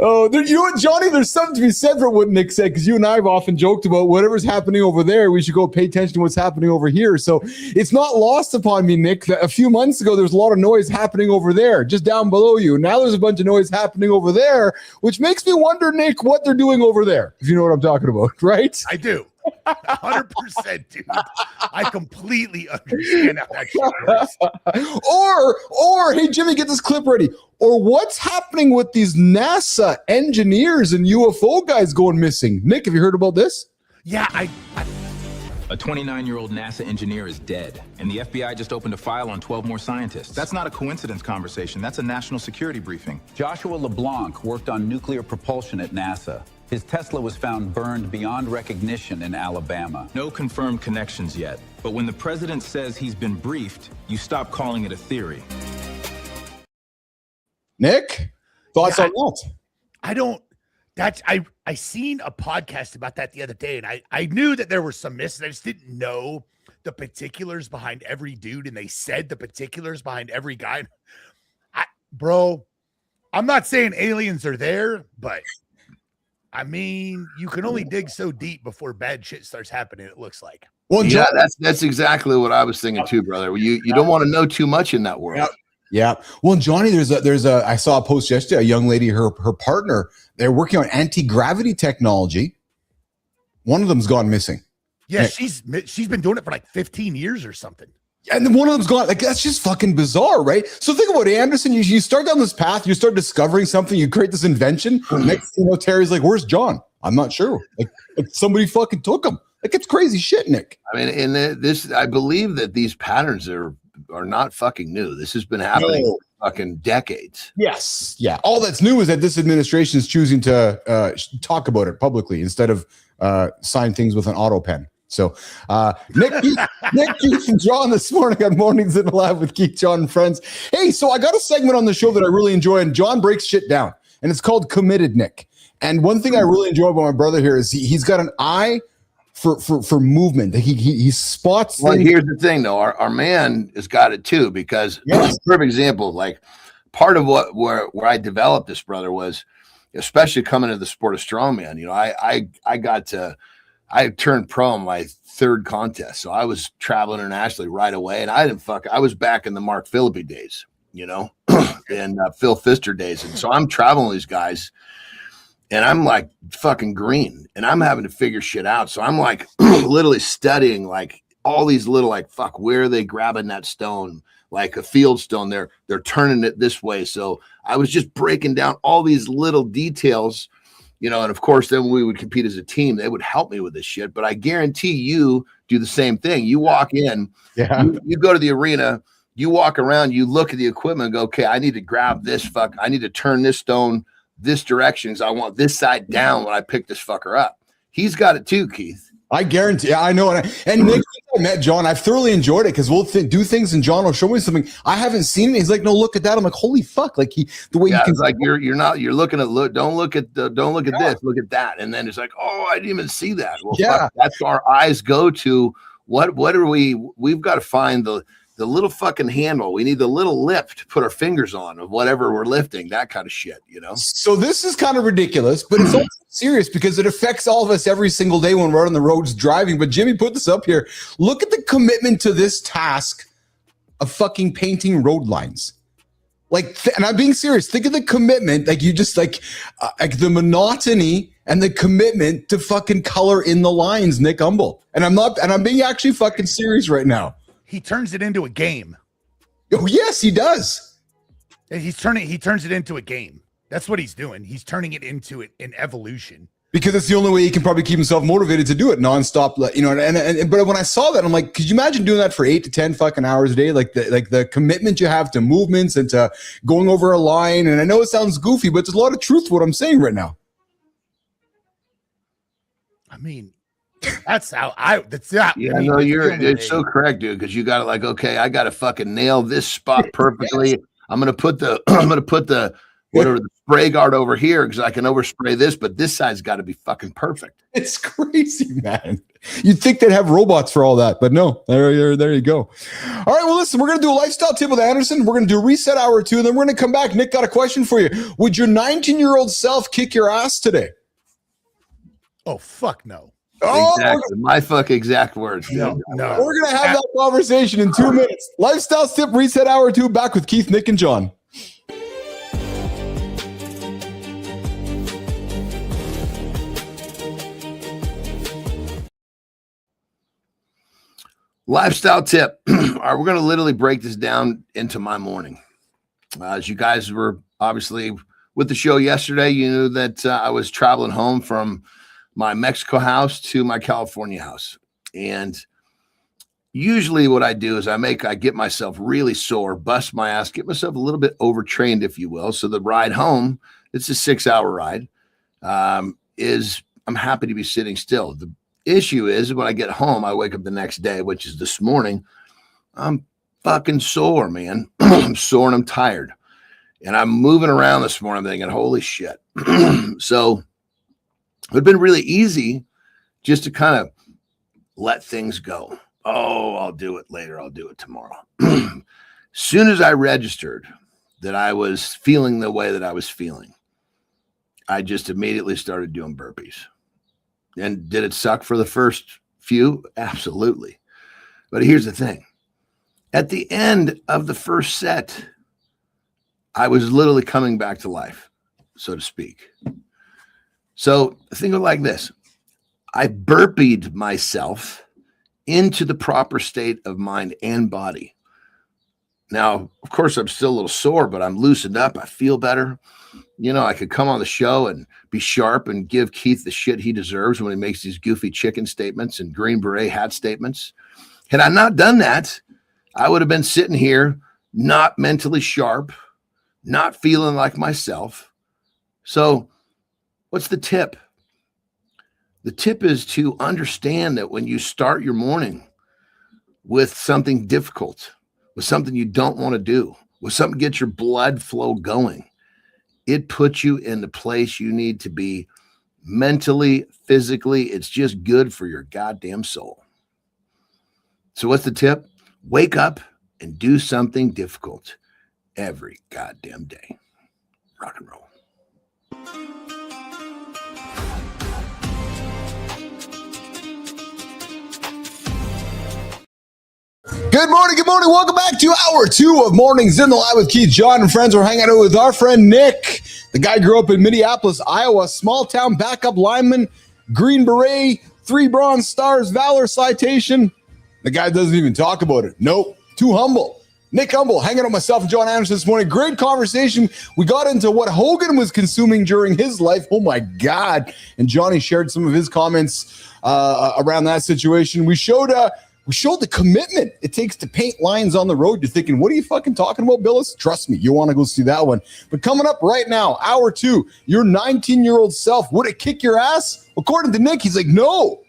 Oh, you know what, Johnny? There's something to be said for what Nick said, because you and I have often joked about whatever's happening over there, we should go pay attention to what's happening over here. So it's not lost upon me, Nick, that a few months ago there's a lot of noise happening over there, just down below you. Now there's a bunch of noise happening over there, which makes me wonder, Nick, what they're doing over there. If you know what I'm talking about, right? I do. 100%, dude. I completely understand how that shit works. Or hey, Jimmy, get this clip ready. Or what's happening with these NASA engineers and UFO guys going missing? Nick, have you heard about this? Yeah, A 29-year-old NASA engineer is dead, and the FBI just opened a file on 12 more scientists. That's not a coincidence conversation. That's a national security briefing. Joshua LeBlanc worked on nuclear propulsion at NASA. His Tesla was found burned beyond recognition in Alabama. No confirmed connections yet, but when the president says he's been briefed, you stop calling it a theory. Nick, thoughts on that? I seen a podcast about that the other day, and I knew that there were some misses. I just didn't know the particulars behind every dude, and they said the particulars behind every guy. Bro, I'm not saying aliens are there, but I mean, you can only dig so deep before bad shit starts happening, it looks like. Well, yeah, that's exactly what I was thinking too, brother. You don't want to know too much in that world. Yeah. Well, Johnny, I saw a post yesterday, a young lady, her partner, they're working on anti-gravity technology. One of them's gone missing. Yeah, she's been doing it for like 15 years or something. And then one of them's gone. Like, that's just fucking bizarre, right? So think about it, Anderson. You start down this path, you start discovering something, you create this invention. Next thing you know, Terry's like, where's John? I'm not sure. Like somebody fucking took him. Like, it's crazy shit, Nick. I mean, I believe that these patterns are not fucking new. This has been happening for fucking decades. Yes. Yeah. All that's new is that this administration is choosing to talk about it publicly instead of sign things with an auto pen. So Nick, Keith, and John this morning on Mornings in the Lab with Keith, John, and friends. Hey, so I got a segment on the show that I really enjoy, and John breaks shit down, and it's called Committed Nick. And one thing I really enjoy about my brother here is he's got an eye for movement. He spots. Well, here's the thing, though. Our man has got it too, because perfect example. Like part of where I developed this, brother, was especially coming to the sport of strongman. You know, I turned pro in my third contest, so I was traveling internationally right away, and I was back in the Mark Phillippe days, you know, and Phil Pfister days, and so I'm traveling with these guys. And I'm like fucking green, and I'm having to figure shit out. So I'm like literally studying like all these little like, fuck, where are they grabbing that stone? Like a field stone, they're turning it this way. So I was just breaking down all these little details, you know, and of course, then when we would compete as a team, they would help me with this shit. But I guarantee you do the same thing. You walk in, you go to the arena, you walk around, you look at the equipment and go, okay, I need to grab this I need to turn this stone this direction because I want this side down when I pick this fucker up. He's got it too, Keith. I guarantee. I know. And Nick, I met John. I've thoroughly enjoyed it because we'll do things, and John will show me something I haven't seen. He's like, "No, look at that." I'm like, "Holy fuck!" Like the way you can. It's like you're looking at don't look at this, look at that, and then it's like, "Oh, I didn't even see that." Well, fuck, that's our eyes go to. What are we? We've got to find the little fucking handle. We need the little lip to put our fingers on of whatever we're lifting, that kind of shit, you know? So this is kind of ridiculous, but it's also serious because it affects all of us every single day when we're on the roads driving. But Jimmy put this up here. Look at the commitment to this task of fucking painting road lines. Like, and I'm being serious. Think of the commitment, like you just like the monotony and the commitment to fucking color in the lines, Nick Humble. And I'm being actually fucking serious right now. He turns it into a game. Oh, yes, he does. He turns it into a game. That's what he's doing. He's turning it into an evolution. Because it's the only way he can probably keep himself motivated to do it nonstop. You know, and but when I saw that, I'm like, could you imagine doing that for 8 to 10 fucking hours a day? Like the commitment you have to movements and to going over a line. And I know it sounds goofy, but there's a lot of truth to what I'm saying right now. I mean, that's how that's not. Yeah, I mean, no, it's so correct, dude. Because you got to like, okay, I got to fucking nail this spot perfectly. Yes. I'm gonna put the whatever the spray guard over here because I can overspray this, but this side's got to be fucking perfect. It's crazy, man. You'd think they'd have robots for all that, but no. There you go. All right, well, listen, we're gonna do a lifestyle tip with Andersen. We're gonna do a reset hour 2, and then we're gonna come back. Nick got a question for you. Would your 19-year-old self kick your ass today? Oh, fuck no. Oh, exactly. My fuck exact words. No. We're gonna have that conversation in 2 minutes. Lifestyle tip reset hour 2. Back with Keith, Nick, and John. Lifestyle tip. All right, we're going to literally break this down into my morning. As you guys were obviously with the show yesterday, you knew that I was traveling home from my Mexico house to my California house. And usually what I do is I get myself really sore, bust my ass, get myself a little bit overtrained, if you will. So the ride home, it's a 6-hour ride, is I'm happy to be sitting still. The issue is when I get home, I wake up the next day, which is this morning, I'm fucking sore, man. I'm sore and I'm tired. And I'm moving around this morning thinking, holy shit. So it would have been really easy just to kind of let things go. Oh, I'll do it later. I'll do it tomorrow. Soon as I registered that I was feeling the way that I was feeling, I just immediately started doing burpees. And did it suck for the first few? Absolutely. But here's the thing. At the end of the first set, I was literally coming back to life, so to speak. So think of it like this. I burpeed myself into the proper state of mind and body. Now, of course, I'm still a little sore, but I'm loosened up. I feel better. You know, I could come on the show and be sharp and give Keith the shit he deserves when he makes these goofy chicken statements and Green Beret hat statements. Had I not done that, I would have been sitting here not mentally sharp, not feeling like myself. So what's the tip? The tip is to understand that when you start your morning with something difficult, with something you don't want to do, with something to get your blood flow going, it puts you in the place you need to be mentally, physically. It's just good for your goddamn soul. So what's the tip? Wake up and do something difficult every goddamn day. Rock and roll. Good morning. Welcome back to hour 2 of Mornings in the Lab with Keith, John, and friends. We're hanging out with our friend Nick. The guy grew up in Minneapolis, Iowa, small town backup lineman, Green Beret, 3 Bronze Stars, Valor Citation. The guy doesn't even talk about it. Nope, too humble. Nick Humble, hanging out with myself and Jon Andersen this morning. Great conversation. We got into what Hogan was consuming during his life. Oh my God. And Johnny shared some of his comments around that situation. We showed the commitment it takes to paint lines on the road. You're thinking, what are you fucking talking about, Billis? Trust me, you want to go see that one. But coming up right now, hour 2, your 19-year-old self, would it kick your ass? According to Nick, he's like, no.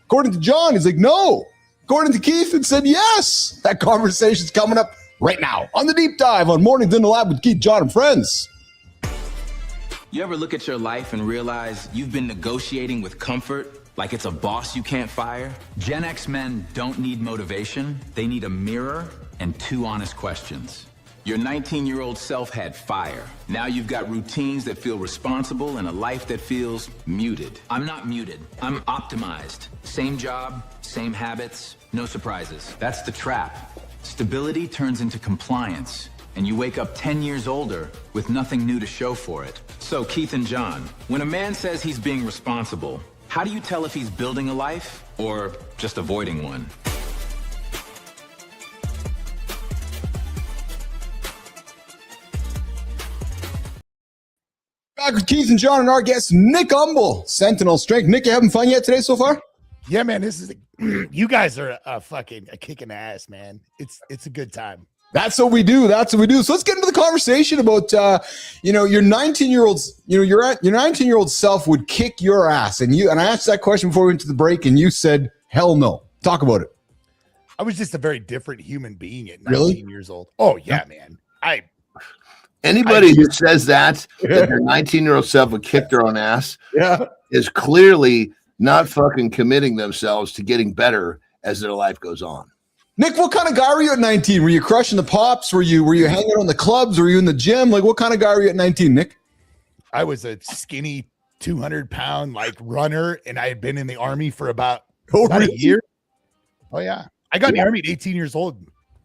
According to John, he's like, no. According to Keith, it said yes. That conversation's coming up right now on the Deep Dive on Mornings in the Lab with Keith, John, and friends. You ever look at your life and realize you've been negotiating with comfort like it's a boss you can't fire? Gen X men don't need motivation. They need a mirror and 2 honest questions. Your 19-year-old self had fire. Now you've got routines that feel responsible and a life that feels muted. I'm not muted. I'm optimized. Same job, same habits, no surprises. That's the trap. Stability turns into compliance, and you wake up 10 years older with nothing new to show for it. So, Keith and John, when a man says he's being responsible, how do you tell if he's building a life or just avoiding one? Back with Keith and John and our guest, Nick Humble, Sentinel Strength. Nick, you having fun yet today so far? Yeah, man. This is you guys are a kicking ass, man. It's a good time. That's what we do. So let's get into the conversation about your 19-year-old's, your 19-year-old self would kick your ass. And I asked that question before we went to the break, and you said, hell no. Talk about it. I was just a very different human being at 19 years old. Oh yeah, man. Anybody who says that their 19-year-old self would kick their own ass is clearly not fucking committing themselves to getting better as their life goes on. Nick, what kind of guy were you at 19? Were you crushing the pops? Were you hanging out in the clubs? Were you in the gym? Like, what kind of guy were you at 19, Nick? I was a skinny 200-pound runner, and I had been in the army for about a year. Oh yeah, I got in the army at 18 years old.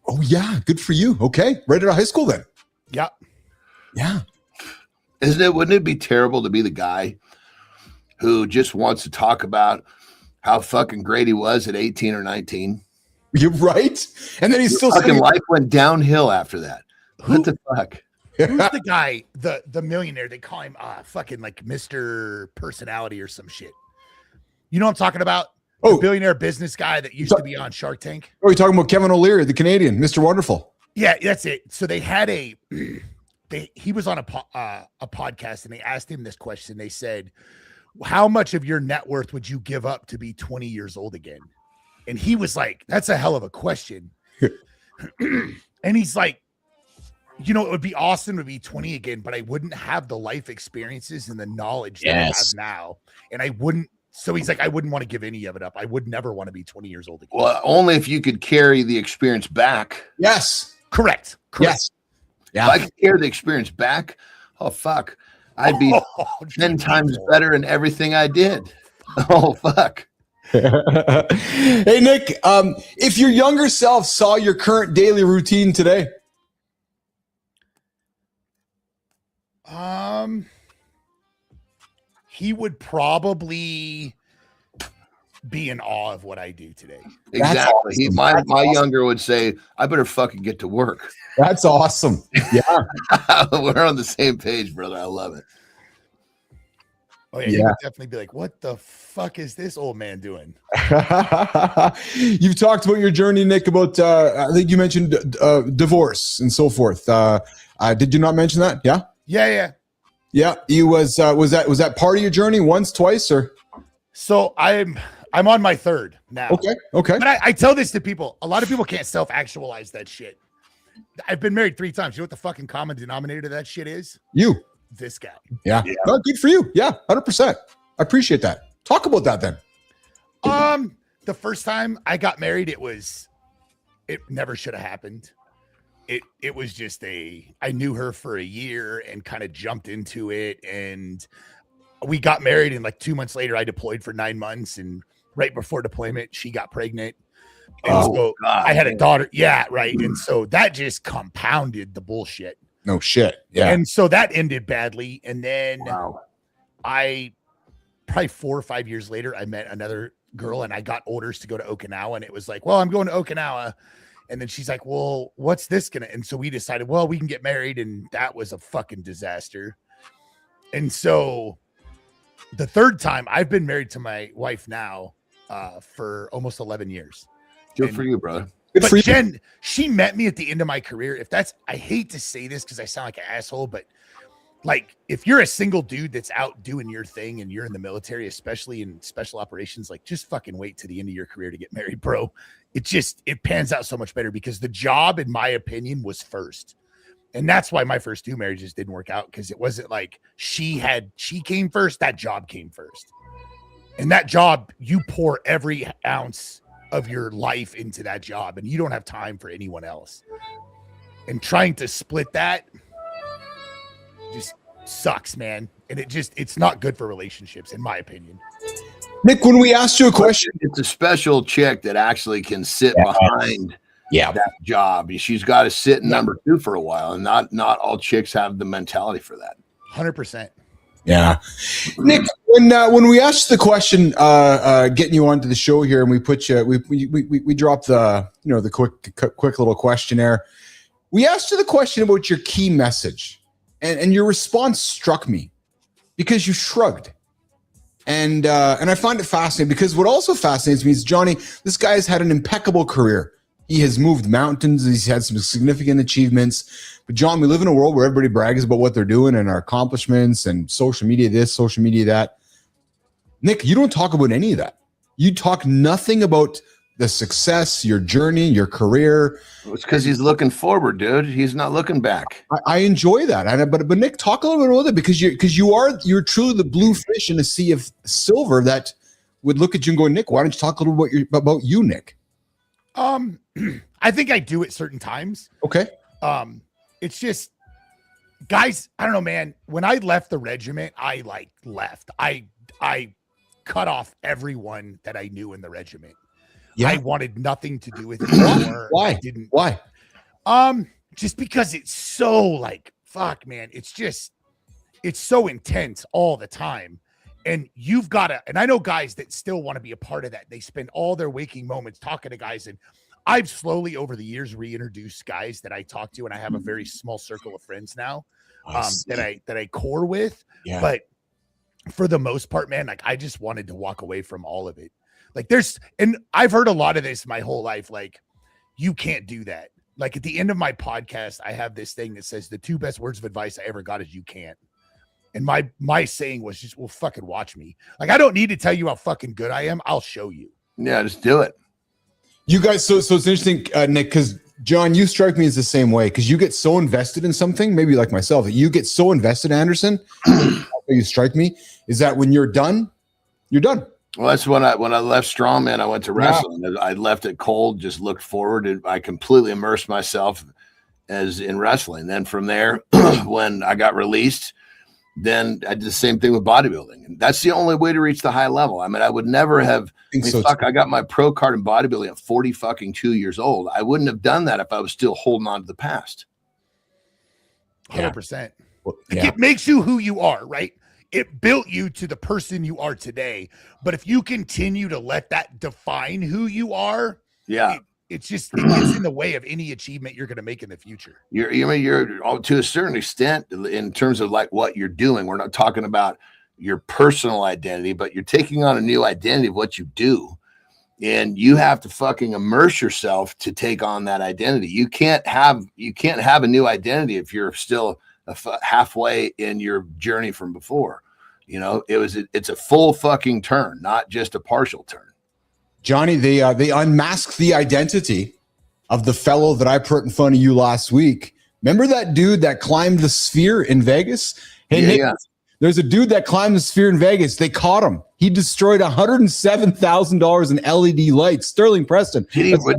Oh yeah, good for you. Okay, right out of high school then. Yeah. Wouldn't it be terrible to be the guy who just wants to talk about how fucking great he was at 18 or 19? You're right. And then he's still fucking life went downhill after that. What the fuck? Who's the guy, the millionaire? They call him fucking like Mr. Personality or some shit. You know what I'm talking about? The billionaire business guy that used to be on Shark Tank. Oh, you're talking about Kevin O'Leary, the Canadian, Mr. Wonderful. Yeah, that's it. So they had he was on a podcast, and they asked him this question. They said, how much of your net worth would you give up to be 20 years old again? And he was like, that's a hell of a question. And he's like, it would be awesome to be 20 again, but I wouldn't have the life experiences and the knowledge that I have now. And I wouldn't. So he's like, I wouldn't want to give any of it up. I would never want to be 20 years old again. Well, only if you could carry the experience back. Yes. Correct. Yes. Yeah. If I could carry the experience back, oh, fuck. I'd be 10 times better in everything I did. Oh, fuck. Hey, Nick, if your younger self saw your current daily routine today. He would probably be in awe of what I do today. Exactly. My younger would say, I better fucking get to work. That's awesome. Yeah. We're on the same page, brother. I love it. Oh, yeah. He would definitely be like, what the fuck is this old man doing? You've talked about your journey, Nick, about, I think you mentioned divorce and so forth. Did you not mention that? Yeah. Yeah. Yeah. You was that part of your journey once, twice, or? So I'm on my third now. Okay. But I tell this to people. A lot of people can't self-actualize that shit. I've been married 3 times. You know what the fucking common denominator of that shit is? You. This guy. Yeah. Oh, good for you. Yeah. 100%. I appreciate that. Talk about that then. The first time I got married, it never should have happened. It was just I knew her for a year and kind of jumped into it, and we got married, and like 2 months later I deployed for 9 months, and right before deployment she got pregnant. And so I had a daughter. Yeah, right. And so that just compounded the bullshit. No shit. Yeah. And so that ended badly. And then I probably 4 or 5 years later, I met another girl, and I got orders to go to Okinawa, and it was like, well, I'm going to Okinawa. And then she's like, well, what's this gonna? And so we decided, well, we can get married. And that was a fucking disaster. And so the third time, I've been married to my wife now for almost 11 years. Good for you, brother. But Jen, she met me at the end of my career. I hate to say this because I sound like an asshole, but like if you're a single dude that's out doing your thing and you're in the military, especially in special operations, like just fucking wait to the end of your career to get married, bro. It pans out so much better because the job, in my opinion, was first. And that's why my first 2 marriages didn't work out, because it wasn't like she came first, that job came first. And that job, you pour every ounce of your life into that job, and you don't have time for anyone else. And trying to split that just sucks, man. And it's not good for relationships, in my opinion. Nick, when we asked you a question, it's a special chick that actually can sit behind that job. She's got to sit in number 2 for a while, and not all chicks have the mentality for that. 100%. Yeah. Nick, when we asked the question, getting you onto the show here, and we put you, we dropped the quick little questionnaire. We asked you the question about your key message, and your response struck me. because you shrugged. And I find it fascinating because what also fascinates me is, Johnny, this guy has had an impeccable career. He has moved mountains. He's had some significant achievements. But John, we live in a world where everybody brags about what they're doing and our accomplishments and social media this, social media that. Nick, you don't talk about any of that. You talk nothing about the success, your journey, your career. It's because he's looking forward, dude. He's not looking back. I enjoy that. But Nick, talk a little bit about it because you're truly the blue fish in a sea of silver that would look at you and go, Nick, why don't you talk a little bit about you, Nick? I think I do at certain times. Okay. It's just, guys, I don't know, man. When I left the regiment, I left. I cut off everyone that I knew in the regiment. Yeah. I wanted nothing to do with it anymore. Why? Why? Just because it's so fuck, man. It's so intense all the time. And you've got to, and I know guys that still want to be a part of that. They spend all their waking moments talking to guys. And I've slowly over the years reintroduced guys that I talk to, and I have a very small circle of friends now that I core with. Yeah. But for the most part, man, I just wanted to walk away from all of it. And I've heard a lot of this my whole life. You can't do that. At the end of my podcast, I have this thing that says the 2 best words of advice I ever got is you can't. And my saying was just, well, fucking watch me. I don't need to tell you how fucking good I am. I'll show you. Yeah, just do it. You guys, so it's interesting, Nick, because John, you strike me as the same way because you get so invested in something, maybe like myself, you get so invested, Anderson, you strike me, is that when you're done, you're done. Well, that's when I left strongman, I went to wrestling. Yeah. I left it cold, just looked forward, and I completely immersed myself as in wrestling. Then from there, when I got released, then I did the same thing with bodybuilding. And that's the only way to reach the high level. I mean, I would never have, I got my pro card in bodybuilding at 42 years old. I wouldn't have done that if I was still holding on to the past. 100%. Yeah. It makes you who you are, right? It built you to the person you are today. But if you continue to let that define who you are, it gets in the way of any achievement you're going to make in the future. You're to a certain extent in terms of what you're doing. We're not talking about your personal identity, but you're taking on a new identity of what you do. And you have to fucking immerse yourself to take on that identity. You can't have a new identity if you're still halfway in your journey from before. It's a full fucking turn, not just a partial turn. Johnny, they unmasked the identity of the fellow that I put in front of you last week. Remember that dude that climbed the Sphere in Vegas? Hey, Nick, there's a dude that climbed the Sphere in Vegas. They caught him. He destroyed $107,000 in LED lights. Sterling Preston.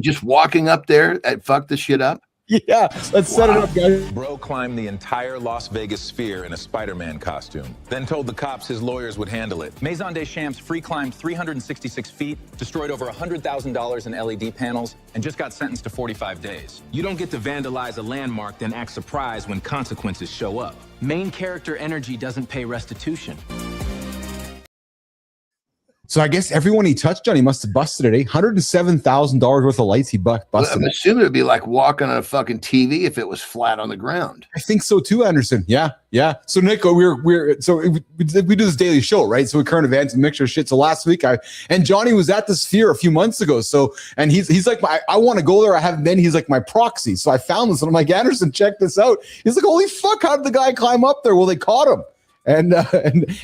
Just walking up there and fucked the shit up? Yeah, let's set it up, guys. Bro climbed the entire Las Vegas Sphere in a Spider-Man costume, then told the cops his lawyers would handle it. Maison Deschamps free climbed 366 feet, destroyed over $100,000 in LED panels, and just got sentenced to 45 days. You don't get to vandalize a landmark, then act surprised when consequences show up. Main character energy doesn't pay restitution. So I guess everyone he touched on, he must have busted it. $107,000 worth of lights he busted. I'm assuming it'd be like walking on a fucking TV if it was flat on the ground. I think so too, Anderson. Yeah. So Nick, we do this daily show, right? So with current events and mixture of shit. So last week and Johnny was at the Sphere a few months ago. So and he's like, I want to go there. I haven't been. He's like my proxy. So I found this and I'm like, Anderson, check this out. He's like, holy fuck, how did the guy climb up there? Well, they caught him. And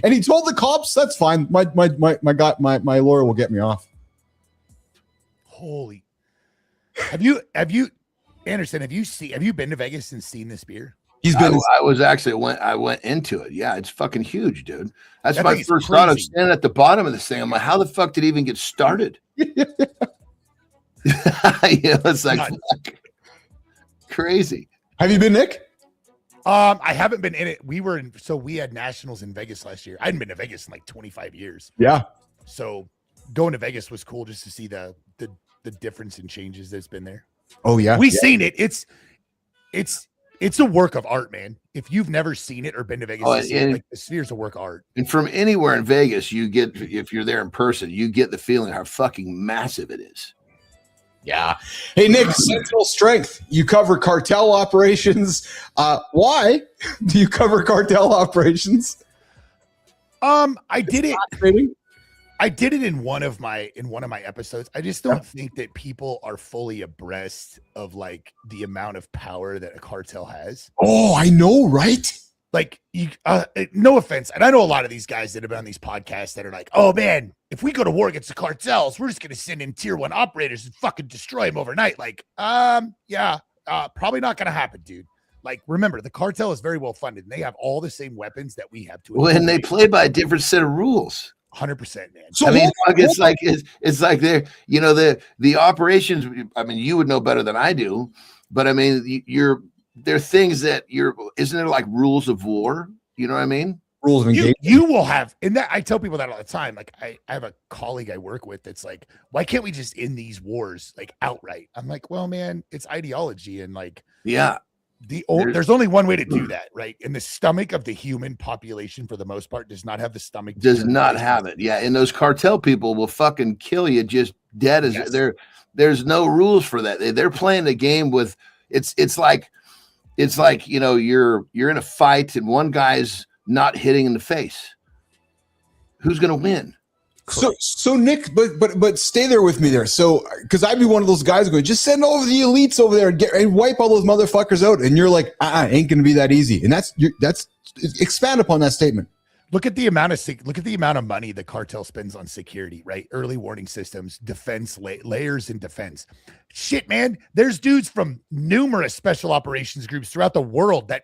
he told the cops, that's fine. My lawyer will get me off. Holy. Have you Anderson, have you been to Vegas and seen this beer? He's been I went into it. Yeah, it's fucking huge, dude. That's my first thought. I was standing at the bottom of this thing. I'm like, how the fuck did it even get started? It's like crazy. Have you been, Nick? I haven't been in it. We had nationals in Vegas last year. I hadn't been to Vegas in like 25 years. Yeah. So going to Vegas was cool just to see the difference in changes that's been there. Oh yeah. We've seen it. It's a work of art, man. If you've never seen it or been to Vegas, the Sphere's a work of art. And from anywhere in Vegas, if you're there in person, you get the feeling how fucking massive it is. Yeah. Hey, Nick, Central Strength. You cover cartel operations. Why do you cover cartel operations? I did it. I did it in one of my episodes. I just don't think that people are fully abreast of like the amount of power that a cartel has. Oh, I know, right? Like, no offense, and I know a lot of these guys that have been on these podcasts that are like, "Oh man, if we go to war against the cartels, we're just going to send in tier 1 operators and fucking destroy them overnight." Like, yeah, probably not going to happen, dude. Like, remember, the cartel is very well funded, and they have all the same weapons that we have. And they play by a different set of rules. 100%, man. So I mean, it's like they're, you know, the operations. I mean, you would know better than I do, but I mean, there are things that isn't there like rules of war? You know what I mean? Rules of engagement. You will have, and that I tell people that all the time. Like, I have a colleague I work with that's like, why can't we just end these wars like outright? I'm like, well, man, it's ideology, and like, yeah. There's only one way to do that, right? And the stomach of the human population, for the most part, does not have the stomach. Does not have it. Yeah, and those cartel people will fucking kill you just dead as there's no rules for that. They're playing the game with it's like you know you're in a fight and one guy's not hitting in the face. Who's gonna win? So Nick, but stay there with me there. So, because I'd be one of those guys going, just send over the elites over there and wipe all those motherfuckers out. And you're like, ain't gonna be that easy. And that's expand upon that statement. Look at the amount of money the cartel spends on security, right? Early warning systems, defense layers in defense. Shit, man. There's dudes from numerous special operations groups throughout the world that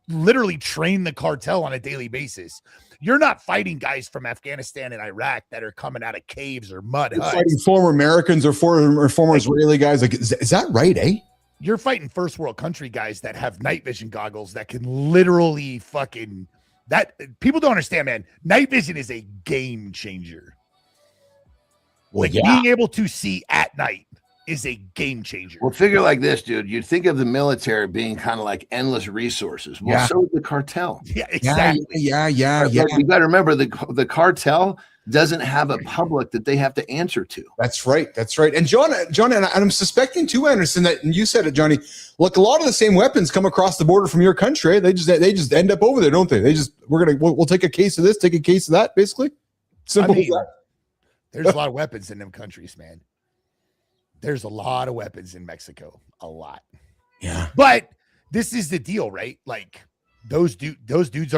literally train the cartel on a daily basis. You're not fighting guys from Afghanistan and Iraq that are coming out of caves or mud huts. Fighting former Americans or former Israeli guys. Like, is that right, eh? You're fighting first world country guys that have night vision goggles that can literally fucking that. People don't understand, man. Night vision is a game changer. Well, being able to see at night is a game changer. Well, figure like this, dude. You'd think of the military being kind of like endless resources. Well, so is the cartel. Yeah, exactly. Yeah. But you got to remember the cartel doesn't have a public that they have to answer to. That's right. And John, and I'm suspecting too, Anderson, that, and you said it, Johnny. Look, a lot of the same weapons come across the border from your country. They just end up over there, don't they? We'll take a case of this, take a case of that, basically. Simple as that. There's a lot of weapons in them countries, man. There's a lot of weapons in Mexico, a lot. Yeah. But this is the deal, right? Like those dudes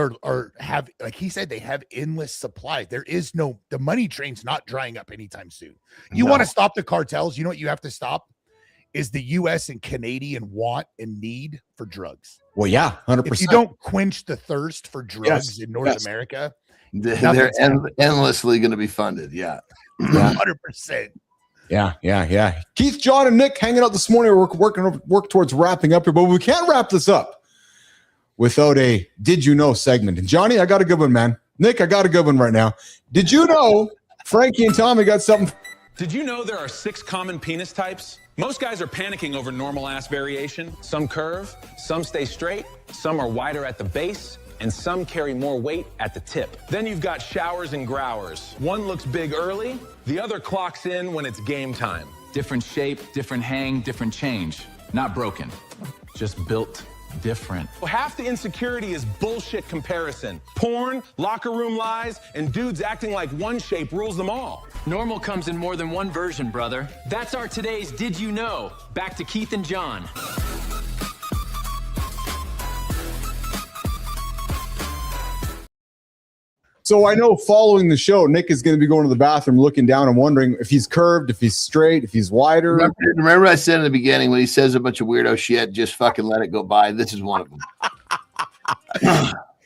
have, like he said, they have endless supply. The money train's not drying up anytime soon. You want to stop the cartels? You know what you have to stop is the U.S. and Canadian want and need for drugs. Well, yeah, 100%. If you don't quench the thirst for drugs in North America, they're endlessly going to be funded. Yeah. 100%. Yeah. Keith, John, and Nick hanging out this morning. We're work towards wrapping up here, but we can't wrap this up without a Did You Know segment. And Johnny, I got a good one, man. Nick, I got a good one right now. Did you know Frankie and Tommy got something? Did you know there are 6 common penis types? Most guys are panicking over normal ass variation. Some curve, some stay straight, some are wider at the base, and some carry more weight at the tip. Then you've got showers and growers. One looks big early, the other clocks in when it's game time. Different shape, different hang, different change. Not broken, just built different. Half the insecurity is bullshit comparison. Porn, locker room lies, and dudes acting like one shape rules them all. Normal comes in more than one version, brother. That's our today's Did You Know? Back to Keith and John. So I know following the show, Nick is going to be going to the bathroom, looking down and wondering if he's curved, if he's straight, if he's wider. Remember I said in the beginning when he says a bunch of weirdo shit, just fucking let it go by. This is one of them.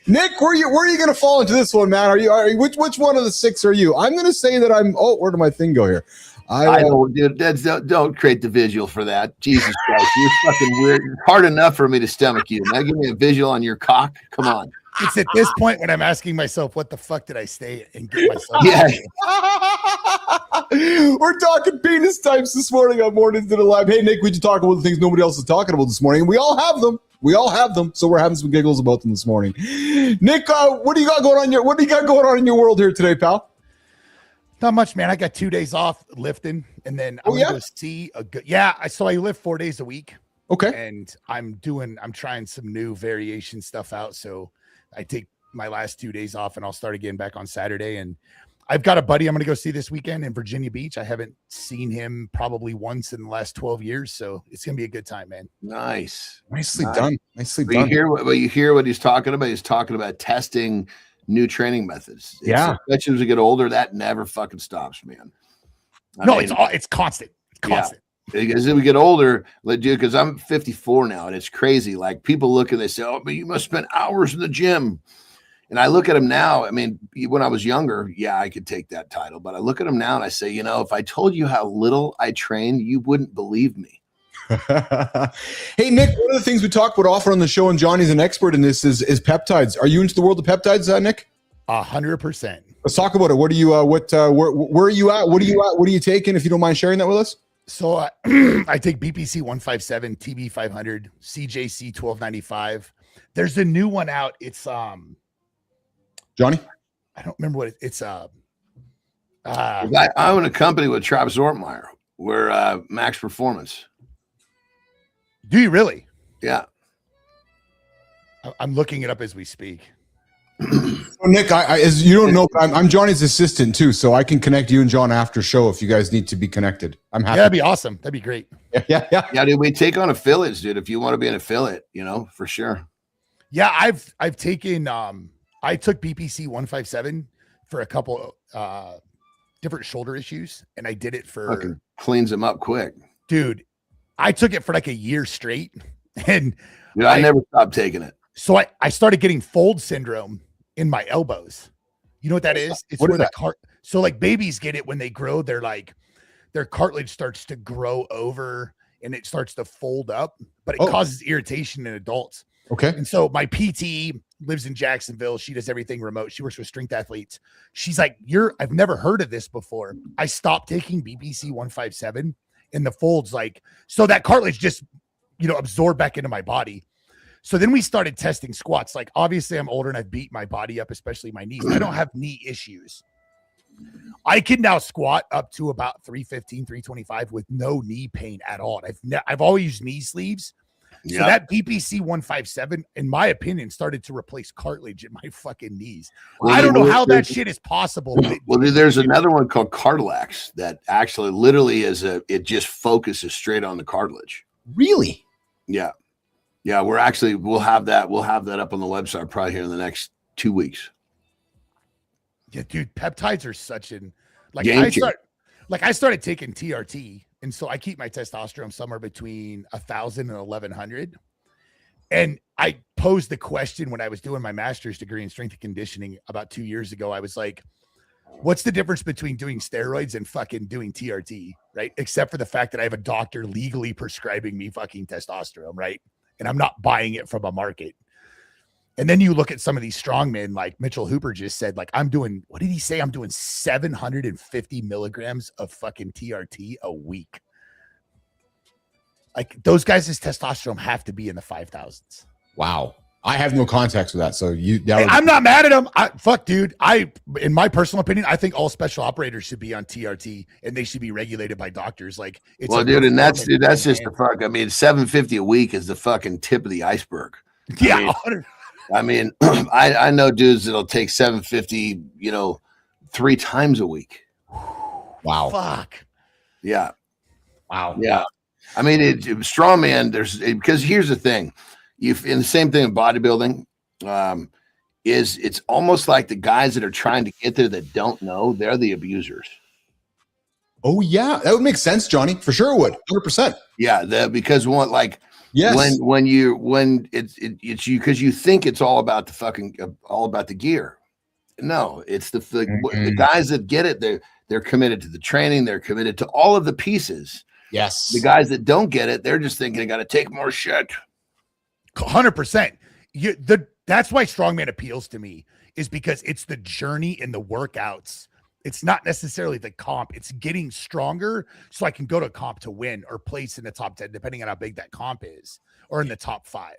Nick, where are you going to fall into this one, man? Are you which one of the 6 are you? I'm going to say that I'm. Oh, where did my thing go here? I don't, dude. Don't create the visual for that. Jesus Christ, you're fucking weird. It's hard enough for me to stomach you. Now give me a visual on your cock. Come on. It's at this point when I'm asking myself, what the fuck did I stay and get myself? Yeah. We're talking penis types this morning on Mornings in the Live. Hey, Nick, we just talk about the things nobody else is talking about this morning. And we all have them. So we're having some giggles about them this morning. Nick, what do you got going on in your world here today, pal? Not much, man. I got 2 days off lifting, and then I'm gonna go see a good. Yeah, so I lift 4 days a week. Okay. And I'm trying some new variation stuff out. So I take my last 2 days off, and I'll start again back on Saturday. And I've got a buddy I'm going to go see this weekend in Virginia Beach. I haven't seen him probably once in the last 12 years. So it's going to be a good time, man. Nice. Nicely done. Nicely But done. you hear what he's talking about? He's talking about testing new training methods. Especially as we get older, that never fucking stops, man. I mean, it's constant. It's constant. Because as we get older, because I'm 54 now, and it's crazy. Like people look and they say, "Oh, but you must spend hours in the gym." And I look at him now. I mean, when I was younger, yeah, I could take that title. But I look at him now and I say, if I told you how little I train, you wouldn't believe me. Hey, Nick, one of the things we talk about often on the show, and Johnny's an expert in this, is peptides. Are you into the world of peptides, Nick? 100%. Let's talk about it. What are you? Where are you at? What are you at? What are you taking? If you don't mind sharing that with us. So I take BPC 157, TB 500, CJC 1295. There's a new one out. It's Johnny, I don't remember what it's. I own a company with Travis Ortmeyer. We're Max Performance. Do you really? Yeah. I'm looking it up as we speak. Nick, as you don't know, I'm Johnny's assistant too, so I can connect you and John after show if you guys need to be connected. I'm happy. Yeah, that'd be awesome. That'd be great. Yeah, dude, we take on affiliates, dude. If you want to be an affiliate, for sure. Yeah, I've taken I took BPC 157 for a couple different shoulder issues, and I did it for fucking cleans them up quick. Dude, I took it for like a year straight, and dude, I never stopped taking it. So I started getting fold syndrome in my elbows. You know what that is? It's where the so like babies get it when they grow, they're like their cartilage starts to grow over and it starts to fold up, but it causes irritation in adults. Okay. And so my PT lives in Jacksonville. She does everything remote. She works with strength athletes. She's like, I've never heard of this before. I stopped taking BPC 157 and the folds so that cartilage just, absorbed back into my body. So then we started testing squats. Like, obviously I'm older and I've beat my body up, especially my knees. I don't have knee issues. I can now squat up to about 315, 325 with no knee pain at all. I've always used knee sleeves. So that BPC 157, in my opinion, started to replace cartilage in my fucking knees. I don't know how that shit is possible. There's another one called Cartilax that actually literally it just focuses straight on the cartilage. Really? Yeah. Yeah, we'll have that up on the website probably here in the next 2 weeks. Yeah, dude, peptides are such an I started taking TRT, and so I keep my testosterone somewhere between 1,000 and 1,100. And I posed the question when I was doing my master's degree in strength and conditioning about 2 years ago. I was like, what's the difference between doing steroids and fucking doing TRT, right? Except for the fact that I have a doctor legally prescribing me fucking testosterone, right? And I'm not buying it from a market. And then you look at some of these strongmen, like Mitchell Hooper just said, like, what did he say? I'm doing 750 milligrams of fucking TRT a week. Like, those guys' testosterone have to be in the 5,000s. Wow. I have no context with that. So I'm not mad at him. Dude. In my personal opinion, I think all special operators should be on TRT and they should be regulated by doctors. Like, it's dude, and that's just the fuck. I mean, 750 a week is the fucking tip of the iceberg. Yeah. I mean, I know dudes that'll take 750, 3 times a week. Wow. Fuck. Yeah. Wow. Yeah. I mean, strongman, because here's the thing. In the same thing in bodybuilding, it's almost like the guys that are trying to get there that don't know, they're the abusers. Oh yeah, that would make sense, Johnny. For sure, it would 100%. Yeah, because yes, when it's you because you think it's all about the gear. No, it's the guys that get it. They're committed to the training. They're committed to all of the pieces. Yes, the guys that don't get it, they're just thinking I got to take more shit. 100%. That's why strongman appeals to me, is because it's the journey and the workouts. It's not necessarily the comp. It's getting stronger so I can go to a comp to win or place in the top 10, depending on how big that comp is, or in the top 5,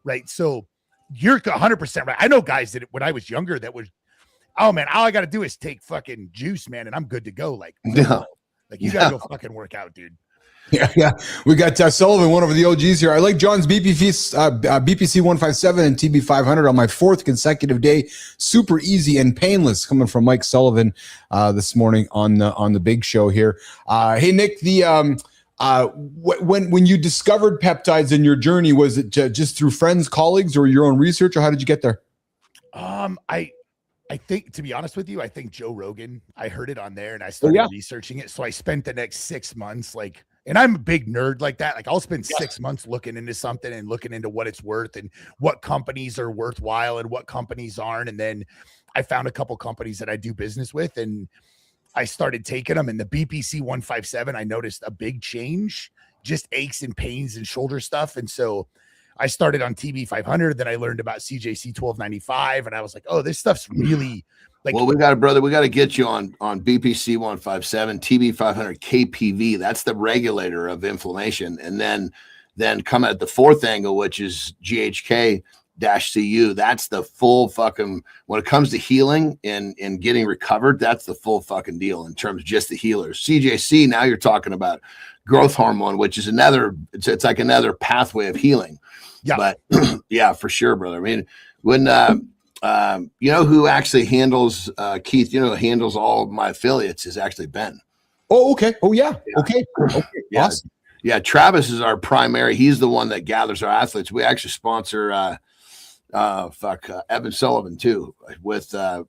right? So you're 100% right. I know guys that when I was younger that was, oh man, all I got to do is take fucking juice, man, and I'm good to go. Like, no. Like, you got to go fucking work out, dude. Yeah. We got Sullivan, one of the OGs here. I like John's BPC 157 and TB 500 on my 4th consecutive day. Super easy and painless, coming from Mike Sullivan this morning on the big show here. Hey Nick, when you discovered peptides in your journey, was it just through friends, colleagues, or your own research, or how did you get there? I think, to be honest with you, I think Joe Rogan, I heard it on there and I started researching it. So I spent the next 6 months, and I'm a big nerd like that. Like I'll spend 6 months looking into something and looking into what it's worth and what companies are worthwhile and what companies aren't. And then I found a couple companies that I do business with and I started taking them. And the BPC 157, I noticed a big change, just aches and pains and shoulder stuff. And so I started on TB 500. Then I learned about CJC 1295. And I was like, oh, this stuff's really well, we got to get you on BPC 157, TB 500 KPV. That's the regulator of inflammation. And then come at the 4th angle, which is GHK -CU. That's the full fucking, when it comes to healing and getting recovered, that's the full fucking deal in terms of just the healers. CJC, now you're talking about growth hormone, which is it's like another pathway of healing. Yeah. But yeah, for sure, brother. I mean, when you know who actually handles Keith, who handles all of my affiliates is actually Ben. Oh, okay. Oh, yeah. Okay. Yeah. Awesome. Yeah. Travis is our primary. He's the one that gathers our athletes. We actually sponsor Evan Sullivan too.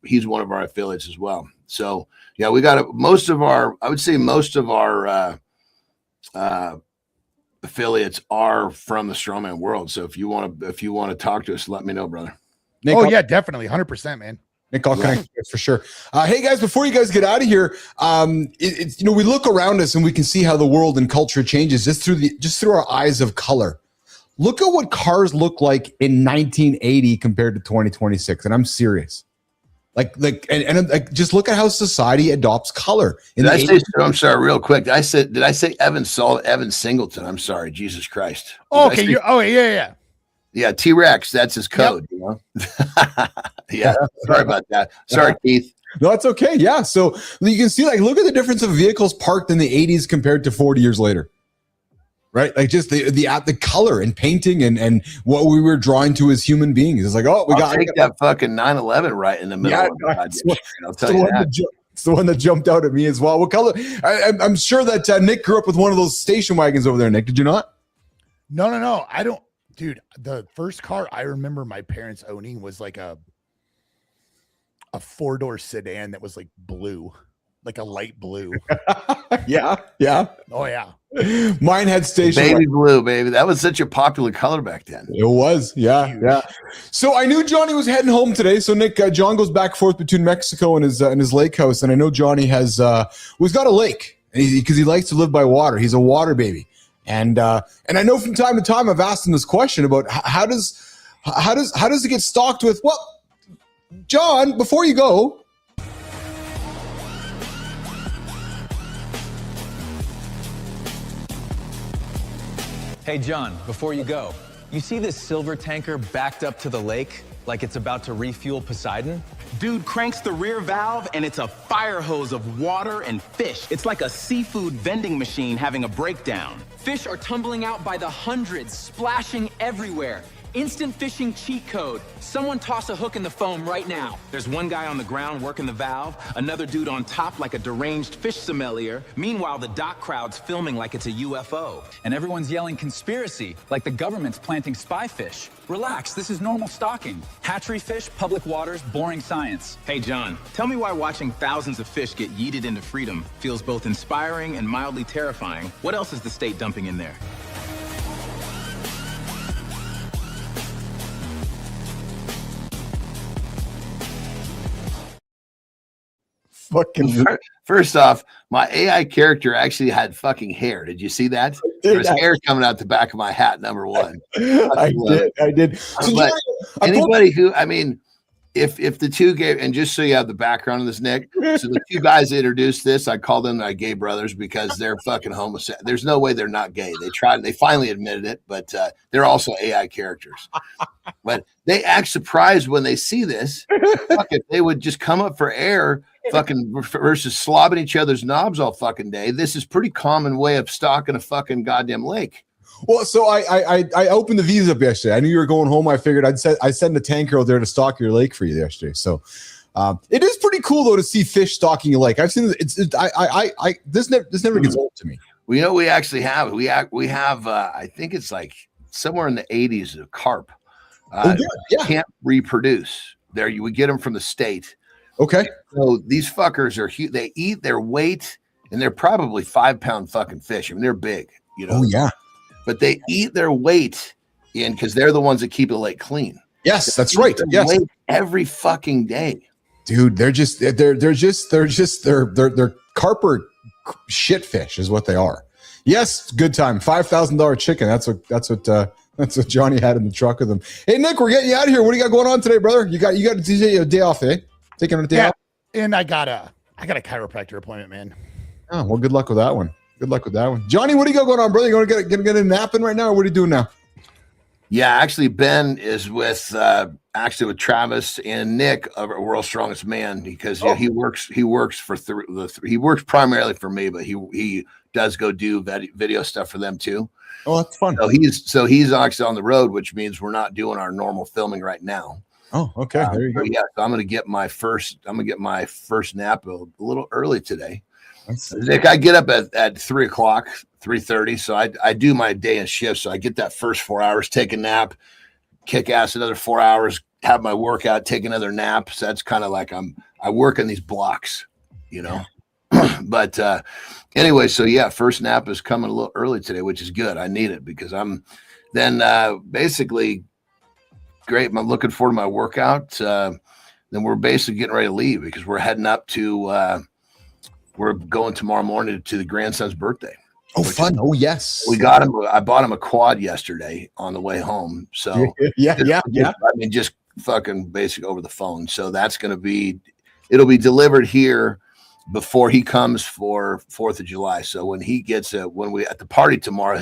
He's one of our affiliates as well. So yeah, we got most of our affiliates are from the strongman world. So if you want to talk to us, let me know, brother. Nick, yeah, definitely. 100%, man. Nick, I'll connect for sure. Hey guys, before you guys get out of here, we look around us and we can see how the world and culture changes just through our eyes of color. Look at what cars look like in 1980 compared to 2026, and I'm serious. Just look at how society adopts color. I'm sorry, real quick. Did I say Evan Singleton? I'm sorry, Jesus Christ. Okay, yeah. Yeah, T-Rex, that's his code. Yep. Yeah, sorry about that. Sorry, Keith. No, that's okay. Yeah, so you can see, look at the difference of vehicles parked in the 80s compared to 40 years later. Right? Like just the color and painting and what we were drawn to as human beings. It's like, oh, we got that fucking 911 right in the middle. Yeah, I'll tell you that. It's the one that jumped out at me as well. What color? I'm sure that Nick grew up with one of those station wagons over there, Nick. Did you not? No. I don't. Dude, the first car I remember my parents owning was like a 4-door sedan that was like blue, like a light blue. Yeah. Oh, yeah. Mine had station baby blue, baby. That was such a popular color back then. It was, yeah. So I knew Johnny was heading home today. So Nick, John goes back and forth between Mexico and his lake house, and I know Johnny has got a lake because he likes to live by water. He's a water baby, and I know from time to time I've asked him this question about how does it get stocked with? Well, John, before you go. Hey, John, before you go, you see this silver tanker backed up to the lake like it's about to refuel Poseidon? Dude cranks the rear valve and it's a fire hose of water and fish. It's like a seafood vending machine having a breakdown. Fish are tumbling out by the hundreds, splashing everywhere. Instant fishing cheat code. Someone toss a hook in the foam right now. There's one guy on the ground working the valve, another dude on top like a deranged fish sommelier. Meanwhile, the dock crowd's filming like it's a UFO. And everyone's yelling conspiracy, like the government's planting spy fish. Relax, this is normal stocking. Hatchery fish, public waters, boring science. Hey, John, tell me why watching thousands of fish get yeeted into freedom feels both inspiring and mildly terrifying. What else is the state dumping in there? Fucking first off, my AI character actually had fucking hair. Did you see that? There's hair coming out the back of my hat. Number one, I did. So but anybody who, I mean, if the two gay, and just so you have the background of this, Nick. So the two guys that introduced this, I call them my gay brothers because they're fucking homosexual. There's no way they're not gay. They tried. They finally admitted it, but they're also AI characters. But they act surprised when they see this. Fuck, if they would just come up for air fucking versus slobbing each other's knobs all fucking day. This is pretty common way of stocking a fucking goddamn lake. Well, so I opened the V's up yesterday. I knew you were going home. I figured I'd send a tanker out there to stock your lake for you yesterday. So it is pretty cool though to see fish stalking a lake. I've seen this never gets old to me. Well, you know, we actually have I think it's like somewhere in the 80s of carp. Can't reproduce. We get them from the state. Okay. So these fuckers are huge. They eat their weight, and they're probably 5-pound fucking fish. I mean, they're big, you know. Oh yeah. But they eat their weight in because they're the ones that keep the lake clean. Yes, that's right. Yes, every fucking day, dude. They're carper shitfish is what they are. Yes, good time. $5,000 chicken. That's what Johnny had in the truck with him. Hey Nick, we're getting you out of here. What do you got going on today, brother? You got a day off, eh? Taking a day off. And I got a chiropractor appointment, man. Oh well, good luck with that one. Good luck with that one. Johnny, what do you got going on, brother? You going to get a nap in right now, or what are you doing now? Yeah, actually, Ben is with Travis and Nick of World's Strongest Man because he works primarily for me, but he does go do video stuff for them too. Oh, that's fun. So he's actually on the road, which means we're not doing our normal filming right now. Oh, okay. There you go. Yeah, so I'm gonna get my first nap a little early today. Nick, I get up at 3:00, 3:30. So I do my day in shifts. So I get that first 4 hours, take a nap, kick ass another 4 hours, have my workout, take another nap. So that's kind of like I work in these blocks, you know. But anyway, so yeah, first nap is coming a little early today, which is good. I need it because I'm then basically great. I'm looking forward to my workout. Then we're basically getting ready to leave because we're heading up to we're going tomorrow morning to the grandson's birthday. Oh, fun. Oh, yes. We got him. I bought him a quad yesterday on the way home. So yeah. I mean, just fucking basic over the phone. So that's going to it'll be delivered here before he comes for 4th of July. So when he gets when we at the party tomorrow,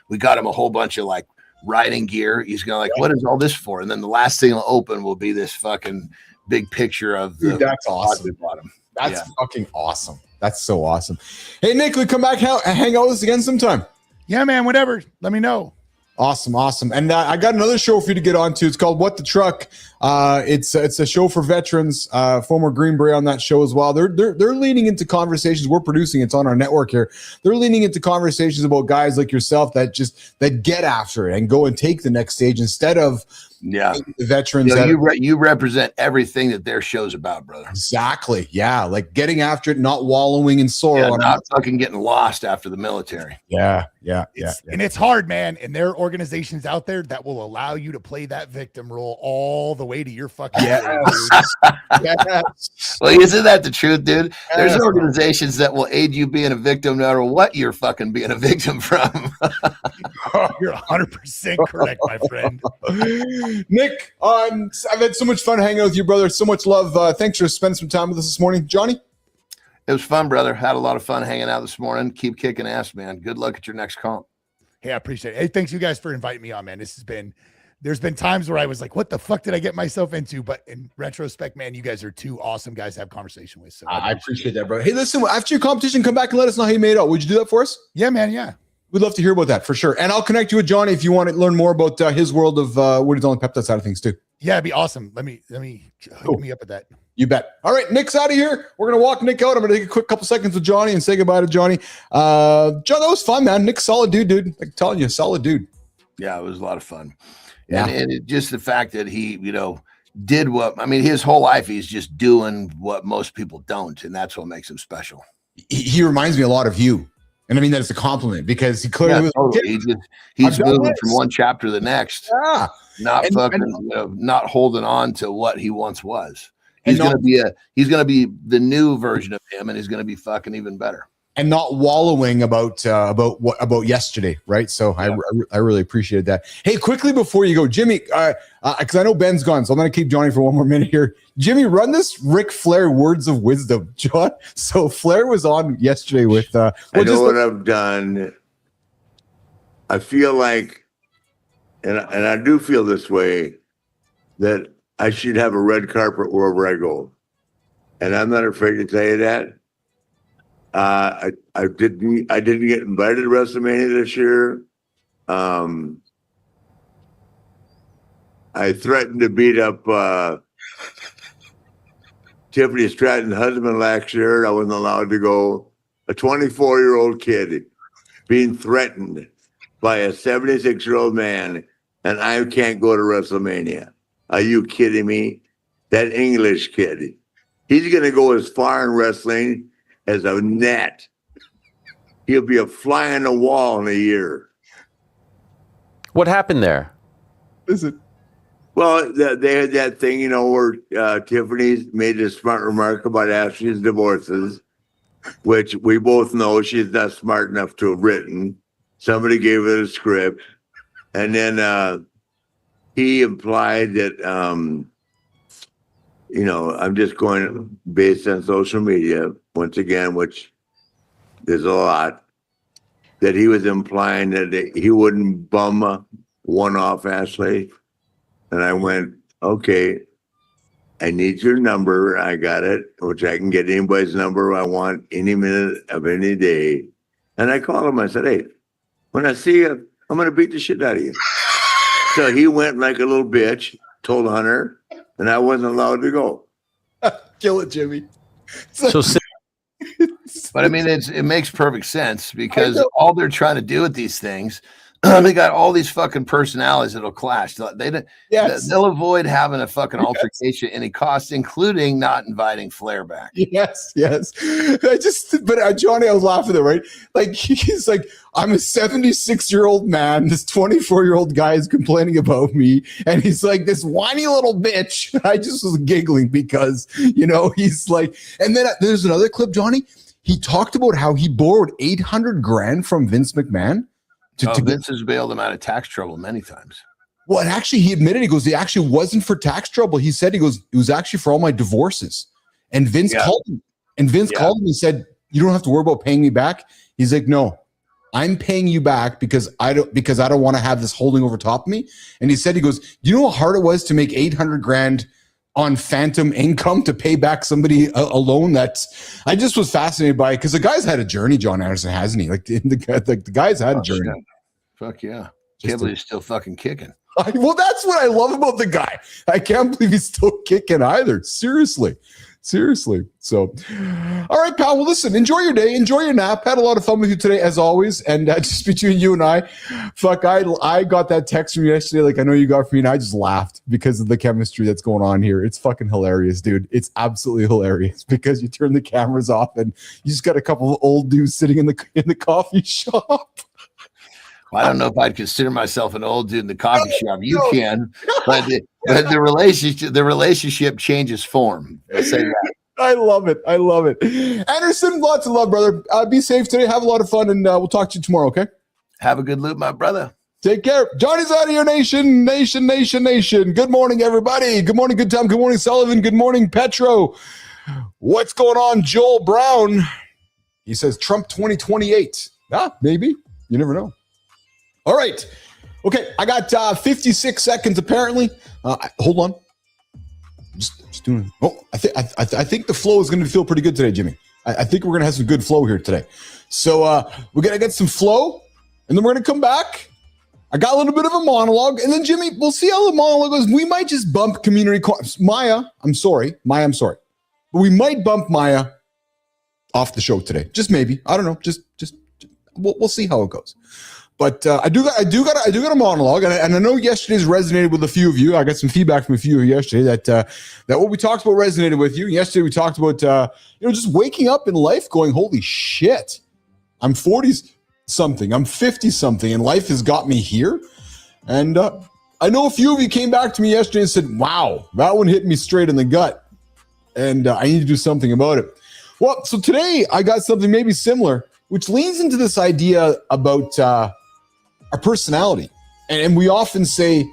we got him a whole bunch of like riding gear. He's going to like, what is all this for? And then the last thing he'll open will be this fucking big picture of that's awesome. We bought him. That's fucking awesome. That's so awesome. Hey, Nick, we come back hang out with us again sometime. Yeah, man, whatever. Let me know. Awesome. And I got another show for you to get onto. It's called What the Truck. It's a show for veterans. Former Green Beret on that show as well. They're leaning into conversations. We're producing. It's on our network here. They're leaning into conversations about guys like yourself that get after it and go and take the next stage instead of the veterans. You represent everything that their show's about, brother. Exactly. Yeah, like getting after it, not wallowing in sorrow, not fucking getting lost after the military. Yeah. And it's hard, man. And there are organizations out there that will allow you to play that victim role all the way to your fucking Well, isn't that the truth, dude? There's organizations that will aid you being a victim no matter what you're fucking being a victim from. You're 100% correct, my friend. Nick, I've had so much fun hanging out with you, brother. So much love. Thanks for spending some time with us this morning. Johnny? It was fun, brother. Had a lot of fun hanging out this morning. Keep kicking ass, man. Good luck at your next comp. Hey, I appreciate it. Hey, thanks you guys for inviting me on, man. There's been times where I was like, what the fuck did I get myself into? But in retrospect, man, you guys are two awesome guys to have conversation with. So I appreciate that, bro. Hey, listen, after your competition, come back and let us know how you made out. Would you do that for us? Yeah, man. Yeah. We'd love to hear about that for sure. And I'll connect you with Johnny if you want to learn more about his world of what he's on the peptide side of things too. Yeah, it'd be awesome. Let me hook me up with that. You bet. All right, Nick's out of here. We're going to walk Nick out. I'm going to take a quick couple seconds with Johnny and say goodbye to Johnny. John, that was fun, man. Nick's solid dude. I'm telling you, solid dude. Yeah, it was a lot of fun. Yeah. And just the fact that he, did his whole life, he's just doing what most people don't. And that's what makes him special. He reminds me a lot of you. And I mean that as a compliment because he clearly he's moving from one chapter to the next. Yeah. Not holding on to what he once was. He's going to be the new version of him, and he's going to be fucking even better. And not wallowing about yesterday, right? So yeah. I really appreciated that. Hey, quickly before you go, Jimmy, because I know Ben's gone, so I'm going to keep Johnny for one more minute here. Jimmy, run this Ric Flair words of wisdom, John. So Flair was on yesterday with. I know what I've done. I feel like, and I do feel this way, that I should have a red carpet wherever I go. and I'm not afraid to tell you that. I didn't get invited to WrestleMania this year. I threatened to beat up Tiffany Stratton's husband last year. I wasn't allowed to go. A 24-year-old kid being threatened by a 76-year-old man, and I can't go to WrestleMania. Are you kidding me? That English kid, he's going to go as far in wrestling as a net. He'll be a fly on the wall in a year. What happened there? Is it? Well, they had that thing, where Tiffany made a smart remark about Ashley's divorces, which we both know she's not smart enough to have written. Somebody gave her a script. And then he implied that, I'm just going based on social media, once again, which there's a lot, that he was implying that he wouldn't bum one off Ashley. And I went, okay, I need your number. I got it, which I can get anybody's number I want any minute of any day. And I called him. I said, hey, when I see you, I'm going to beat the shit out of you. So he went like a little bitch, told Hunter, and I wasn't allowed to go. Kill it, Jimmy. But I mean, it makes perfect sense because all they're trying to do with these things, they got all these fucking personalities that'll clash. They'll avoid having a fucking altercation at any cost, including not inviting Flair back. Yes. But Johnny, I was laughing there, right? Like he's like, I'm a 76-year-old man. This 24-year-old guy is complaining about me, and he's like this whiny little bitch. I just was giggling because he's like, and then there's another clip, Johnny. He talked about how he borrowed $800,000 from Vince McMahon. Vince has bailed him out of tax trouble many times. Well, and actually, he admitted, he goes, it actually wasn't for tax trouble. He said, it was actually for all my divorces. And Vince called him. And Vince called him and said, you don't have to worry about paying me back. He's like, no, I'm paying you back because I don't want to have this holding over top of me. And he said, he goes, you know how hard it was to make $800,000 on phantom income to pay back somebody a loan? That I just was fascinated by, because the guy's had a journey, Jon Andersen, hasn't he? Like the guy's had a journey. Shit. Fuck yeah. Can't believe he's still fucking kicking. Well, that's what I love about the guy. I can't believe he's still kicking either. Seriously. So, all right, pal. Well, listen, enjoy your day. Enjoy your nap. Had a lot of fun with you today, as always. And just between you and I, I got that text from you yesterday, like I know you got from me, and I just laughed because of the chemistry that's going on here. It's fucking hilarious, dude. It's absolutely hilarious because you turn the cameras off and you just got a couple of old dudes sitting in the coffee shop. I don't know if I'd consider myself an old dude in the coffee shop. You can, but the relationship changes form. I say that. I love it. Anderson, lots of love, brother. Be safe today. Have a lot of fun, and we'll talk to you tomorrow, okay? Have a good loop, my brother. Take care. Johnny's out of your nation. Good morning, everybody. Good morning, good time. Good morning, Sullivan. Good morning, Petro. What's going on, Joel Brown? He says Trump 2028. Maybe. You never know. All right. Okay, I got 56 seconds apparently. Hold on. Just doing. Oh, I think the flow is going to feel pretty good today, Jimmy. I think we're going to have some good flow here today. So we're going to get some flow, and then we're going to come back. I got a little bit of a monologue, and then Jimmy, we'll see how the monologue goes. We might just bump community. Maya, I'm sorry. But we might bump Maya off the show today. Just maybe. I don't know. Just we'll see how it goes. But I do got a monologue, and I know yesterday's resonated with a few of you. I got some feedback from a few of you yesterday that what we talked about resonated with you. Yesterday we talked about just waking up in life, going, holy shit, I'm 40 something, I'm 50 something, and life has got me here. And I know a few of you came back to me yesterday and said, wow, that one hit me straight in the gut, and I need to do something about it. Well, so today I got something maybe similar, which leans into this idea about our personality, and we often say,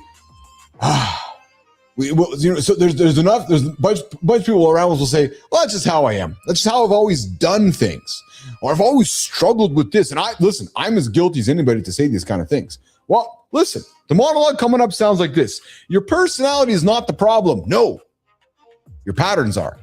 so there's a bunch of people around us will say, well, that's just how I am. That's just how I've always done things, or I've always struggled with this. And I'm as guilty as anybody to say these kind of things. Well, listen, the monologue coming up sounds like this: your personality is not the problem. No, your patterns are.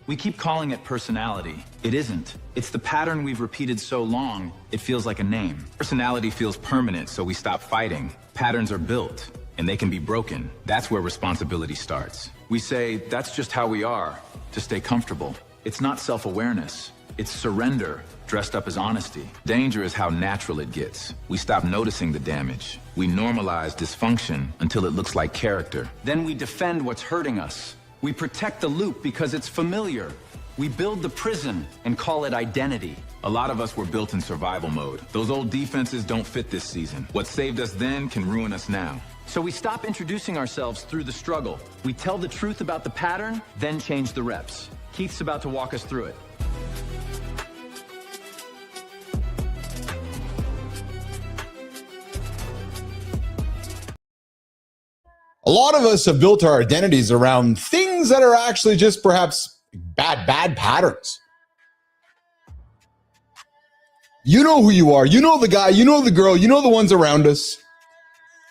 We keep calling it personality. It isn't. It's the pattern we've repeated so long, it feels like a name. Personality feels permanent, so we stop fighting. Patterns are built, and they can be broken. That's where responsibility starts. We say, that's just how we are, to stay comfortable. It's not self-awareness. It's surrender, dressed up as honesty. Danger is how natural it gets. We stop noticing the damage. We normalize dysfunction until it looks like character. Then we defend what's hurting us. We protect the loop because it's familiar. We build the prison and call it identity. A lot of us were built in survival mode. Those old defenses don't fit this season. What saved us then can ruin us now. So we stop introducing ourselves through the struggle. We tell the truth about the pattern, then change the reps. Keith's about to walk us through it. A lot of us have built our identities around things that are actually just perhaps bad patterns. You know who you are. You know the guy. You know the girl. You know the ones around us.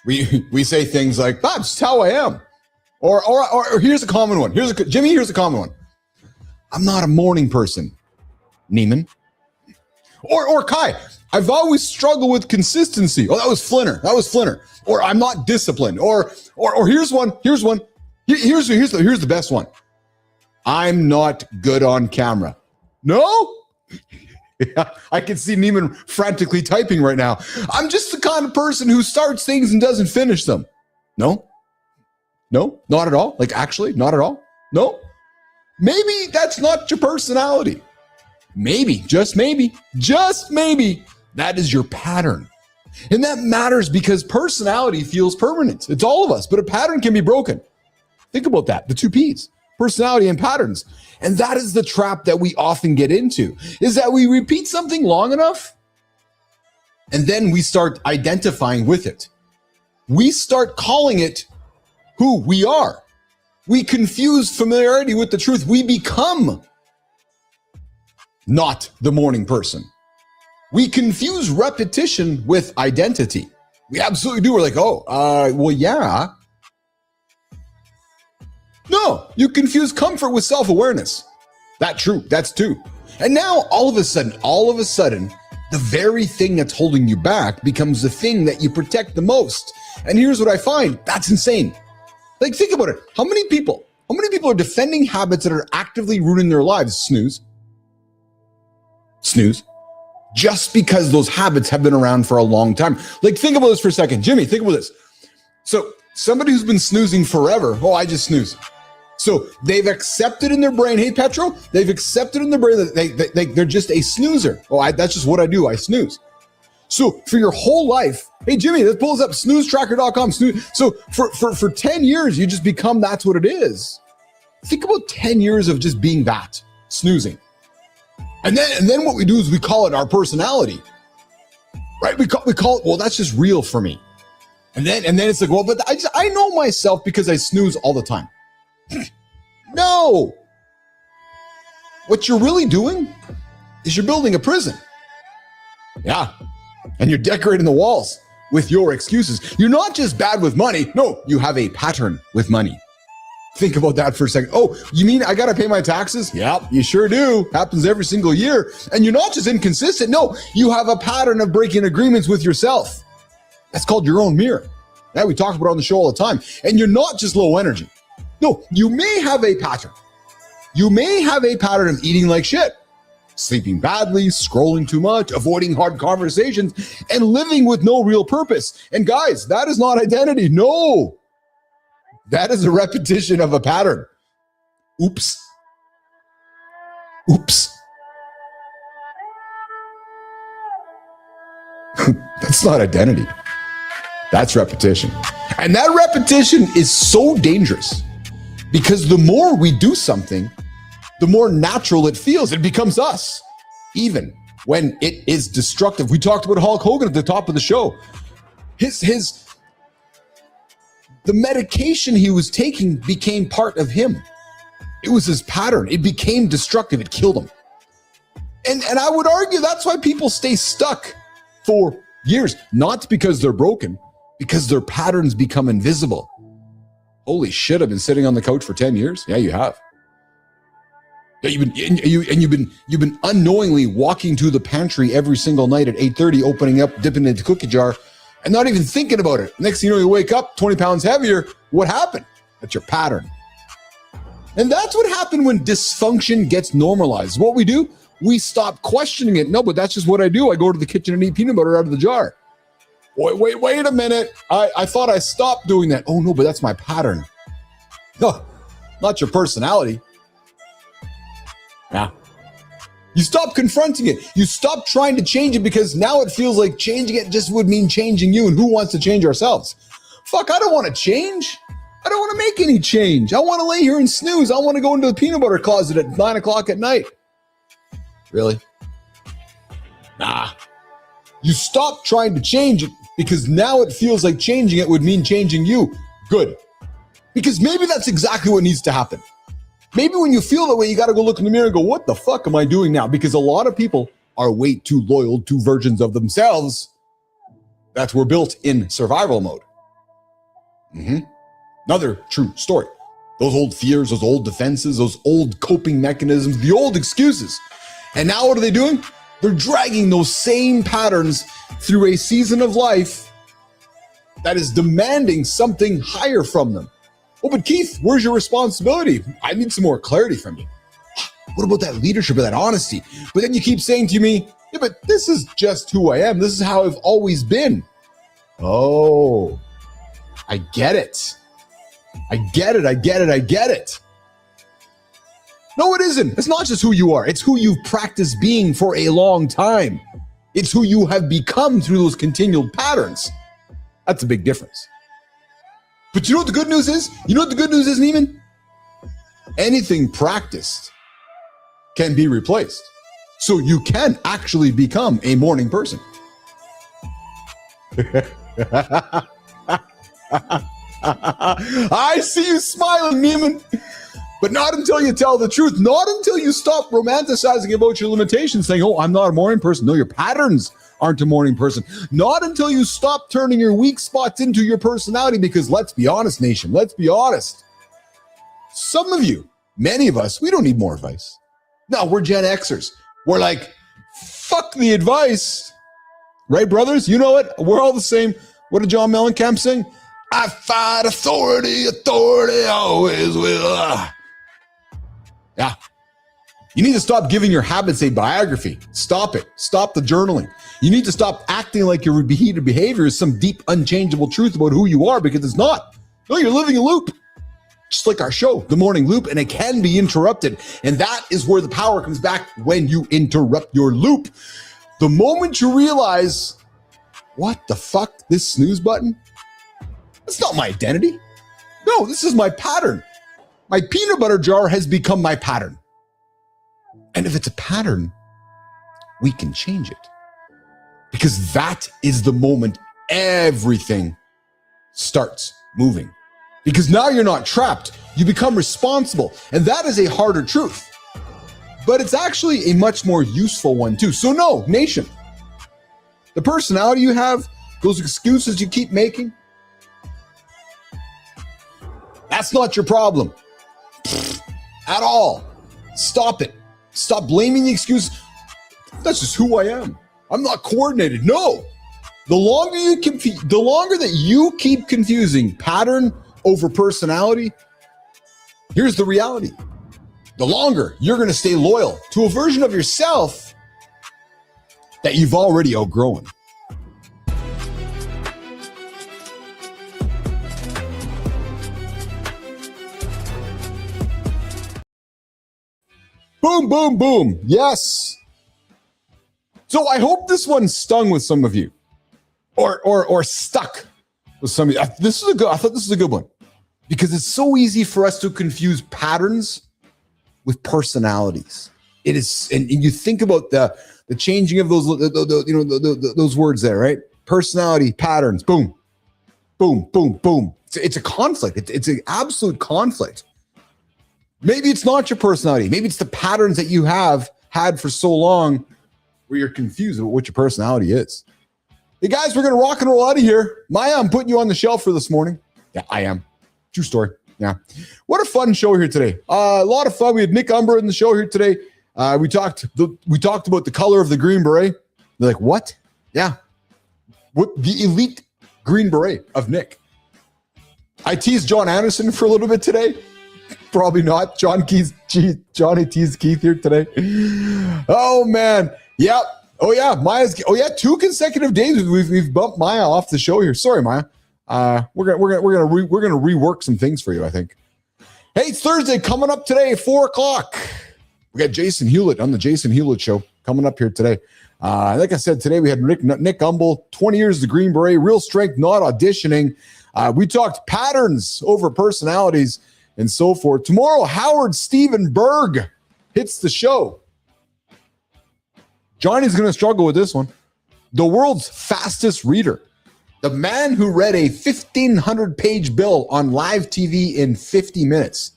We say things like, "That's how I am," or here's a common one. Jimmy. Here's a common one. I'm not a morning person, Neiman. Or Kai. I've always struggled with consistency. Oh, that was Flinner. Or I'm not disciplined. Or here's one. Here's the best one. I'm not good on camera. No? Yeah, I can see Neiman frantically typing right now. I'm just the kind of person who starts things and doesn't finish them. No, not at all. Like, actually, not at all. No. Maybe that's not your personality. Maybe, just maybe, that is your pattern. And that matters because personality feels permanent. It's all of us, but a pattern can be broken. Think about that, the two P's, personality and patterns. And that is the trap that we often get into, is that we repeat something long enough, and then we start identifying with it. We start calling it who we are. We confuse familiarity with the truth. We become not the morning person. We confuse repetition with identity. We absolutely do. We're like, well, yeah. No, you confuse comfort with self-awareness. That's true. That's two. And now all of a sudden, the very thing that's holding you back becomes the thing that you protect the most. And here's what I find. That's insane. Like, think about it. How many people are defending habits that are actively ruining their lives? Snooze. Just because those habits have been around for a long time. Like, think about this for a second. Jimmy, think about this. So somebody who's been snoozing forever, I just snooze. So they've accepted in their brain, hey, Petro, they've accepted in their brain that they're just a snoozer. That's just what I do. I snooze. So for your whole life, hey, Jimmy, let's pull this up, snoozetracker.com. So for 10 years, you just become that's what it is. Think about 10 years of just being that, snoozing. And then what we do is we call it our personality, right? We call it, well, that's just real for me. And then it's like, well, but I know myself because I snooze all the time. No. What you're really doing is you're building a prison. Yeah. And you're decorating the walls with your excuses. You're not just bad with money. No, you have a pattern with money. Think about that for a second. Oh, you mean I got to pay my taxes? Yep, you sure do. Happens every single year. And you're not just inconsistent. No, you have a pattern of breaking agreements with yourself. That's called your own mirror. Yeah, we talk about it on the show all the time. And you're not just low energy. No, you may have a pattern. You may have a pattern of eating like shit, sleeping badly, scrolling too much, avoiding hard conversations, and living with no real purpose. And guys, that is not identity. No. That is a repetition of a pattern. Oops. That's not identity. That's repetition. And that repetition is so dangerous because the more we do something, the more natural it feels. It becomes us, even when it is destructive. We talked about Hulk Hogan at the top of the show. The medication he was taking became part of him. It was his pattern. It became destructive. It killed him. And I would argue that's why people stay stuck for years. Not because they're broken, because their patterns become invisible. Holy shit, I've been sitting on the couch for 10 years. Yeah, you have. That you've been unknowingly walking to the pantry every single night at 8:30, opening up, dipping into the cookie jar, and not even thinking about it. Next thing you know, you wake up 20 pounds heavier. What happened? That's your pattern. And that's what happened when dysfunction gets normalized. What we do, we stop questioning it. No, but that's just what I do. I go to the kitchen and eat peanut butter out of the jar. Wait a minute. I thought I stopped doing that. Oh no, but that's my pattern. No, not your personality. Yeah. You stop confronting it. You stop trying to change it because now it feels like changing it just would mean changing you. And who wants to change ourselves? Fuck, I don't want to change. I don't want to make any change. I want to lay here and snooze. I want to go into the peanut butter closet at 9 o'clock at night. Really? Nah. You stop trying to change it because now it feels like changing it would mean changing you. Good. Because maybe that's exactly what needs to happen. Maybe when you feel that way, you got to go look in the mirror and go, what the fuck am I doing now? Because a lot of people are way too loyal to versions of themselves that were built in survival mode. Another true story. Those old fears, those old defenses, those old coping mechanisms, the old excuses. And now what are they doing? They're dragging those same patterns through a season of life that is demanding something higher from them. Oh, but Keith, where's your responsibility? I need some more clarity from you. What about that leadership or that honesty? But then you keep saying to me, yeah, but this is just who I am. This is how I've always been. Oh, I get it. I get it. No, it isn't. It's not just who you are. It's who you've practiced being for a long time. It's who you have become through those continual patterns. That's a big difference. But you know what the good news is? You know what the good news isn't even? Anything practiced can be replaced. So you can actually become a morning person. I see you smiling, Neiman. But not until you tell the truth. Not until you stop romanticizing about your limitations, saying, oh, I'm not a morning person. No, your patterns aren't a morning person. Not until you stop turning your weak spots into your personality, because let's be honest, nation, let's be honest. Some of you, many of us, we don't need more advice. No, we're Gen Xers. We're like, fuck the advice. Right, brothers? You know it. We're all the same. What did John Mellencamp sing? I fight authority always will. Yeah. You need to stop giving your habits a biography. Stop it. Stop the journaling. You need to stop acting like your repeated behavior is some deep, unchangeable truth about who you are, because it's not. No, you're living a loop. Just like our show, The Morning Loop, and it can be interrupted. And that is where the power comes back, when you interrupt your loop. The moment you realize, what the fuck, this snooze button? That's not my identity. No, this is my pattern. My peanut butter jar has become my pattern. And if it's a pattern, we can change it. Because that is the moment everything starts moving. Because now you're not trapped. You become responsible. And that is a harder truth. But it's actually a much more useful one too. So no, nation, the personality you have, those excuses you keep making, that's not your problem at all. Stop it. Stop blaming the excuse. That's just who I am. I'm not coordinated. No. The longer that you keep confusing pattern over personality, here's the reality. The longer you're going to stay loyal to a version of yourself that you've already outgrown. Boom, boom, boom. Yes. So I hope this one stung with some of you, or stuck with some of you. I thought this was a good one, because it's so easy for us to confuse patterns with personalities. It is, and you think about the changing of those, those words there, right? Personality, patterns, boom, boom, boom, boom. It's a conflict. It's an absolute conflict. Maybe it's not your personality. Maybe it's the patterns that you have had for so long where you're confused about what your personality is. Hey guys, we're going to rock and roll out of here. Maya, I'm putting you on the shelf for this morning. Yeah, I am. True story. Yeah. What a fun show here today. A lot of fun. We had Nick Umber in the show here today. We talked about the color of the Green Beret. They're like, what? Yeah. What the elite Green Beret of Nick. I teased Jon Andersen for a little bit today. Probably not. Johnny teased Keith here today. Oh man. Yep. Oh yeah. Maya's. Oh yeah. 2 consecutive days we've bumped Maya off the show here. Sorry, Maya. We're gonna rework some things for you, I think. Hey, it's Thursday coming up today, 4:00. We got Jason Hewlett on the Jason Hewlett Show coming up here today. Like I said, today we had Nick Umble, 20 years the Green Beret, real strength, not auditioning. We talked patterns over personalities and so forth. Tomorrow, Howard Stephen Berg hits the show. Johnny's going to struggle with this one. The world's fastest reader. The man who read a 1,500-page bill on live TV in 50 minutes.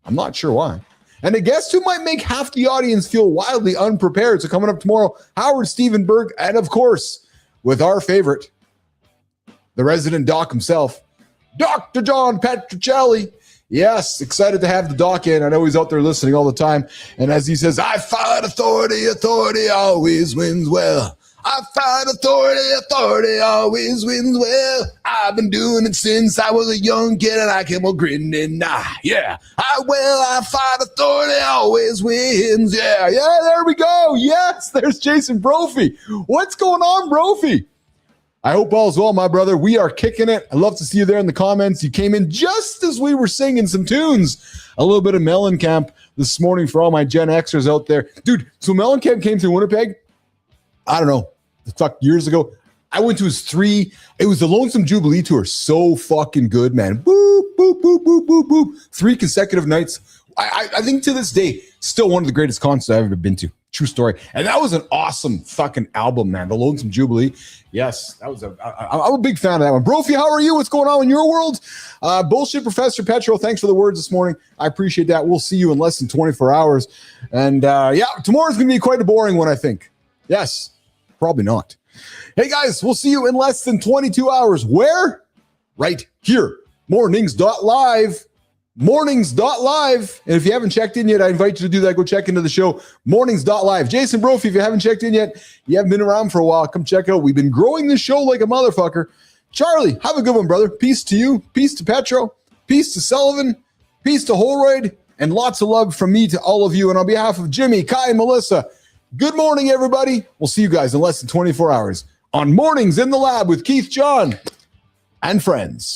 I'm not sure why. And a guest who might make half the audience feel wildly unprepared. So coming up tomorrow, Howard Stephen Berg, and of course, with our favorite, the resident doc himself, Dr. John Petrocelli. Yes, excited to have the doc in. I know he's out there listening all the time. And as he says, I fight authority, authority always wins well. I fight authority, authority always wins well. I've been doing it since I was a young kid and I kept on grinning. I fight authority always wins. Yeah, there we go. Yes, there's Jason Brophy. What's going on, Brophy? I hope all's well, my brother. We are kicking it. I'd love to see you there in the comments. You came in just as we were singing some tunes. A little bit of Mellencamp this morning for all my Gen Xers out there. Dude, so Mellencamp came through Winnipeg. I don't know. Years ago. I went to his 3. It was the Lonesome Jubilee tour. So fucking good, man. Boop, boop, boop, boop, boop, boop. 3 consecutive nights. I think to this day, still one of the greatest concerts I've ever been to. True story. And that was an awesome fucking album, man. The Lonesome Jubilee. Yes, that was I'm a big fan of that one. Brophy, how are you? What's going on in your world? Bullshit Professor Petro, thanks for the words this morning. I appreciate that. We'll see you in less than 24 hours. And tomorrow's going to be quite a boring one, I think. Yes, probably not. Hey, guys, we'll see you in less than 22 hours. Where? Right here. Mornings.live. Mornings.live. And if you haven't checked in yet, I invite you to do that. Go check into the show. Mornings.live. Jason Brophy, if you haven't checked in yet, you haven't been around for a while, come check out. We've been growing this show like a motherfucker. Charlie, have a good one, brother. Peace to you. Peace to Petro. Peace to Sullivan. Peace to Holroyd. And lots of love from me to all of you. And on behalf of Jimmy, Kai, and Melissa, good morning, everybody. We'll see you guys in less than 24 hours on Mornings in the Lab with Keith, John, and friends.